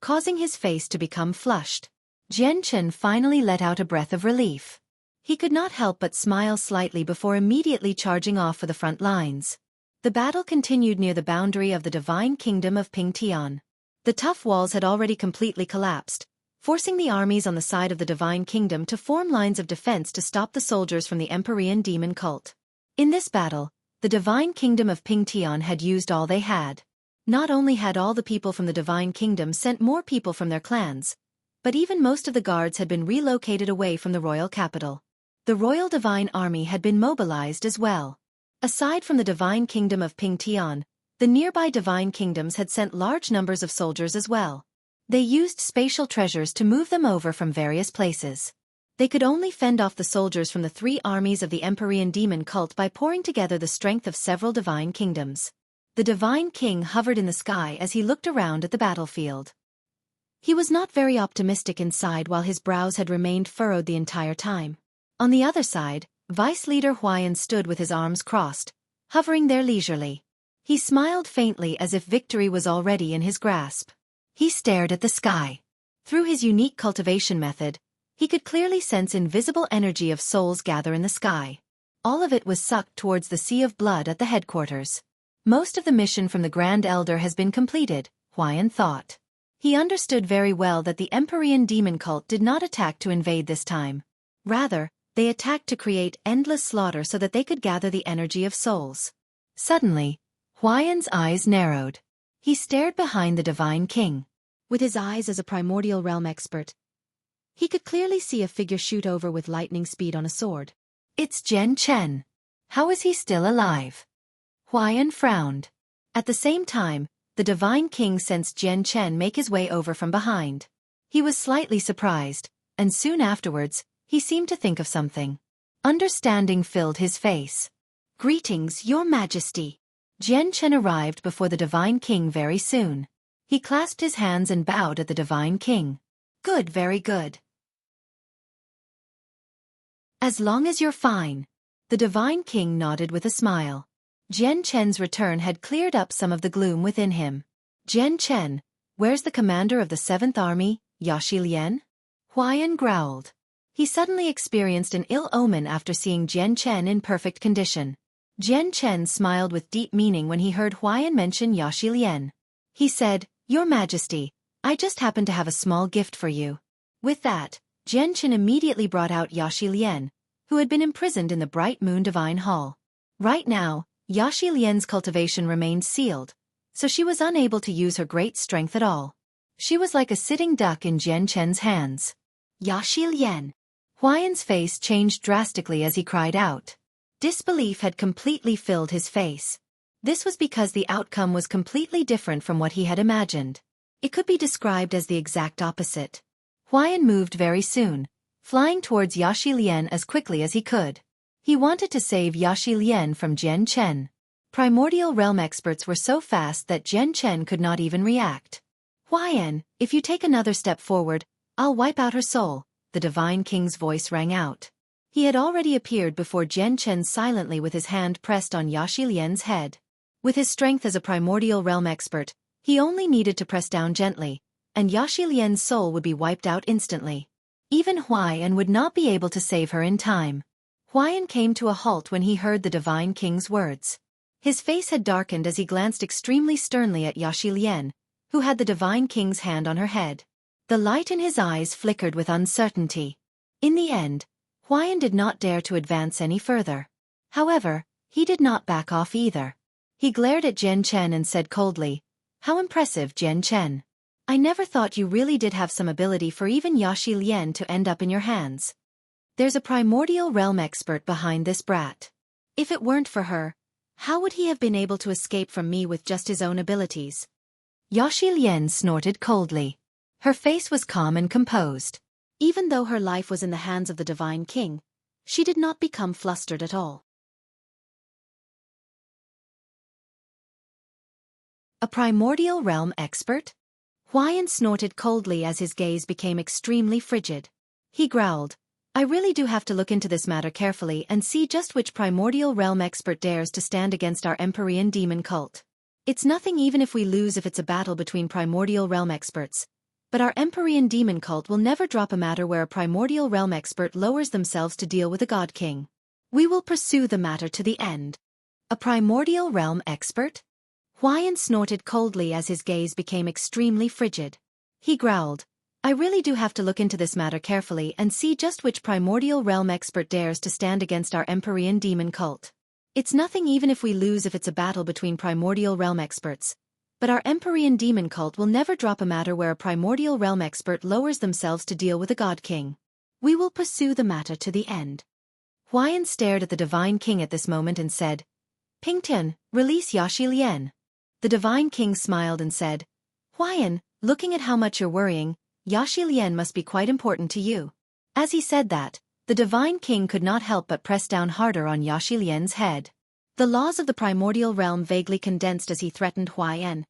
causing his face to become flushed. Jian Chen finally let out a breath of relief. He could not help but smile slightly before immediately charging off for the front lines. The battle continued near the boundary of the divine kingdom of Pingtian. The tough walls had already completely collapsed, forcing the armies on the side of the divine kingdom to form lines of defense to stop the soldiers from the Empyrean demon cult. In this battle, the divine kingdom of Pingtian had used all they had. Not only had all the people from the divine kingdom sent more people from their clans, but even most of the guards had been relocated away from the royal capital. The royal divine army had been mobilized as well. Aside from the divine kingdom of Pingtian, the nearby divine kingdoms had sent large numbers of soldiers as well. They used spatial treasures to move them over from various places. They could only fend off the soldiers from the three armies of the Empyrean demon cult by pouring together the strength of several divine kingdoms. The divine king hovered in the sky as he looked around at the battlefield. He was not very optimistic inside while his brows had remained furrowed the entire time. On the other side, Vice Leader Huayan stood with his arms crossed, hovering there leisurely. He smiled faintly as if victory was already in his grasp. He stared at the sky. Through his unique cultivation method, he could clearly sense invisible energy of souls gather in the sky. All of it was sucked towards the sea of blood at the headquarters. Most of the mission from the Grand Elder has been completed, Huayan thought. He understood very well that the Empyrean demon cult did not attack to invade this time. Rather, they attacked to create endless slaughter so that they could gather the energy of souls. Suddenly, Huayan's eyes narrowed. He stared behind the Divine King. With his eyes as a primordial realm expert, he could clearly see a figure shoot over with lightning speed on a sword. It's Jian Chen. How is he still alive? Huayan frowned. At the same time, the Divine King sensed Jian Chen make his way over from behind. He was slightly surprised, and soon afterwards, he seemed to think of something. Understanding filled his face. Greetings, Your Majesty. Jian Chen arrived before the Divine King very soon. He clasped his hands and bowed at the Divine King. Good, very good. As long as you're fine. The Divine King nodded with a smile. Jian Chen's return had cleared up some of the gloom within him. Jian Chen, where's the commander of the 7th Army, Yaxi Lian? Huayan growled. He suddenly experienced an ill omen after seeing Jian Chen in perfect condition. Jian Chen smiled with deep meaning when he heard Huayan mention Yaxi Lian. He said, Your Majesty, I just happen to have a small gift for you. With that, Jian Chen immediately brought out Yaxi Lian, who had been imprisoned in the Bright Moon Divine Hall. Right now, Yaxi Lian's cultivation remained sealed, so she was unable to use her great strength at all. She was like a sitting duck in Jian Chen's hands. Yaxi Lian. Huayan's face changed drastically as he cried out. Disbelief had completely filled his face. This was because the outcome was completely different from what he had imagined. It could be described as the exact opposite. Huayan moved very soon, flying towards Yaxi Lian as quickly as he could. He wanted to save Yaxi Lian from Jian Chen. Primordial realm experts were so fast that Jian Chen could not even react. Huayan, if you take another step forward, I'll wipe out her soul, the Divine King's voice rang out. He had already appeared before Jian Chen silently with his hand pressed on Yaxi Lian's head. With his strength as a primordial realm expert, he only needed to press down gently, and Yaxi Lian's soul would be wiped out instantly. Even Huayan would not be able to save her in time. Huayan came to a halt when he heard the Divine King's words. His face had darkened as he glanced extremely sternly at Yaxi Lian, who had the Divine King's hand on her head. The light in his eyes flickered with uncertainty. In the end, Huayan did not dare to advance any further. However, he did not back off either. He glared at Jian Chen and said coldly, How impressive, Jian Chen. I never thought you really did have some ability for even Yaxi Lian to end up in your hands. There's a primordial realm expert behind this brat. If it weren't for her, how would he have been able to escape from me with just his own abilities? Yaxi Lian snorted coldly. Her face was calm and composed. Even though her life was in the hands of the Divine King, she did not become flustered at all. A primordial realm expert? Huayan snorted coldly as his gaze became extremely frigid. He growled, I really do have to look into this matter carefully and see just which primordial realm expert dares to stand against our Empyrean demon cult. It's nothing even if we lose if it's a battle between primordial realm experts, but our Empyrean demon cult will never drop a matter where a primordial realm expert lowers themselves to deal with a god king. We will pursue the matter to the end. A primordial realm expert? Huayan snorted coldly as his gaze became extremely frigid. He growled, I really do have to look into this matter carefully and see just which primordial realm expert dares to stand against our Empyrean demon cult. It's nothing even if we lose if it's a battle between primordial realm experts, but our Empyrean demon cult will never drop a matter where a primordial realm expert lowers themselves to deal with a god king. We will pursue the matter to the end. Huayan stared at the Divine King at this moment and said, Pingtian, release Yaxi Lian. The Divine King smiled and said, Huayan, looking at how much you're worrying, Yaxi Lian must be quite important to you. As he said that, the Divine King could not help but press down harder on Yaxi Lian's head. The laws of the primordial realm vaguely condensed as he threatened Huayan.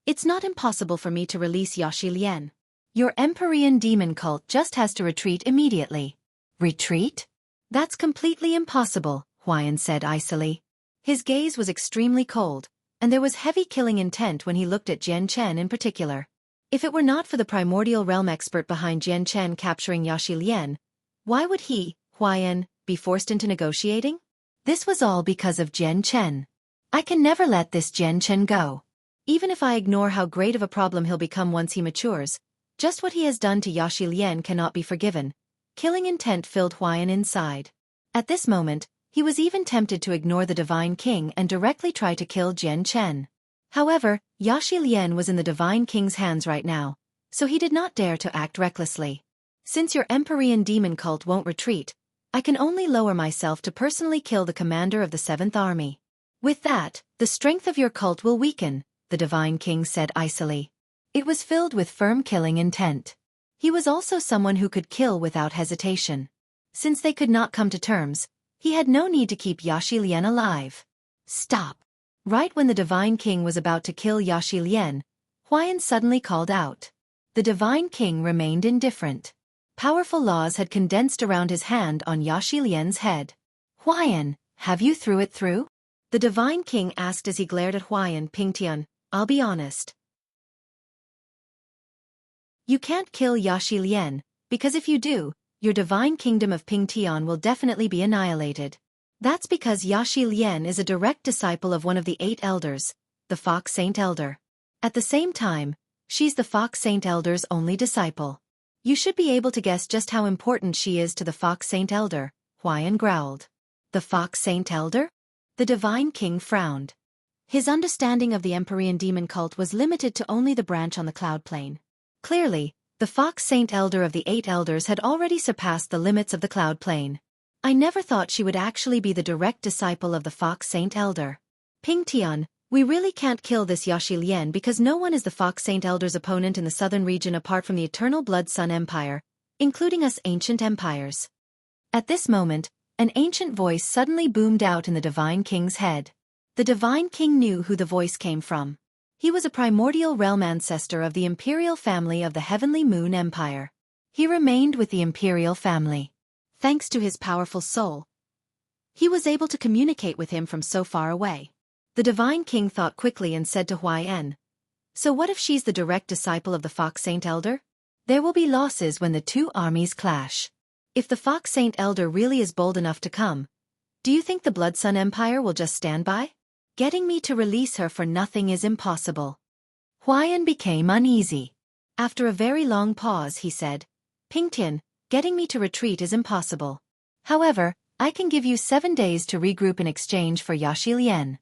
It's not impossible for me to release Yaxi Lian. Your Empyrean demon cult just has to retreat immediately. Retreat? That's completely impossible, Huayan said icily. His gaze was extremely cold, and there was heavy killing intent when he looked at Jian Chen in particular. If it were not for the primordial realm expert behind Jian Chen capturing Yaxi Lian, why would he, Huayan, be forced into negotiating? This was all because of Jian Chen. I can never let this Jian Chen go. Even if I ignore how great of a problem he'll become once he matures, just what he has done to Yaxi Lian cannot be forgiven. Killing intent filled Huayan inside. At this moment, he was even tempted to ignore the Divine King and directly try to kill Jian Chen. However, Yaxi Lian was in the Divine King's hands right now, so he did not dare to act recklessly. Since your Empyrean demon cult won't retreat, I can only lower myself to personally kill the commander of the 7th Army. With that, the strength of your cult will weaken, the Divine King said icily. It was filled with firm killing intent. He was also someone who could kill without hesitation. Since they could not come to terms, he had no need to keep Yaxi Lian alive. Stop! Right when the Divine King was about to kill Yaxi Lian, Huayan suddenly called out. The Divine King remained indifferent. Powerful laws had condensed around his hand on Yaxi Lian's head. Huayan, have you through it through? The Divine King asked as he glared at Huayan. Pingtian, I'll be honest. You can't kill Yaxi Lian, because if you do, your divine kingdom of Pingtian will definitely be annihilated. That's because Yaxi Lian is a direct disciple of one of the 8 elders, the Fox Saint Elder. At the same time, she's the Fox Saint Elder's only disciple. You should be able to guess just how important she is to the Fox Saint Elder, Huayan growled. The Fox Saint Elder? The Divine King frowned. His understanding of the Empyrean demon cult was limited to only the branch on the cloud plane. Clearly, the Fox Saint Elder of the 8 elders had already surpassed the limits of the cloud plane. I never thought she would actually be the direct disciple of the Fox Saint Elder. Pingtian, we really can't kill this Yaxi Lian because no one is the Fox Saint Elder's opponent in the southern region apart from the Eternal Blood Sun Empire, including us ancient empires. At this moment, an ancient voice suddenly boomed out in the Divine King's head. The Divine King knew who the voice came from. He was a primordial realm ancestor of the imperial family of the Heavenly Moon Empire. He remained with the imperial family. Thanks to his powerful soul, he was able to communicate with him from so far away. The Divine King thought quickly and said to Huayan, so what if she's the direct disciple of the Fox Saint Elder? There will be losses when the 2 armies clash. If the Fox Saint Elder really is bold enough to come, do you think the Blood Sun Empire will just stand by? Getting me to release her for nothing is impossible. Huayan became uneasy. After a very long pause he said, Pingtian, getting me to retreat is impossible. However, I can give you 7 days to regroup in exchange for Yaxi Lian.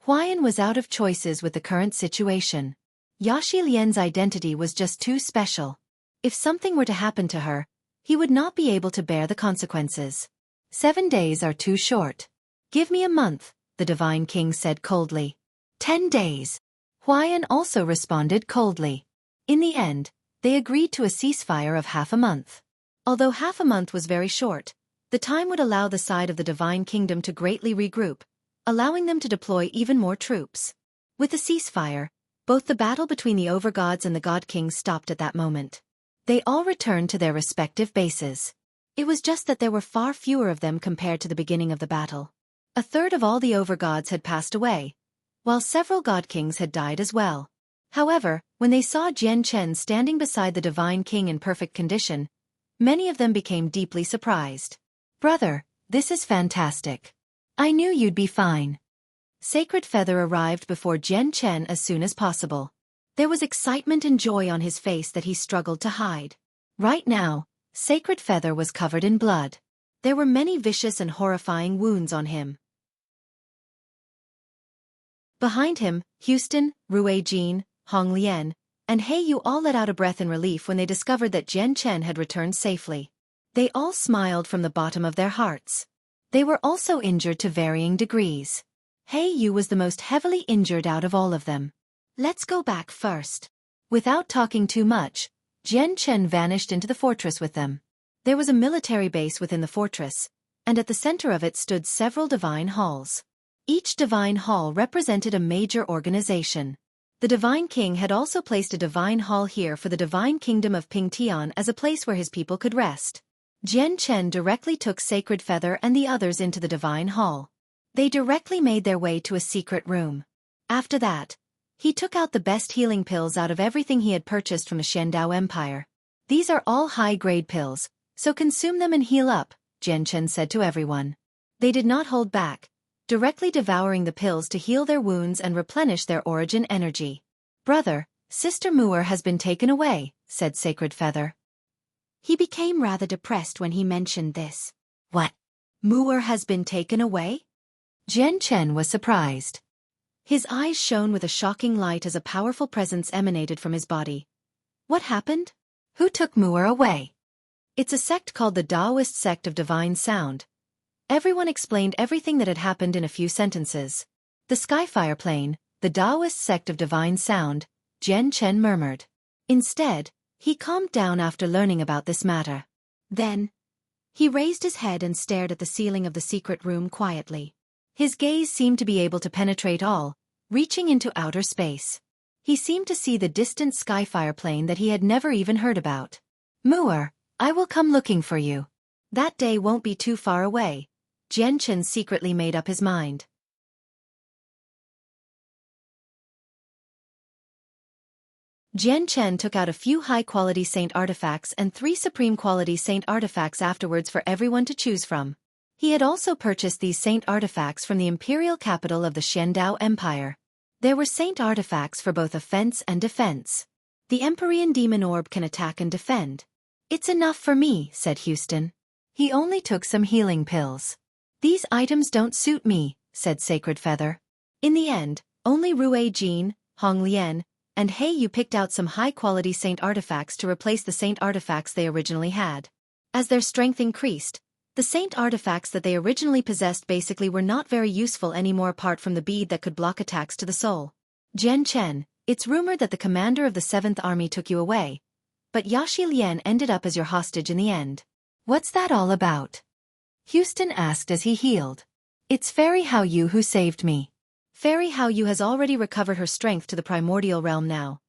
Huayan was out of choices with the current situation. Yaxi Lian's identity was just too special. If something were to happen to her, he would not be able to bear the consequences. 7 days are too short. Give me a month, the Divine King said coldly. 10 days. Huayan also responded coldly. In the end, they agreed to a ceasefire of half a month. Although half a month was very short, the time would allow the side of the Divine Kingdom to greatly regroup, allowing them to deploy even more troops. With the ceasefire, both the battle between the overgods and the God Kings stopped at that moment. They all returned to their respective bases. It was just that there were far fewer of them compared to the beginning of the battle. A third of all the overgods had passed away, while several God Kings had died as well. However, when they saw Jian Chen standing beside the Divine King in perfect condition, many of them became deeply surprised. Brother, this is fantastic. I knew you'd be fine. Sacred Feather arrived before Jian Chen as soon as possible. There was excitement and joy on his face that he struggled to hide. Right now, Sacred Feather was covered in blood. There were many vicious and horrifying wounds on him. Behind him, Houston, Rui Jin, Hong Lian, and He Yu all let out a breath in relief when they discovered that Jian Chen had returned safely. They all smiled from the bottom of their hearts. They were also injured to varying degrees. He Yu was the most heavily injured out of all of them. Let's go back first. Without talking too much, Jian Chen vanished into the fortress with them. There was a military base within the fortress, and at the center of it stood several divine halls. Each divine hall represented a major organization. The Divine King had also placed a divine hall here for the Divine Kingdom of Pingtian as a place where his people could rest. Jian Chen directly took Sacred Feather and the others into the divine hall. They directly made their way to a secret room. After that, he took out the best healing pills out of everything he had purchased from the Shendao Empire. These are all high-grade pills, so consume them and heal up, Jian Chen said to everyone. They did not hold back, directly devouring the pills to heal their wounds and replenish their origin energy. "Brother, Sister Muir has been taken away," said Sacred Feather. He became rather depressed when he mentioned this. "What? Muir has been taken away?" Jian Chen was surprised. His eyes shone with a shocking light as a powerful presence emanated from his body. "What happened? Who took Muir away?" "It's a sect called the Taoist Sect of Divine Sound." Everyone explained everything that had happened in a few sentences. "The Skyfire Plane, the Taoist Sect of Divine Sound," Jian Chen murmured. Instead, he calmed down after learning about this matter. Then, he raised his head and stared at the ceiling of the secret room quietly. His gaze seemed to be able to penetrate all, reaching into outer space. He seemed to see the distant Skyfire Plane that he had never even heard about. "Muir, I will come looking for you. That day won't be too far away." Jian Chen secretly made up his mind. Jian Chen took out a few high-quality saint artifacts and 3 supreme-quality saint artifacts afterwards for everyone to choose from. He had also purchased these saint artifacts from the imperial capital of the Xiandao Empire. There were saint artifacts for both offense and defense. The Empyrean Demon Orb can attack and defend. "It's enough for me," said Houston. He only took some healing pills. "These items don't suit me," said Sacred Feather. In the end, only Rue Jean, Hong Lian, and He Yu picked out some high-quality saint artifacts to replace the saint artifacts they originally had. As their strength increased, the saint artifacts that they originally possessed basically were not very useful anymore apart from the bead that could block attacks to the soul. "Jian Chen, it's rumored that the commander of the 7th Army took you away, but Yaxi Lian ended up as your hostage in the end. What's that all about?" Houston asked as he healed. "It's Fairy Hao Yu who saved me. Fairy Hao Yu has already recovered her strength to the primordial realm now."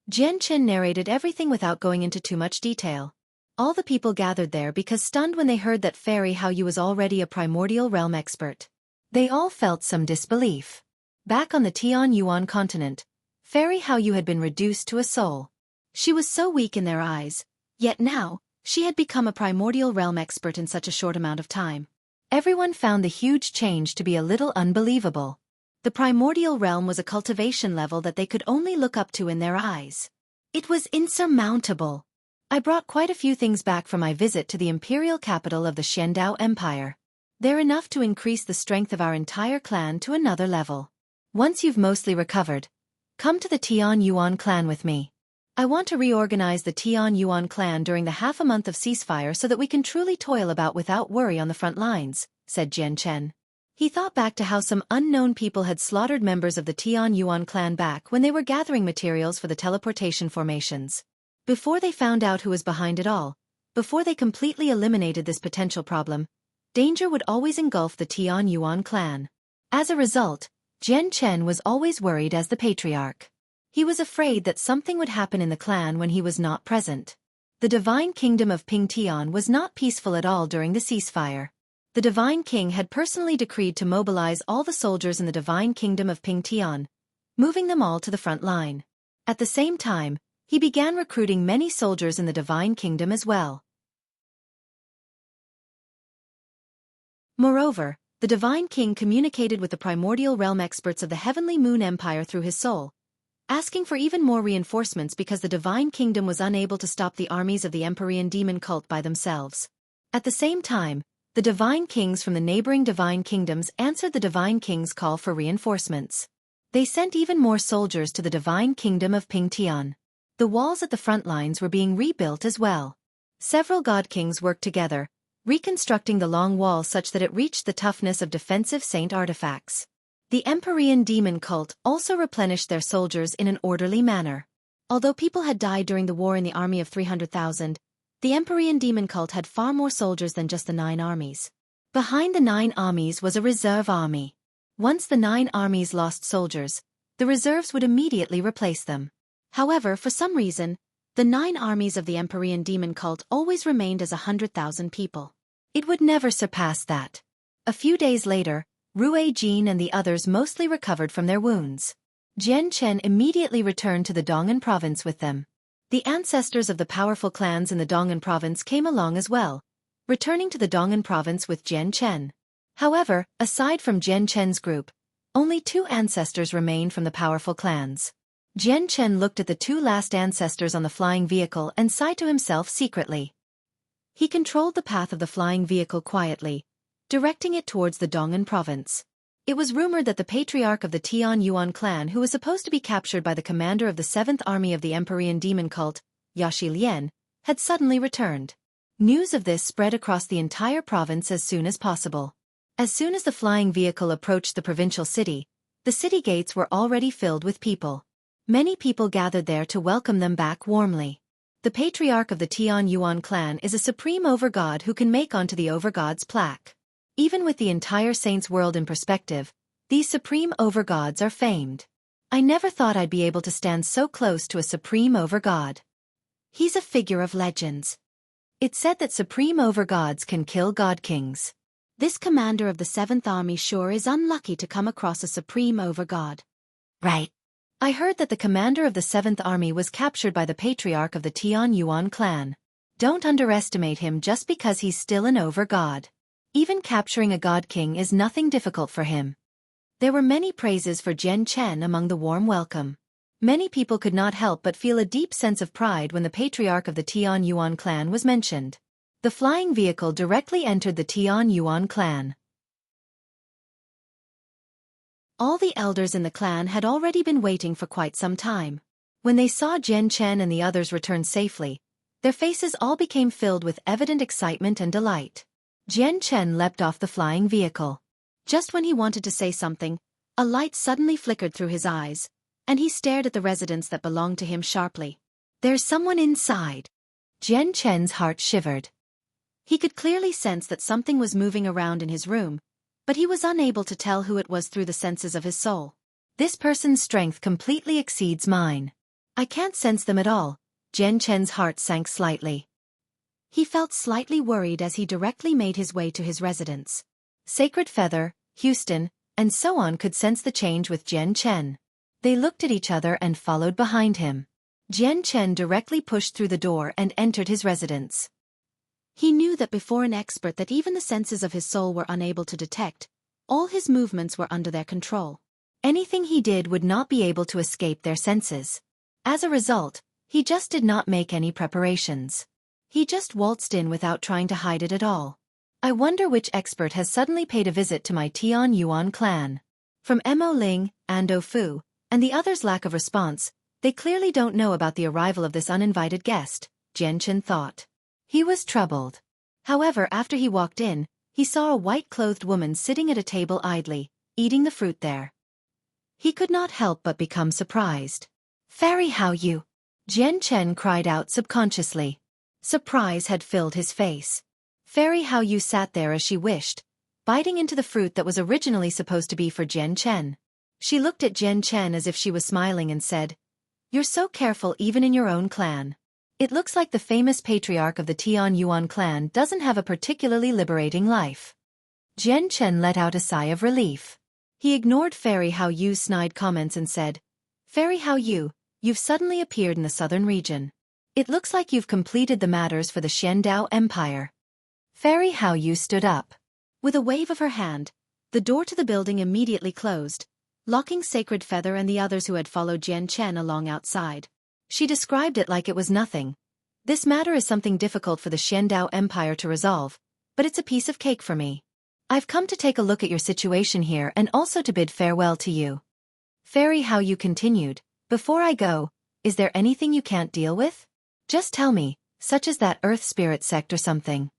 Jian Chen narrated everything without going into too much detail. All the people gathered there because stunned when they heard that Fairy Hao Yu was already a primordial realm expert. They all felt some disbelief. Back on the Tian Yuan continent, Fairy Hao Yu had been reduced to a soul. She was so weak in their eyes, yet now, she had become a primordial realm expert in such a short amount of time. Everyone found the huge change to be a little unbelievable. The primordial realm was a cultivation level that they could only look up to in their eyes. It was insurmountable. "I brought quite a few things back from my visit to the imperial capital of the Xiandao Empire. They're enough to increase the strength of our entire clan to another level. Once you've mostly recovered, come to the Tian Yuan clan with me. I want to reorganize the Tian Yuan clan during the half a month of ceasefire so that we can truly toil about without worry on the front lines," said Jian Chen. He thought back to how some unknown people had slaughtered members of the Tian Yuan clan back when they were gathering materials for the teleportation formations. Before they found out who was behind it all, before they completely eliminated this potential problem, danger would always engulf the Tian Yuan clan. As a result, Jian Chen was always worried as the patriarch. He was afraid that something would happen in the clan when he was not present. The divine kingdom of Pingtian was not peaceful at all during the ceasefire. The divine king had personally decreed to mobilize all the soldiers in the divine kingdom of Pingtian, moving them all to the front line. At the same time, he began recruiting many soldiers in the divine kingdom as well. Moreover, the divine king communicated with the primordial realm experts of the heavenly moon empire through his soul, asking for even more reinforcements because the divine kingdom was unable to stop the armies of the Empyrean demon cult by themselves. At the same time, the divine kings from the neighboring divine kingdoms answered the divine king's call for reinforcements. They sent even more soldiers to the divine kingdom of Pingtian. The walls at the front lines were being rebuilt as well. Several god kings worked together, reconstructing the long wall such that it reached the toughness of defensive saint artifacts. The Empyrean demon cult also replenished their soldiers in an orderly manner. Although people had died during the war in the army of 300,000, the Empyrean demon cult had far more soldiers than just the 9 armies. Behind the 9 armies was a reserve army. Once the 9 armies lost soldiers, the reserves would immediately replace them. However, for some reason, the 9 armies of the Empyrean demon cult always remained as 100,000 people. It would never surpass that. A few days later, Rue Jean and the others mostly recovered from their wounds. Jian Chen immediately returned to the Dong'an province with them. The ancestors of the powerful clans in the Dong'an province came along as well, returning to the Dong'an province with Jian Chen. However, aside from Jian Chen's group, only 2 ancestors remained from the powerful clans. Jian Chen looked at the 2 last ancestors on the flying vehicle and sighed to himself secretly. He controlled the path of the flying vehicle quietly, directing it towards the Dong'an province. It was rumored that the patriarch of the Tian Yuan clan, who was supposed to be captured by the commander of the 7th Army of the Empyrean Demon Cult, Yaxi Lian, had suddenly returned. News of this spread across the entire province as soon as possible. As soon as the flying vehicle approached the provincial city, the city gates were already filled with people. Many people gathered there to welcome them back warmly. The patriarch of the Tian Yuan clan is a supreme overgod who can make onto the overgod's plaque. Even with the entire Saints world in perspective, these supreme overgods are famed. I never thought I'd be able to stand so close to a supreme overgod. He's a figure of legends. It's said that supreme overgods can kill god kings. This commander of the 7th Army sure is unlucky to come across a supreme overgod. Right. I heard that the commander of the 7th Army was captured by the patriarch of the Tian Yuan clan. Don't underestimate him just because he's still an overgod. Even capturing a god king is nothing difficult for him. There were many praises for Jian Chen among the warm welcome. Many people could not help but feel a deep sense of pride when the patriarch of the Tian Yuan clan was mentioned. The flying vehicle directly entered the Tian Yuan clan. All the elders in the clan had already been waiting for quite some time. When they saw Jian Chen and the others return safely, their faces all became filled with evident excitement and delight. Jian Chen leapt off the flying vehicle. Just when he wanted to say something, a light suddenly flickered through his eyes, and he stared at the residence that belonged to him sharply. There's someone inside. Jian Chen's heart shivered. He could clearly sense that something was moving around in his room, but he was unable to tell who it was through the senses of his soul. This person's strength completely exceeds mine. I can't sense them at all. Jian Chen's heart sank slightly. He felt slightly worried as he directly made his way to his residence. Sacred Feather, Houston, and so on could sense the change with Jian Chen. They looked at each other and followed behind him. Jian Chen directly pushed through the door and entered his residence. He knew that before an expert that even the senses of his soul were unable to detect, all his movements were under their control. Anything he did would not be able to escape their senses. As a result, he just did not make any preparations. He just waltzed in without trying to hide it at all. I wonder which expert has suddenly paid a visit to my Tian Yuan clan. From Mo Ling, Ando Fu, and the others' lack of response, they clearly don't know about the arrival of this uninvited guest, Jian Chen thought. He was troubled. However, after he walked in, he saw a white-clothed woman sitting at a table idly, eating the fruit there. He could not help but become surprised. "Fairy Hao Yu!" Jian Chen cried out subconsciously. Surprise had filled his face. Fairy Hao Yu sat there as she wished, biting into the fruit that was originally supposed to be for Jian Chen. She looked at Jian Chen as if she was smiling and said, "You're so careful even in your own clan. It looks like the famous patriarch of the Tian Yuan clan doesn't have a particularly liberating life." Jian Chen let out a sigh of relief. He ignored Fairy Hao Yu's snide comments and said, "Fairy Hao Yu, you've suddenly appeared in the southern region. It looks like you've completed the matters for the Xiandao Empire." Fairy Hao Yu stood up. With a wave of her hand, the door to the building immediately closed, locking Sacred Feather and the others who had followed Jian Chen along outside. She described it like it was nothing. "This matter is something difficult for the Xiandao Empire to resolve, but it's a piece of cake for me. I've come to take a look at your situation here and also to bid farewell to you." Fairy Hao Yu continued, "Before I go, is there anything you can't deal with? Just tell me, such as that Earth Spirit sect or something."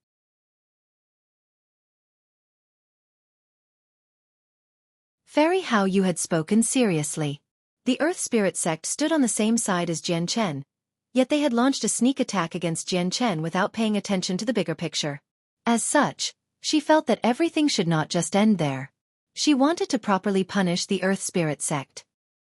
Fairy Hao Yu had spoken seriously. The Earth Spirit sect stood on the same side as Jian Chen, yet they had launched a sneak attack against Jian Chen without paying attention to the bigger picture. As such, she felt that everything should not just end there. She wanted to properly punish the Earth Spirit sect.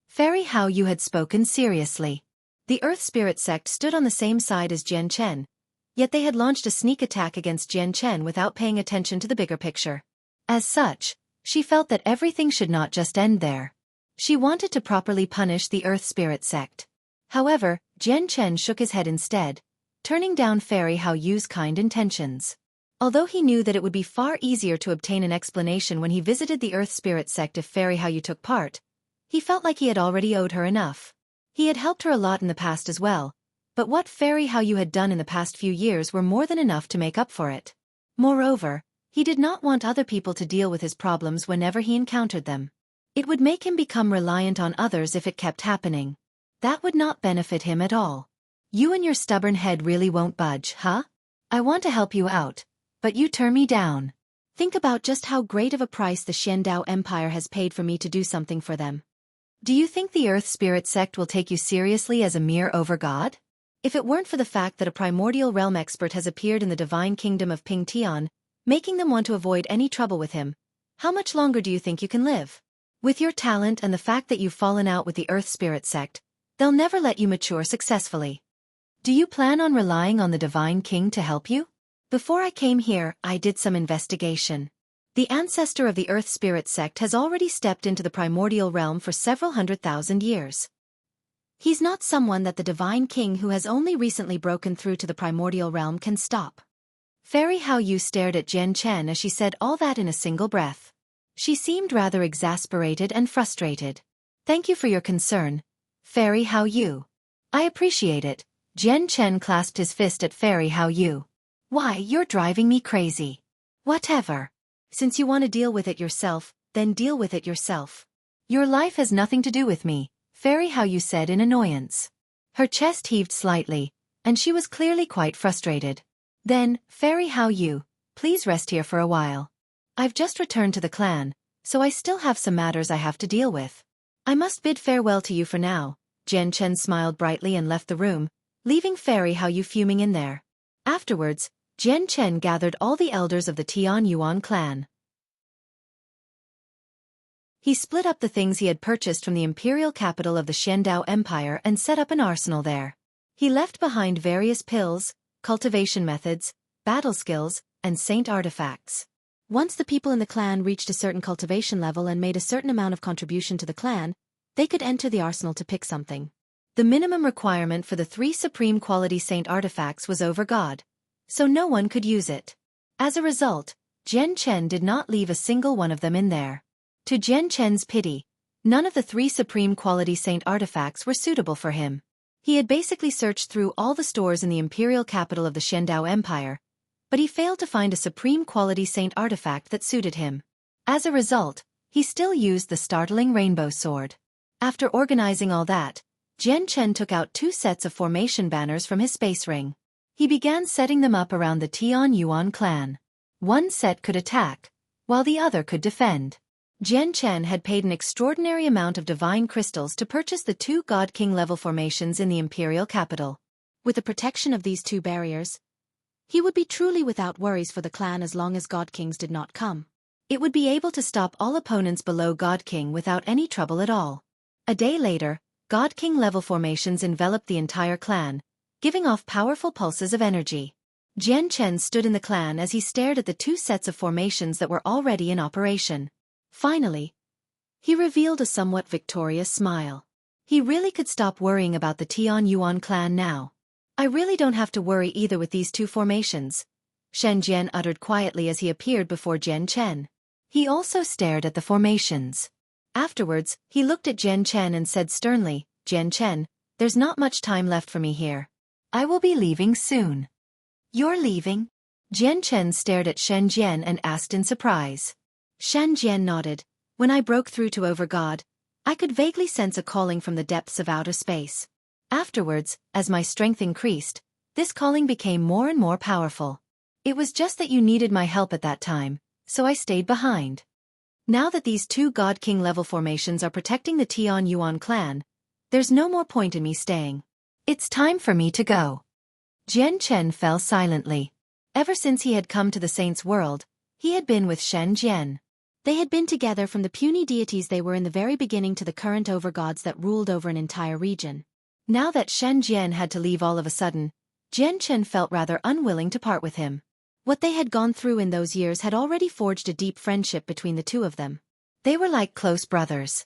Fairy Hao Yu had spoken seriously. The Earth Spirit sect stood on the same side as Jian Chen, yet they had launched a sneak attack against Jian Chen without paying attention to the bigger picture. As such, she felt that everything should not just end there. She wanted to properly punish the Earth Spirit sect. However, Jian Chen shook his head instead, turning down Fairy Hao Yu's kind intentions. Although he knew that it would be far easier to obtain an explanation when he visited the Earth Spirit sect if Fairy Haoyu took part, he felt like he had already owed her enough. He had helped her a lot in the past as well, but what Fairy Haoyu had done in the past few years were more than enough to make up for it. Moreover, he did not want other people to deal with his problems whenever he encountered them. It would make him become reliant on others if it kept happening. That would not benefit him at all. You and your stubborn head really won't budge, huh? I want to help you out, but you turn me down. Think about just how great of a price the Xiandao Empire has paid for me to do something for them. Do you think the Earth Spirit sect will take you seriously as a mere overgod? If it weren't for the fact that a primordial realm expert has appeared in the divine kingdom of Pingtian, making them want to avoid any trouble with him, how much longer do you think you can live? With your talent and the fact that you've fallen out with the Earth Spirit sect, they'll never let you mature successfully. Do you plan on relying on the Divine King to help you? Before I came here, I did some investigation. The ancestor of the Earth Spirit sect has already stepped into the primordial realm for several 100,000 years. He's not someone that the Divine King who has only recently broken through to the primordial realm can stop. Fairy Haoyu stared at Jian Chen as she said all that in a single breath. She seemed rather exasperated and frustrated. Thank you for your concern, Fairy Haoyu. I appreciate it. Jian Chen clasped his fist at Fairy Haoyu. Why, you're driving me crazy. Whatever. Since you want to deal with it yourself, then deal with it yourself. Your life has nothing to do with me, Fairy Haoyu said in annoyance. Her chest heaved slightly, and she was clearly quite frustrated. Then, Fairy Haoyu, please rest here for a while. I've just returned to the clan, so I still have some matters I have to deal with. I must bid farewell to you for now. Jian Chen smiled brightly and left the room, leaving Fairy Haoyu fuming in there. Afterwards, Jian Chen gathered all the elders of the Tian Yuan clan. He split up the things he had purchased from the imperial capital of the Xiandao Empire and set up an arsenal there. He left behind various pills, cultivation methods, battle skills, and saint artifacts. Once the people in the clan reached a certain cultivation level and made a certain amount of contribution to the clan, they could enter the arsenal to pick something. The minimum requirement for the 3 supreme quality saint artifacts was over God, so no one could use it. As a result, Jian Chen did not leave a single one of them in there. To Jian Chen's pity, none of the 3 supreme quality saint artifacts were suitable for him. He had basically searched through all the stores in the imperial capital of the Xiandao Empire, but he failed to find a supreme quality saint artifact that suited him. As a result, he still used the startling rainbow sword. After organizing all that, Jian Chen took out 2 sets of formation banners from his space ring. He began setting them up around the Tian Yuan clan. One set could attack, while the other could defend. Jian Chen had paid an extraordinary amount of divine crystals to purchase the 2 God King level formations in the imperial capital. With the protection of these 2 barriers, he would be truly without worries for the clan as long as God Kings did not come. It would be able to stop all opponents below God King without any trouble at all. A day later, God King level formations enveloped the entire clan, giving off powerful pulses of energy. Jian Chen stood in the clan as he stared at the 2 sets of formations that were already in operation. Finally, he revealed a somewhat victorious smile. He really could stop worrying about the Tian Yuan clan now. I really don't have to worry either with these 2 formations, Shen Jian uttered quietly as he appeared before Jian Chen. He also stared at the formations. Afterwards, he looked at Jian Chen and said sternly, Jian Chen, there's not much time left for me here. I will be leaving soon. You're leaving? Jian Chen stared at Shen Jian and asked in surprise. Shen Jian nodded. When I broke through to Overgod, I could vaguely sense a calling from the depths of outer space. Afterwards, as my strength increased, this calling became more and more powerful. It was just that you needed my help at that time, so I stayed behind. Now that these 2 God King level formations are protecting the Tian Yuan clan, there's no more point in me staying. It's time for me to go. Jian Chen fell silently. Ever since he had come to the Saints' world, he had been with Shen Jian. They had been together from the puny deities they were in the very beginning to the current overgods that ruled over an entire region. Now that Shen Jian had to leave all of a sudden, Jian Chen felt rather unwilling to part with him. What they had gone through in those years had already forged a deep friendship between the 2 of them. They were like close brothers.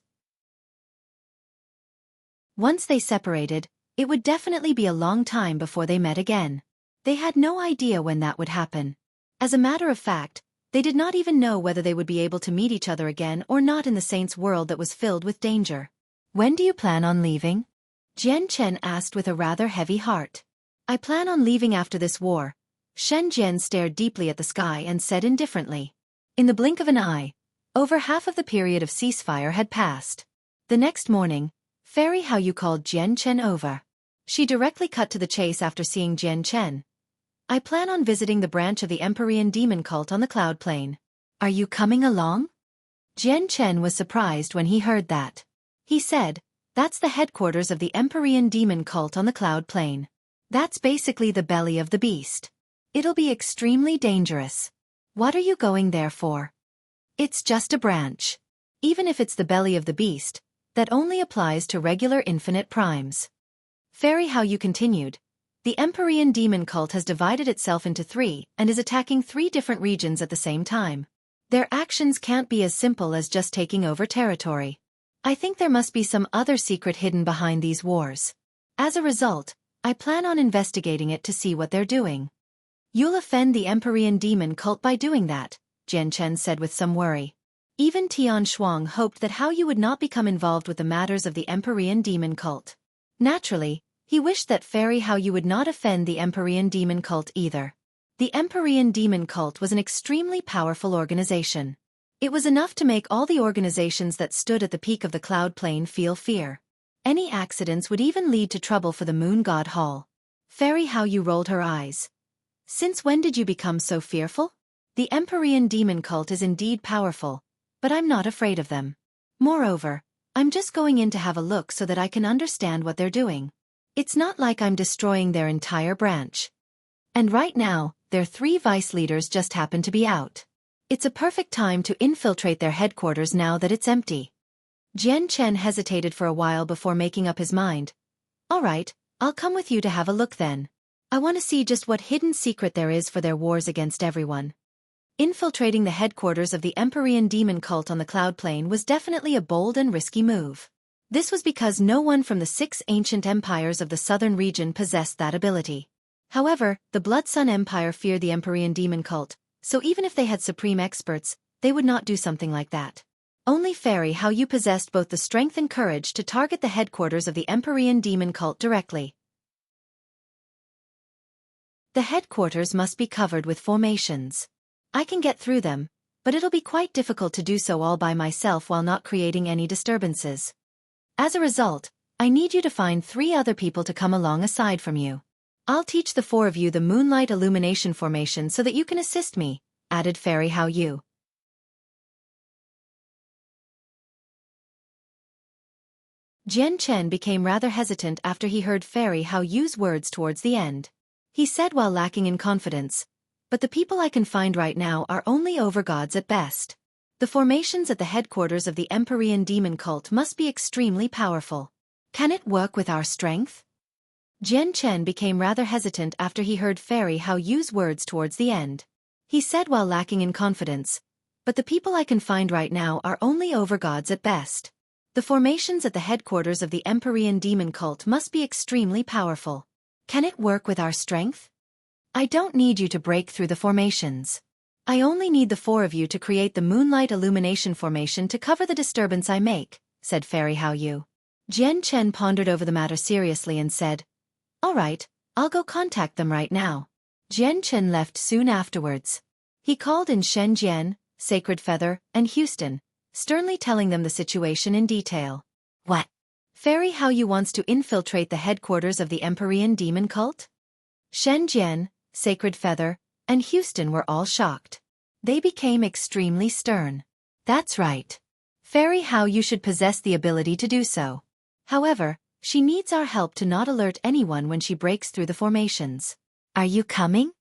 Once they separated, it would definitely be a long time before they met again. They had no idea when that would happen. As a matter of fact, they did not even know whether they would be able to meet each other again or not in the saint's world that was filled with danger. When do you plan on leaving? Jian Chen asked with a rather heavy heart. I plan on leaving after this war. Shen Jian stared deeply at the sky and said indifferently. In the blink of an eye, over half of the period of ceasefire had passed. The next morning, Fairy Haoyu called Jian Chen over. She directly cut to the chase after seeing Jian Chen. I plan on visiting the branch of the Empyrean demon cult on the Cloud Plain. Are you coming along? Jian Chen was surprised when he heard that. He said, that's the headquarters of the Empyrean demon cult on the Cloud Plain. That's basically the belly of the beast. It'll be extremely dangerous. What are you going there for? It's just a branch. Even if it's the belly of the beast, that only applies to regular infinite primes. Fairy Haoyu continued. The Empyrean demon cult has divided itself into 3 and is attacking 3 different regions at the same time. Their actions can't be as simple as just taking over territory. I think there must be some other secret hidden behind these wars. As a result, I plan on investigating it to see what they're doing. You'll offend the Empyrean demon cult by doing that, Jian Chen said with some worry. Even Tian Shuang hoped that Haoyu would not become involved with the matters of the Empyrean demon cult. Naturally, he wished that Fairy Haoyu would not offend the Empyrean demon cult either. The Empyrean demon cult was an extremely powerful organization. It was enough to make all the organizations that stood at the peak of the Cloud Plain feel fear. Any accidents would even lead to trouble for the Moon God Hall. Fairy Haoyu rolled her eyes. Since when did you become so fearful? The Empyrean demon cult is indeed powerful, but I'm not afraid of them. Moreover, I'm just going in to have a look so that I can understand what they're doing. It's not like I'm destroying their entire branch. And right now, their 3 vice leaders just happen to be out. It's a perfect time to infiltrate their headquarters now that it's empty. Jian Chen hesitated for a while before making up his mind. All right, I'll come with you to have a look then. I want to see just what hidden secret there is for their wars against everyone. Infiltrating the headquarters of the Empyrean demon cult on the Cloud Plain was definitely a bold and risky move. This was because no one from the 6 ancient empires of the southern region possessed that ability. However, the Blood Sun Empire feared the Empyrean demon cult, so even if they had supreme experts, they would not do something like that. Only Fairy Haoyu possessed both the strength and courage to target the headquarters of the Empyrean demon cult directly. The headquarters must be covered with formations. I can get through them, but it'll be quite difficult to do so all by myself while not creating any disturbances. As a result, I need you to find 3 other people to come along aside from you. I'll teach the 4 of you the Moonlight Illumination formation so that you can assist me, added Fairy Haoyu. Jian Chen became rather hesitant after he heard Fairy Haoyu's words towards the end. He said while lacking in confidence, but the people I can find right now are only overgods at best. The formations at the headquarters of the Empyrean demon cult must be extremely powerful. Can it work with our strength? Jian Chen became rather hesitant after he heard Fairy Haoyu's words towards the end. He said while lacking in confidence, but the people I can find right now are only overgods at best. The formations at the headquarters of the Empyrean demon cult must be extremely powerful. Can it work with our strength? I don't need you to break through the formations. I only need the 4 of you to create the Moonlight Illumination formation to cover the disturbance I make, said Fairy Haoyu. Jian Chen pondered over the matter seriously and said, all right, I'll go contact them right now. Jian Chen left soon afterwards. He called in Shen Jian, Sacred Feather, and Houston, sternly telling them the situation in detail. What? Fairy Haoyu wants to infiltrate the headquarters of the Empyrean demon cult? Shen Jian, Sacred Feather, and Houston were all shocked. They became extremely stern. That's right. Fairy Haoyu should possess the ability to do so. However, she needs our help to not alert anyone when she breaks through the formations. Are you coming?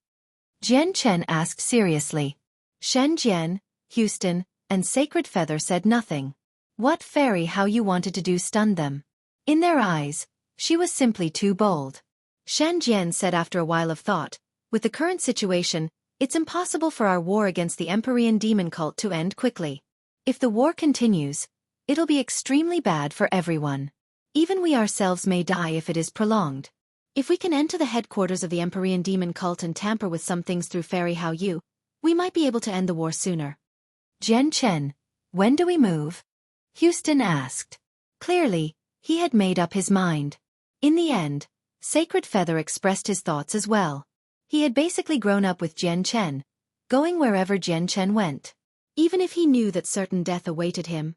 Jian Chen asked seriously. Shen Jian, Houston, and Sacred Feather said nothing. What Fairy Haoyu wanted to do stunned them. In their eyes, she was simply too bold. Shen Jian said after a while of thought, with the current situation, it's impossible for our war against the Empyrean demon cult to end quickly. If the war continues, it'll be extremely bad for everyone. Even we ourselves may die if it is prolonged. If we can enter the headquarters of the Empyrean demon cult and tamper with some things through Fairy Haoyu, We might be able to end the war sooner. Jian Chen, when do we move? Houston asked. Clearly, he had made up his mind. In the end, Sacred Feather expressed his thoughts as well. He had basically grown up with Jian Chen, going wherever Jian Chen went. Even if he knew that certain death awaited him,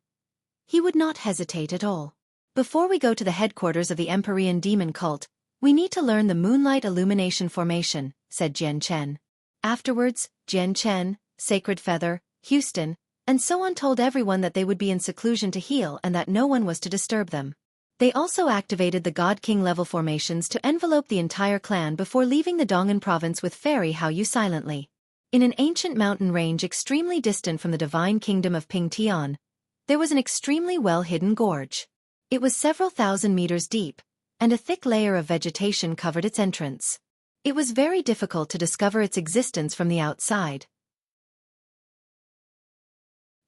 he would not hesitate at all. Before we go to the headquarters of the Empyrean demon cult, we need to learn the Moonlight Illumination Formation, said Jian Chen. Afterwards, Jian Chen, Sacred Feather, Houston, and so on told everyone that they would be in seclusion to heal and that no one was to disturb them. They also activated the God King level formations to envelope the entire clan before leaving the Dong'an province with Fairy Hao Yu silently. In an ancient mountain range extremely distant from the divine kingdom of Pingtian, there was an extremely well-hidden gorge. It was several thousand meters deep, and a thick layer of vegetation covered its entrance. It was very difficult to discover its existence from the outside.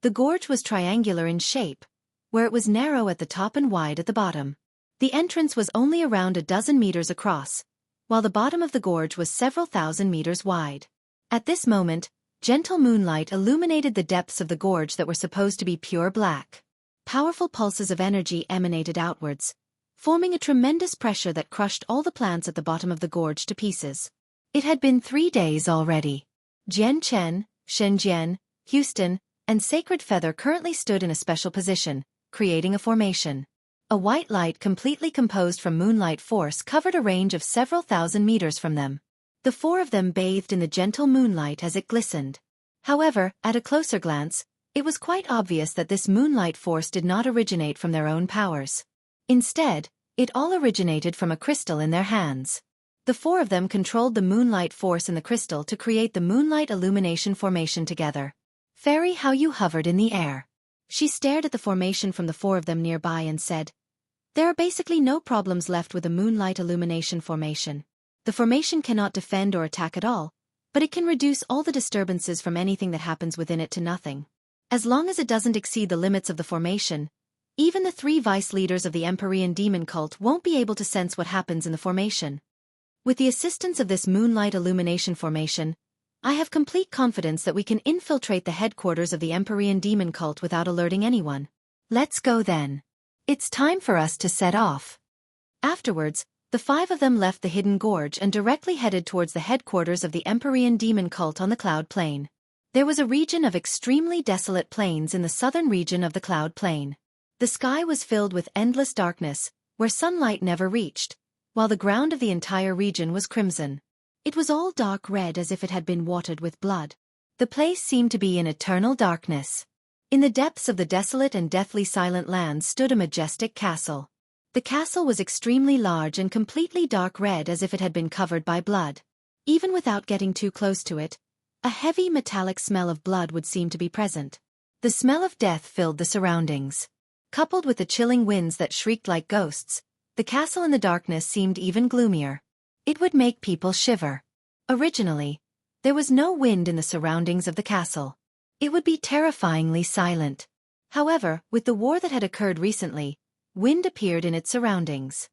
The gorge was triangular in shape, where it was narrow at the top and wide at the bottom. The entrance was only around a dozen meters across, while the bottom of the gorge was several thousand meters wide. At this moment, gentle moonlight illuminated the depths of the gorge that were supposed to be pure black. Powerful pulses of energy emanated outwards, forming a tremendous pressure that crushed all the plants at the bottom of the gorge to pieces. It had been 3 days already. Jian Chen, Shenzhen, Houston, and Sacred Feather currently stood in a special position, creating a formation. A white light completely composed from moonlight force covered a range of several thousand meters from them. The 4 of them bathed in the gentle moonlight as it glistened. However, at a closer glance, it was quite obvious that this moonlight force did not originate from their own powers. Instead, it all originated from a crystal in their hands. The 4 of them controlled the moonlight force in the crystal to create the Moonlight Illumination Formation together. Fairy Hao Yu hovered in the air. She stared at the formation from the 4 of them nearby and said, "There are basically no problems left with the Moonlight Illumination Formation. The formation cannot defend or attack at all, but it can reduce all the disturbances from anything that happens within it to nothing. As long as it doesn't exceed the limits of the formation, even the 3 vice leaders of the Empyrean demon cult won't be able to sense what happens in the formation. With the assistance of this Moonlight Illumination Formation, I have complete confidence that we can infiltrate the headquarters of the Empyrean demon cult without alerting anyone. Let's go then. It's time for us to set off." Afterwards, the 5 of them left the hidden gorge and directly headed towards the headquarters of the Empyrean demon cult on the Cloud Plain. There was a region of extremely desolate plains in the southern region of the Cloud Plain. The sky was filled with endless darkness, where sunlight never reached, while the ground of the entire region was crimson. It was all dark red as if it had been watered with blood. The place seemed to be in eternal darkness. In the depths of the desolate and deathly silent land stood a majestic castle. The castle was extremely large and completely dark red as if it had been covered by blood. Even without getting too close to it, a heavy metallic smell of blood would seem to be present. The smell of death filled the surroundings. Coupled with the chilling winds that shrieked like ghosts, the castle in the darkness seemed even gloomier. It would make people shiver. Originally, there was no wind in the surroundings of the castle. It would be terrifyingly silent. However, with the war that had occurred recently, wind appeared in its surroundings.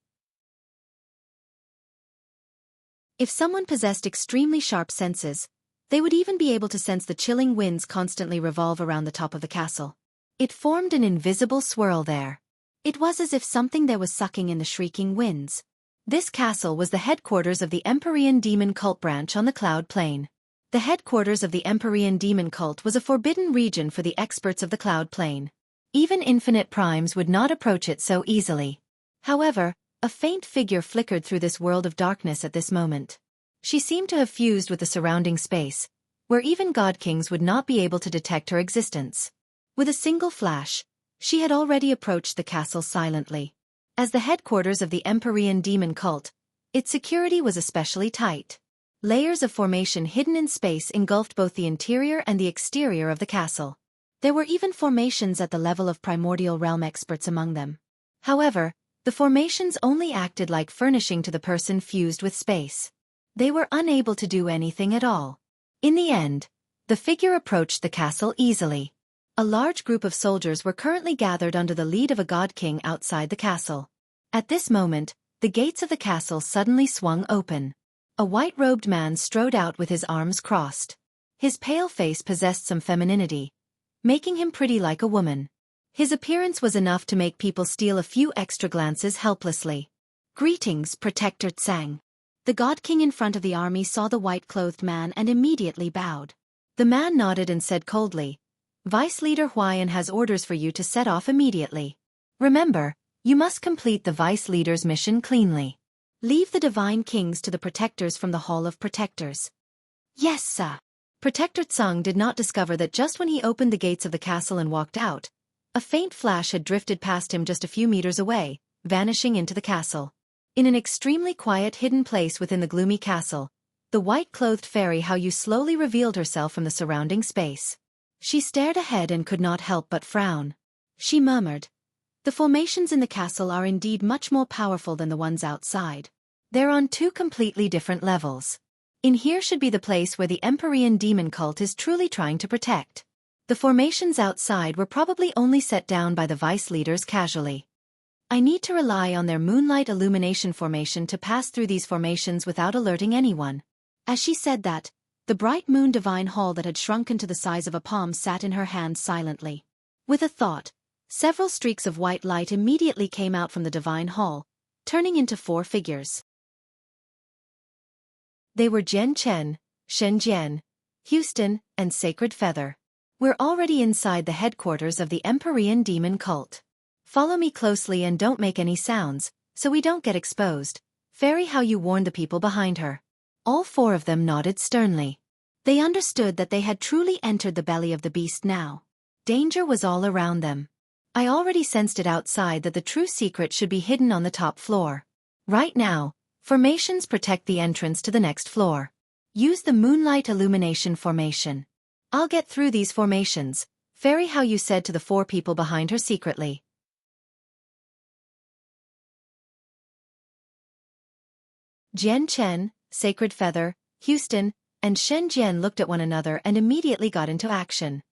If someone possessed extremely sharp senses, they would even be able to sense the chilling winds constantly revolve around the top of the castle. It formed an invisible swirl there. It was as if something there was sucking in the shrieking winds. This castle was the headquarters of the Empyrean demon cult branch on the Cloud Plain. The headquarters of the Empyrean demon cult was a forbidden region for the experts of the Cloud Plain. Even infinite primes would not approach it so easily. However, a faint figure flickered through this world of darkness at this moment. She seemed to have fused with the surrounding space, where even god kings would not be able to detect her existence. With a single flash, she had already approached the castle silently. As the headquarters of the Empyrean demon cult, its security was especially tight. Layers of formation hidden in space engulfed both the interior and the exterior of the castle. There were even formations at the level of primordial realm experts among them. However, the formations only acted like furnishing to the person fused with space. They were unable to do anything at all. In the end, the figure approached the castle easily. A large group of soldiers were currently gathered under the lead of a god king outside the castle. At this moment, the gates of the castle suddenly swung open. A white-robed man strode out with his arms crossed. His pale face possessed some femininity, making him pretty like a woman. His appearance was enough to make people steal a few extra glances helplessly. "Greetings, Protector Tsang." The God King in front of the army saw the white-clothed man and immediately bowed. The man nodded and said coldly, "Vice Leader Huayan has orders for you to set off immediately. Remember, you must complete the Vice Leader's mission cleanly. Leave the Divine Kings to the Protectors from the Hall of Protectors." "Yes, sir." Protector Tsang did not discover that just when he opened the gates of the castle and walked out, a faint flash had drifted past him just a few meters away, vanishing into the castle. In an extremely quiet hidden place within the gloomy castle, the white-clothed fairy Hao Yu slowly revealed herself from the surrounding space. She stared ahead and could not help but frown. She murmured, "The formations in the castle are indeed much more powerful than the ones outside. They're on two completely different levels. In here should be the place where the Empyrean demon cult is truly trying to protect. The formations outside were probably only set down by the vice leaders casually. I need to rely on their moonlight illumination formation to pass through these formations without alerting anyone." As she said that, the bright moon divine hall that had shrunken to the size of a palm sat in her hand silently. With a thought, several streaks of white light immediately came out from the divine hall, turning into 4 figures. They were Jian Chen, Shen Jian, Houston, and Sacred Feather. "We're already inside the headquarters of the Empyrean demon cult. Follow me closely and don't make any sounds, so we don't get exposed," Fairy Hao Yu warned the people behind her. All 4 of them nodded sternly. They understood that they had truly entered the belly of the beast now. Danger was all around them. I already sensed it outside that the true secret should be hidden on the top floor. Right now, formations protect the entrance to the next floor. Use the moonlight illumination formation. I'll get through these formations, Fairy Hao Yu said to the 4 people behind her secretly. Jian Chen, Sacred Feather, Houston, and Shen Jian looked at one another and immediately got into action.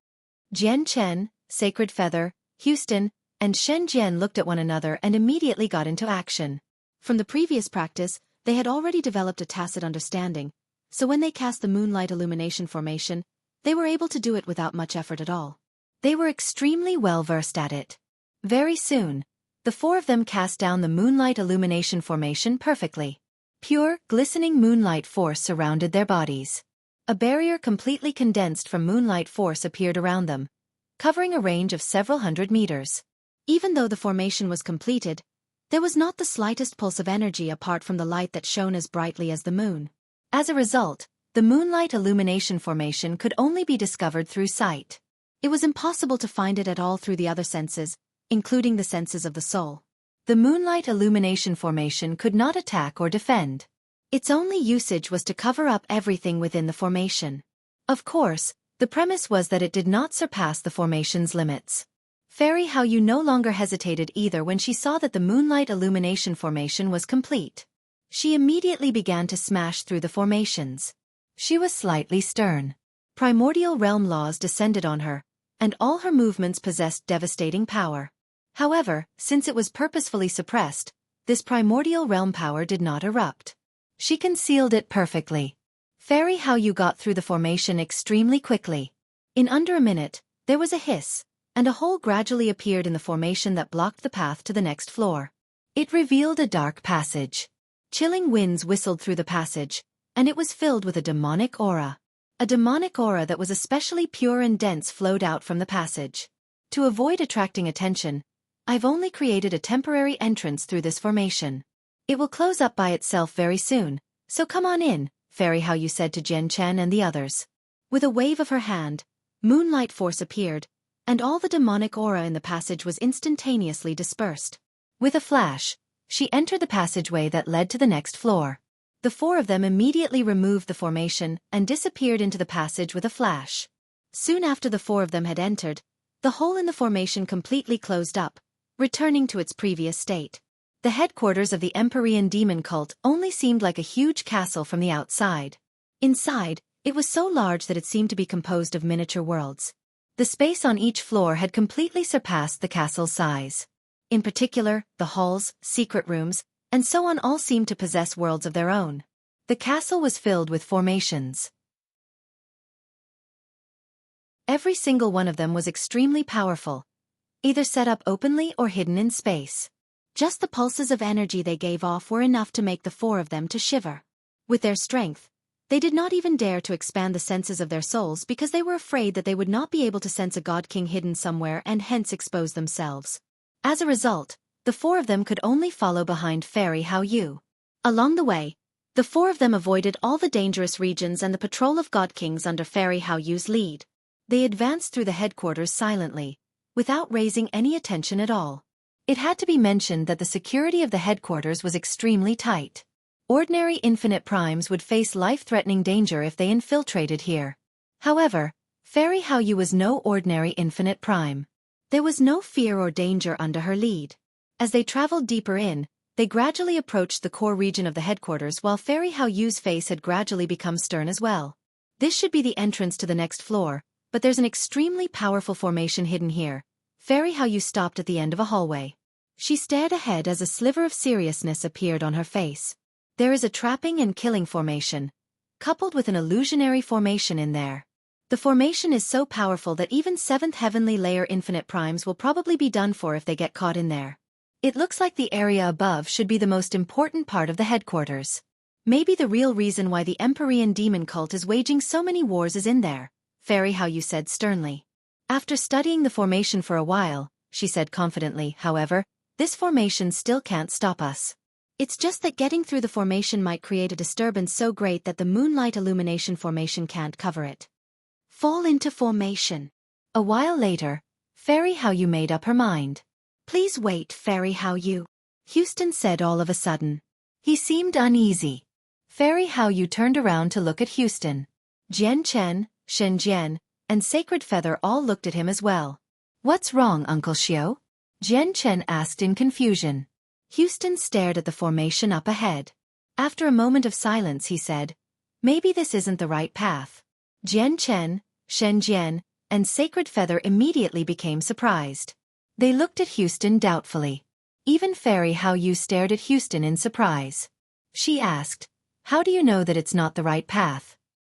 Jian Chen, Sacred Feather, Houston, and Shen Jian looked at one another and immediately got into action. From the previous practice, they had already developed a tacit understanding, so when they cast the moonlight illumination formation, they were able to do it without much effort at all. They were extremely well versed at it. Very soon, the 4 of them cast down the moonlight illumination formation perfectly. Pure, glistening moonlight force surrounded their bodies. A barrier completely condensed from moonlight force appeared around them, covering a range of several hundred meters. Even though the formation was completed, there was not the slightest pulse of energy apart from the light that shone as brightly as the moon. As a result, the moonlight illumination formation could only be discovered through sight. It was impossible to find it at all through the other senses, including the senses of the soul. The moonlight illumination formation could not attack or defend. Its only usage was to cover up everything within the formation. Of course, the premise was that it did not surpass the formation's limits. Fairy Hao Yu no longer hesitated either when she saw that the moonlight illumination formation was complete. She immediately began to smash through the formations. She was slightly stern. Primordial realm laws descended on her, and all her movements possessed devastating power. However, since it was purposefully suppressed, this primordial realm power did not erupt. She concealed it perfectly. Fairy Hao Yu got through the formation extremely quickly. In under a minute, there was a hiss, and a hole gradually appeared in the formation that blocked the path to the next floor. It revealed a dark passage. Chilling winds whistled through the passage, and it was filled with a demonic aura. A demonic aura that was especially pure and dense flowed out from the passage. To avoid attracting attention, I've only created a temporary entrance through this formation. It will close up by itself very soon, so come on in, Fairy Hao Yu said to Jian Chen and the others. With a wave of her hand, moonlight force appeared, and all the demonic aura in the passage was instantaneously dispersed. With a flash, she entered the passageway that led to the next floor. The 4 of them immediately removed the formation and disappeared into the passage with a flash. Soon after the 4 of them had entered, the hole in the formation completely closed up, returning to its previous state. The headquarters of the Empyrean demon cult only seemed like a huge castle from the outside. Inside, it was so large that it seemed to be composed of miniature worlds. The space on each floor had completely surpassed the castle's size. In particular, the halls, secret rooms, and so on all seemed to possess worlds of their own. The castle was filled with formations. Every single one of them was extremely powerful, either set up openly or hidden in space. Just the pulses of energy they gave off were enough to make the four of them to shiver. With their strength, they did not even dare to expand the senses of their souls because they were afraid that they would not be able to sense a god king hidden somewhere and hence expose themselves. As a result, the four of them could only follow behind Fairy Hao Yu. Along the way, the four of them avoided all the dangerous regions and the patrol of god kings under Fairy Hao Yu's lead. They advanced through the headquarters silently, without raising any attention at all. It had to be mentioned that the security of the headquarters was extremely tight. Ordinary infinite primes would face life-threatening danger if they infiltrated here. However, Fairy Hao Yu was no ordinary infinite prime. There was no fear or danger under her lead. As they traveled deeper in, they gradually approached the core region of the headquarters while Fairy Hao Yu's face had gradually become stern as well. This should be the entrance to the next floor, but there's an extremely powerful formation hidden here. Fairy Hao Yu stopped at the end of a hallway. She stared ahead as a sliver of seriousness appeared on her face. There is a trapping and killing formation, coupled with an illusionary formation in there. The formation is so powerful that even 7th heavenly layer infinite primes will probably be done for if they get caught in there. It looks like the area above should be the most important part of the headquarters. Maybe the real reason why the Empyrean demon cult is waging so many wars is in there, Fairy Hao Yu said sternly. After studying the formation for a while, she said confidently, however, this formation still can't stop us. It's just that getting through the formation might create a disturbance so great that the moonlight illumination formation can't cover it. Fall into formation. A while later, Fairy Hao Yu made up her mind. Please wait, Fairy Hao Yu, Houston said all of a sudden. He seemed uneasy. Fairy Hao Yu turned around to look at Houston. Jian Chen, Shen Jian, and Sacred Feather all looked at him as well. What's wrong, Uncle Xiao? Jian Chen asked in confusion. Houston stared at the formation up ahead. After a moment of silence he said, maybe this isn't the right path. Jian Chen, Shen Jian, and Sacred Feather immediately became surprised. They looked at Houston doubtfully. Even Fairy Hao Yu stared at Houston in surprise. She asked, how do you know that it's not the right path?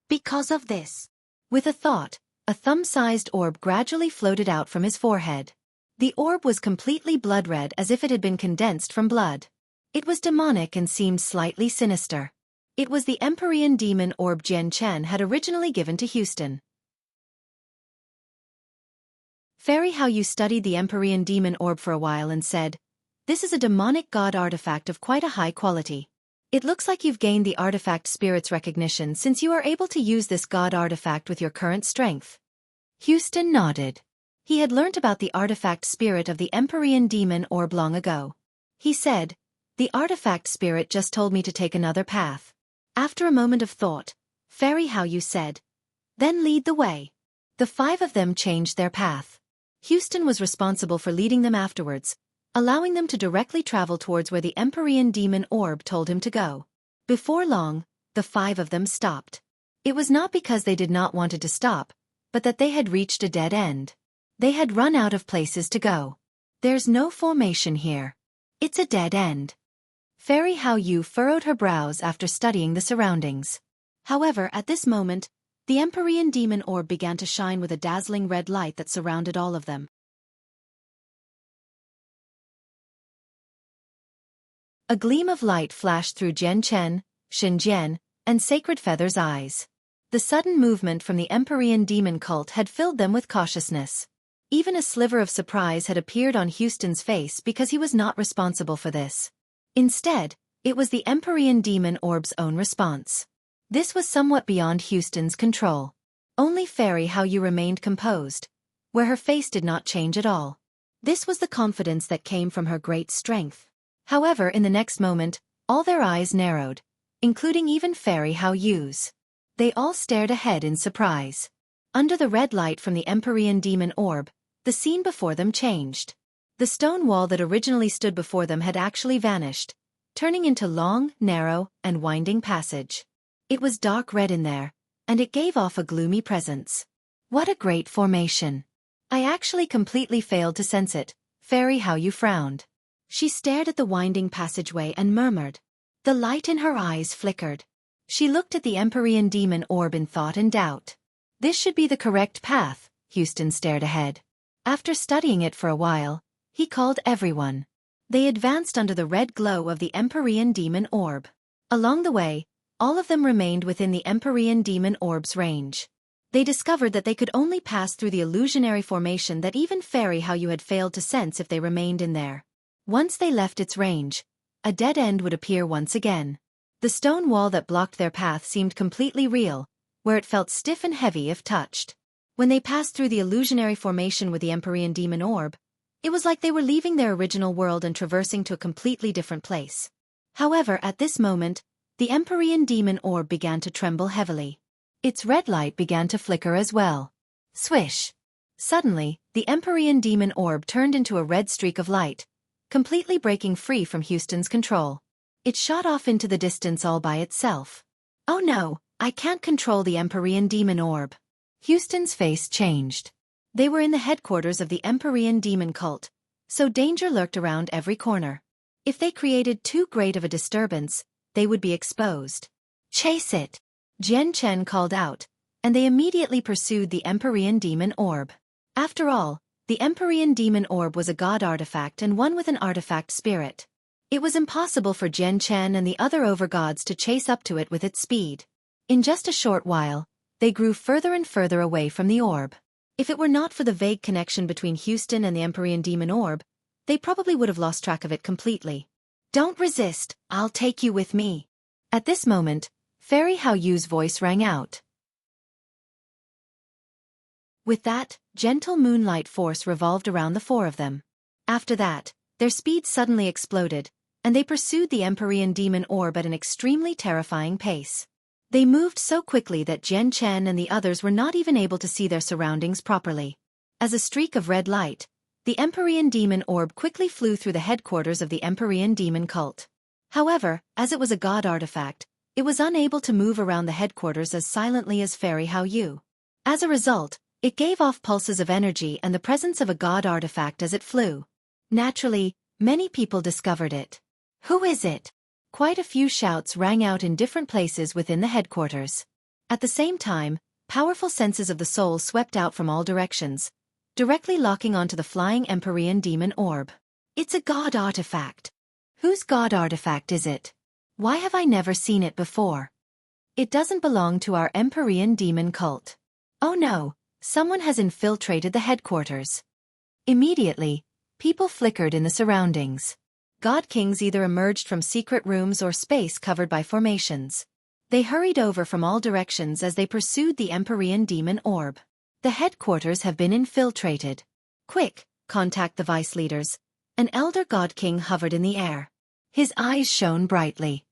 Because of this. With a thought, a thumb-sized orb gradually floated out from his forehead. The orb was completely blood-red as if it had been condensed from blood. It was demonic and seemed slightly sinister. It was the Empyrean demon orb Jian Chen had originally given to Houston. Fairy Hao Yu studied the Empyrean demon orb for a while and said, this is a demonic god artifact of quite a high quality. It looks like you've gained the artifact spirit's recognition since you are able to use this god artifact with your current strength. Houston nodded. He had learnt about the artifact spirit of the Empyrean demon orb long ago. He said, the artifact spirit just told me to take another path. After a moment of thought, Fairy Hao Yu said, then lead the way. The 5 of them changed their path. Houston was responsible for leading them afterwards, allowing them to directly travel towards where the Empyrean demon orb told him to go. Before long, the 5 of them stopped. It was not because they did not want to stop, but that they had reached a dead end. They had run out of places to go. There's no formation here. It's a dead end. Fairy Hao Yu furrowed her brows after studying the surroundings. However, at this moment, the Empyrean demon orb began to shine with a dazzling red light that surrounded all of them. A gleam of light flashed through Jian Chen, Shen Jian, and Sacred Feather's eyes. The sudden movement from the Empyrean demon cult had filled them with cautiousness. Even a sliver of surprise had appeared on Houston's face because he was not responsible for this. Instead, it was the Empyrean demon orb's own response. This was somewhat beyond Houston's control. Only Fairy Hao Yu remained composed, where her face did not change at all. This was the confidence that came from her great strength. However, in the next moment, all their eyes narrowed, including even Fairy Hao Yu's. They all stared ahead in surprise. Under the red light from the Empyrean demon orb, the scene before them changed. The stone wall that originally stood before them had actually vanished, turning into long, narrow, and winding passage. It was dark red in there, and it gave off a gloomy presence. What a great formation! I actually completely failed to sense it, Fairy Hao Yu frowned. She stared at the winding passageway and murmured. The light in her eyes flickered. She looked at the Empyrean demon orb in thought and doubt. This should be the correct path, Houston stared ahead. After studying it for a while, he called everyone. They advanced under the red glow of the Empyrean Demon Orb. Along the way, all of them remained within the Empyrean Demon Orb's range. They discovered that they could only pass through the illusionary formation that even Fairy How You had failed to sense if they remained in there. Once they left its range, a dead end would appear once again. The stone wall that blocked their path seemed completely real, where it felt stiff and heavy if touched. When they passed through the illusionary formation with the Empyrean Demon Orb, it was like they were leaving their original world and traversing to a completely different place. However, at this moment, the Empyrean Demon Orb began to tremble heavily. Its red light began to flicker as well. Swish! Suddenly, the Empyrean Demon Orb turned into a red streak of light, completely breaking free from Houston's control. It shot off into the distance all by itself. Oh no, I can't control the Empyrean Demon Orb. Houston's face changed. They were in the headquarters of the Empyrean Demon Cult, so danger lurked around every corner. If they created too great of a disturbance, they would be exposed. Chase it! Jian Chen called out, and they immediately pursued the Empyrean Demon Orb. After all, the Empyrean Demon Orb was a god artifact and one with an artifact spirit. It was impossible for Jian Chen and the other overgods to chase up to it with its speed. In just a short while, they grew further and further away from the orb. If it were not for the vague connection between Houston and the Empyrean Demon Orb, they probably would have lost track of it completely. Don't resist, I'll take you with me. At this moment, Fairy How Yu's voice rang out. With that, gentle moonlight force revolved around the four of them. After that, their speed suddenly exploded, and they pursued the Empyrean Demon Orb at an extremely terrifying pace. They moved so quickly that Jian Chen and the others were not even able to see their surroundings properly. As a streak of red light, the Empyrean Demon Orb quickly flew through the headquarters of the Empyrean Demon Cult. However, as it was a god artifact, it was unable to move around the headquarters as silently as Fairy How Yu. As a result, it gave off pulses of energy and the presence of a god artifact as it flew. Naturally, many people discovered it. Who is it? Quite a few shouts rang out in different places within the headquarters. At the same time, powerful senses of the soul swept out from all directions, directly locking onto the flying Empyrean Demon Orb. It's a god artifact. Whose god artifact is it? Why have I never seen it before? It doesn't belong to our Empyrean Demon Cult. Oh no, someone has infiltrated the headquarters. Immediately, people flickered in the surroundings. God Kings either emerged from secret rooms or space covered by formations. They hurried over from all directions as they pursued the Empyrean Demon Orb. The headquarters have been infiltrated. Quick, contact the vice leaders. An elder God King hovered in the air. His eyes shone brightly.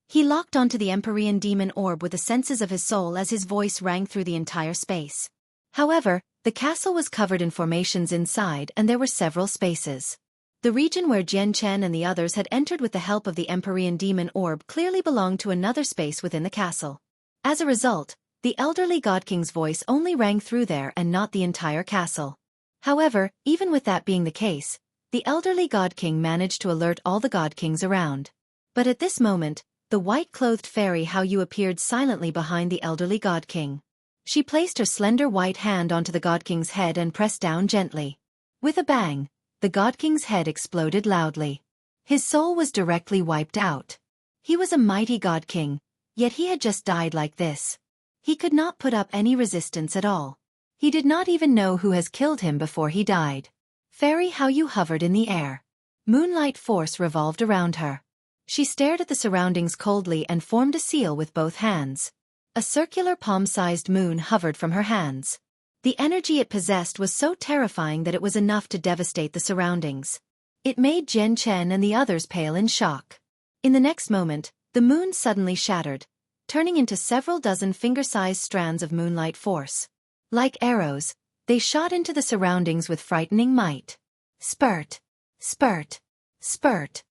He locked onto the Empyrean Demon Orb with the senses of his soul as his voice rang through the entire space. However, the castle was covered in formations inside and there were several spaces. The region where Jian Chen and the others had entered with the help of the Empyrean Demon Orb clearly belonged to another space within the castle. As a result, the elderly God King's voice only rang through there and not the entire castle. However, even with that being the case, the elderly God King managed to alert all the God Kings around. But at this moment, the white-clothed Fairy How Yu appeared silently behind the elderly God King. She placed her slender white hand onto the God King's head and pressed down gently. With a bang, the God King's head exploded loudly. His soul was directly wiped out. He was a mighty God King, yet he had just died like this. He could not put up any resistance at all. He did not even know who has killed him before he died. Fairy How Yu hovered in the air. Moonlight force revolved around her. She stared at the surroundings coldly and formed a seal with both hands. A circular palm-sized moon hovered from her hands. The energy it possessed was so terrifying that it was enough to devastate the surroundings. It made Jian Chen and the others pale in shock. In the next moment, the moon suddenly shattered, turning into several dozen finger-sized strands of moonlight force. Like arrows, they shot into the surroundings with frightening might. Spurt! Spurt! Spurt!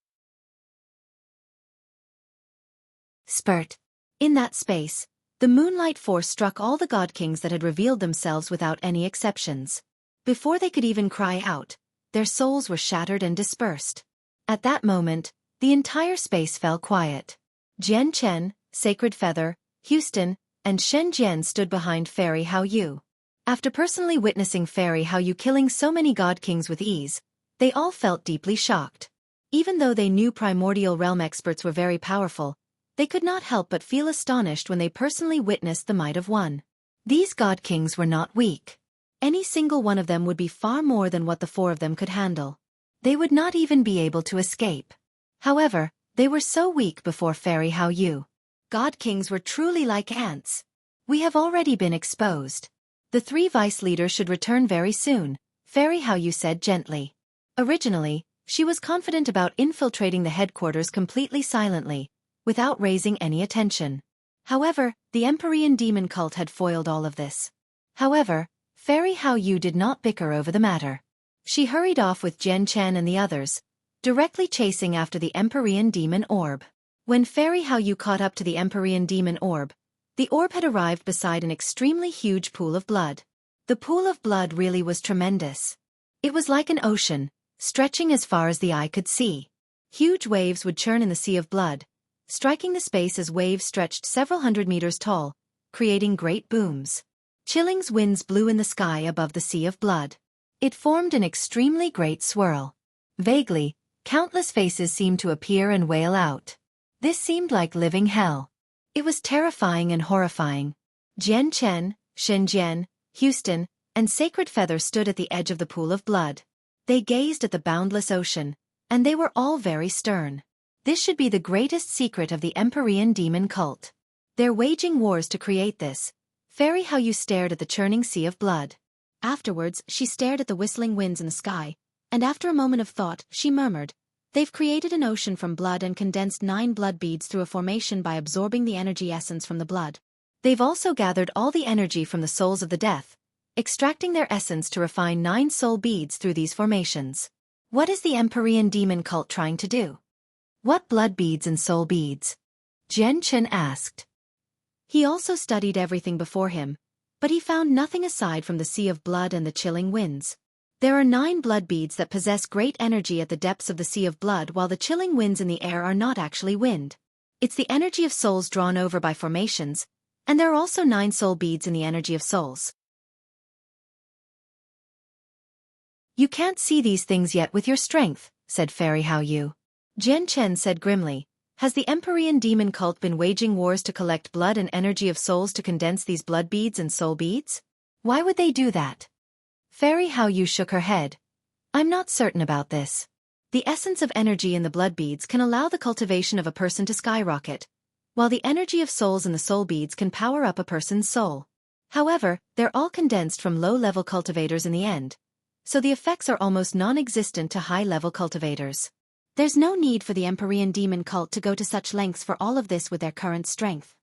Spurt! In that space, the moonlight force struck all the God Kings that had revealed themselves without any exceptions. Before they could even cry out, their souls were shattered and dispersed. At that moment, the entire space fell quiet. Jian Chen, Sacred Feather, Houston, and Shen Jian stood behind Fairy How Yu. After personally witnessing Fairy Hao Yu killing so many god kings with ease, they all felt deeply shocked. Even though they knew primordial realm experts were very powerful, they could not help but feel astonished when they personally witnessed the might of one. These god kings were not weak. Any single one of them would be far more than what the four of them could handle. They would not even be able to escape. However, they were so weak before Fairy Hao Yu. God kings were truly like ants. We have already been exposed. The three vice leaders should return very soon, Fairy Hao Yu said gently. Originally, she was confident about infiltrating the headquarters completely silently, without raising any attention. However, the Empyrean demon cult had foiled all of this. However, Fairy Hao Yu did not bicker over the matter. She hurried off with Jian Chen and the others, directly chasing after the Empyrean demon orb. When Fairy Hao Yu caught up to the Empyrean demon orb, the orb had arrived beside an extremely huge pool of blood. The pool of blood really was tremendous. It was like an ocean, stretching as far as the eye could see. Huge waves would churn in the sea of blood, striking the space as waves stretched several hundred meters tall, creating great booms. Chilling winds blew in the sky above the sea of blood. It formed an extremely great swirl. Vaguely, countless faces seemed to appear and wail out. This seemed like living hell. It was terrifying and horrifying. Jian Chen, Shenzhen, Houston, and Sacred Feather stood at the edge of the pool of blood. They gazed at the boundless ocean, and they were all very stern. This should be the greatest secret of the Empyrean demon cult. They're waging wars to create this. Fairy Hao Yu stared at the churning sea of blood. Afterwards, she stared at the whistling winds in the sky, and after a moment of thought, she murmured, "They've created an ocean from blood and condensed 9 blood beads through a formation by absorbing the energy essence from the blood. They've also gathered all the energy from the souls of the death, extracting their essence to refine 9 soul beads through these formations. What is the Empyrean demon cult trying to do? What blood beads and soul beads?" Jian Chen asked. He also studied everything before him, but he found nothing aside from the sea of blood and the chilling winds. There are 9 blood beads that possess great energy at the depths of the sea of blood, while the chilling winds in the air are not actually wind. It's the energy of souls drawn over by formations, and there are also 9 soul beads in the energy of souls. "You can't see these things yet with your strength," said Fairy Hao Yu. Jian Chen said grimly, "Has the Empyrean demon cult been waging wars to collect blood and energy of souls to condense these blood beads and soul beads? Why would they do that?" Fairy Hao Yu shook her head. "I'm not certain about this. The essence of energy in the blood beads can allow the cultivation of a person to skyrocket, while the energy of souls in the soul beads can power up a person's soul. However, they're all condensed from low-level cultivators in the end, so the effects are almost non-existent to high-level cultivators. There's no need for the Empyrean demon cult to go to such lengths for all of this with their current strength."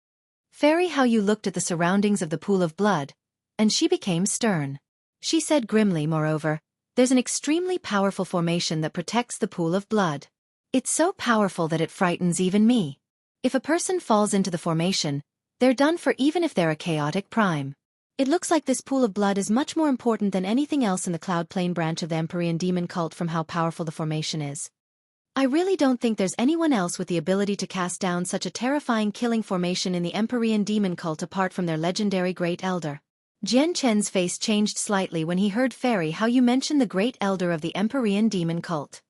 Fairy Hao Yu looked at the surroundings of the pool of blood, and she became stern. She said grimly, "Moreover, there's an extremely powerful formation that protects the pool of blood. It's so powerful that it frightens even me. If a person falls into the formation, they're done for even if they're a chaotic prime. It looks like this pool of blood is much more important than anything else in the Cloud Plane branch of the Empyrean demon cult from how powerful the formation is. I really don't think there's anyone else with the ability to cast down such a terrifying killing formation in the Empyrean demon cult apart from their legendary Great Elder." Jian Chen's face changed slightly when he heard Fairy Hao Yu mention the Great Elder of the Empyrean demon cult.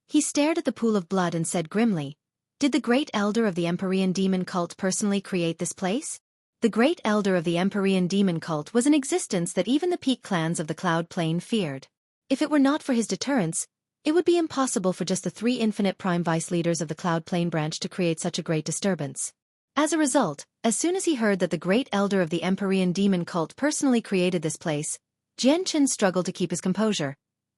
He stared at the pool of blood and said grimly, "Did the Great Elder of the Empyrean demon cult personally create this place?" The Great Elder of the Empyrean demon cult was an existence that even the peak clans of the Cloud Plane feared. If it were not for his deterrence, it would be impossible for just the 3 infinite prime vice leaders of the Cloud Plane branch to create such a great disturbance. As a result, as soon as he heard that the Great Elder of the Empyrean demon cult personally created this place, Jian Chen struggled to keep his composure.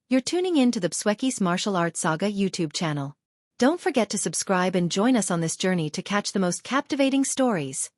You're tuning in to the Xueqi's Martial Arts Saga YouTube channel. Don't forget to subscribe and join us on this journey to catch the most captivating stories.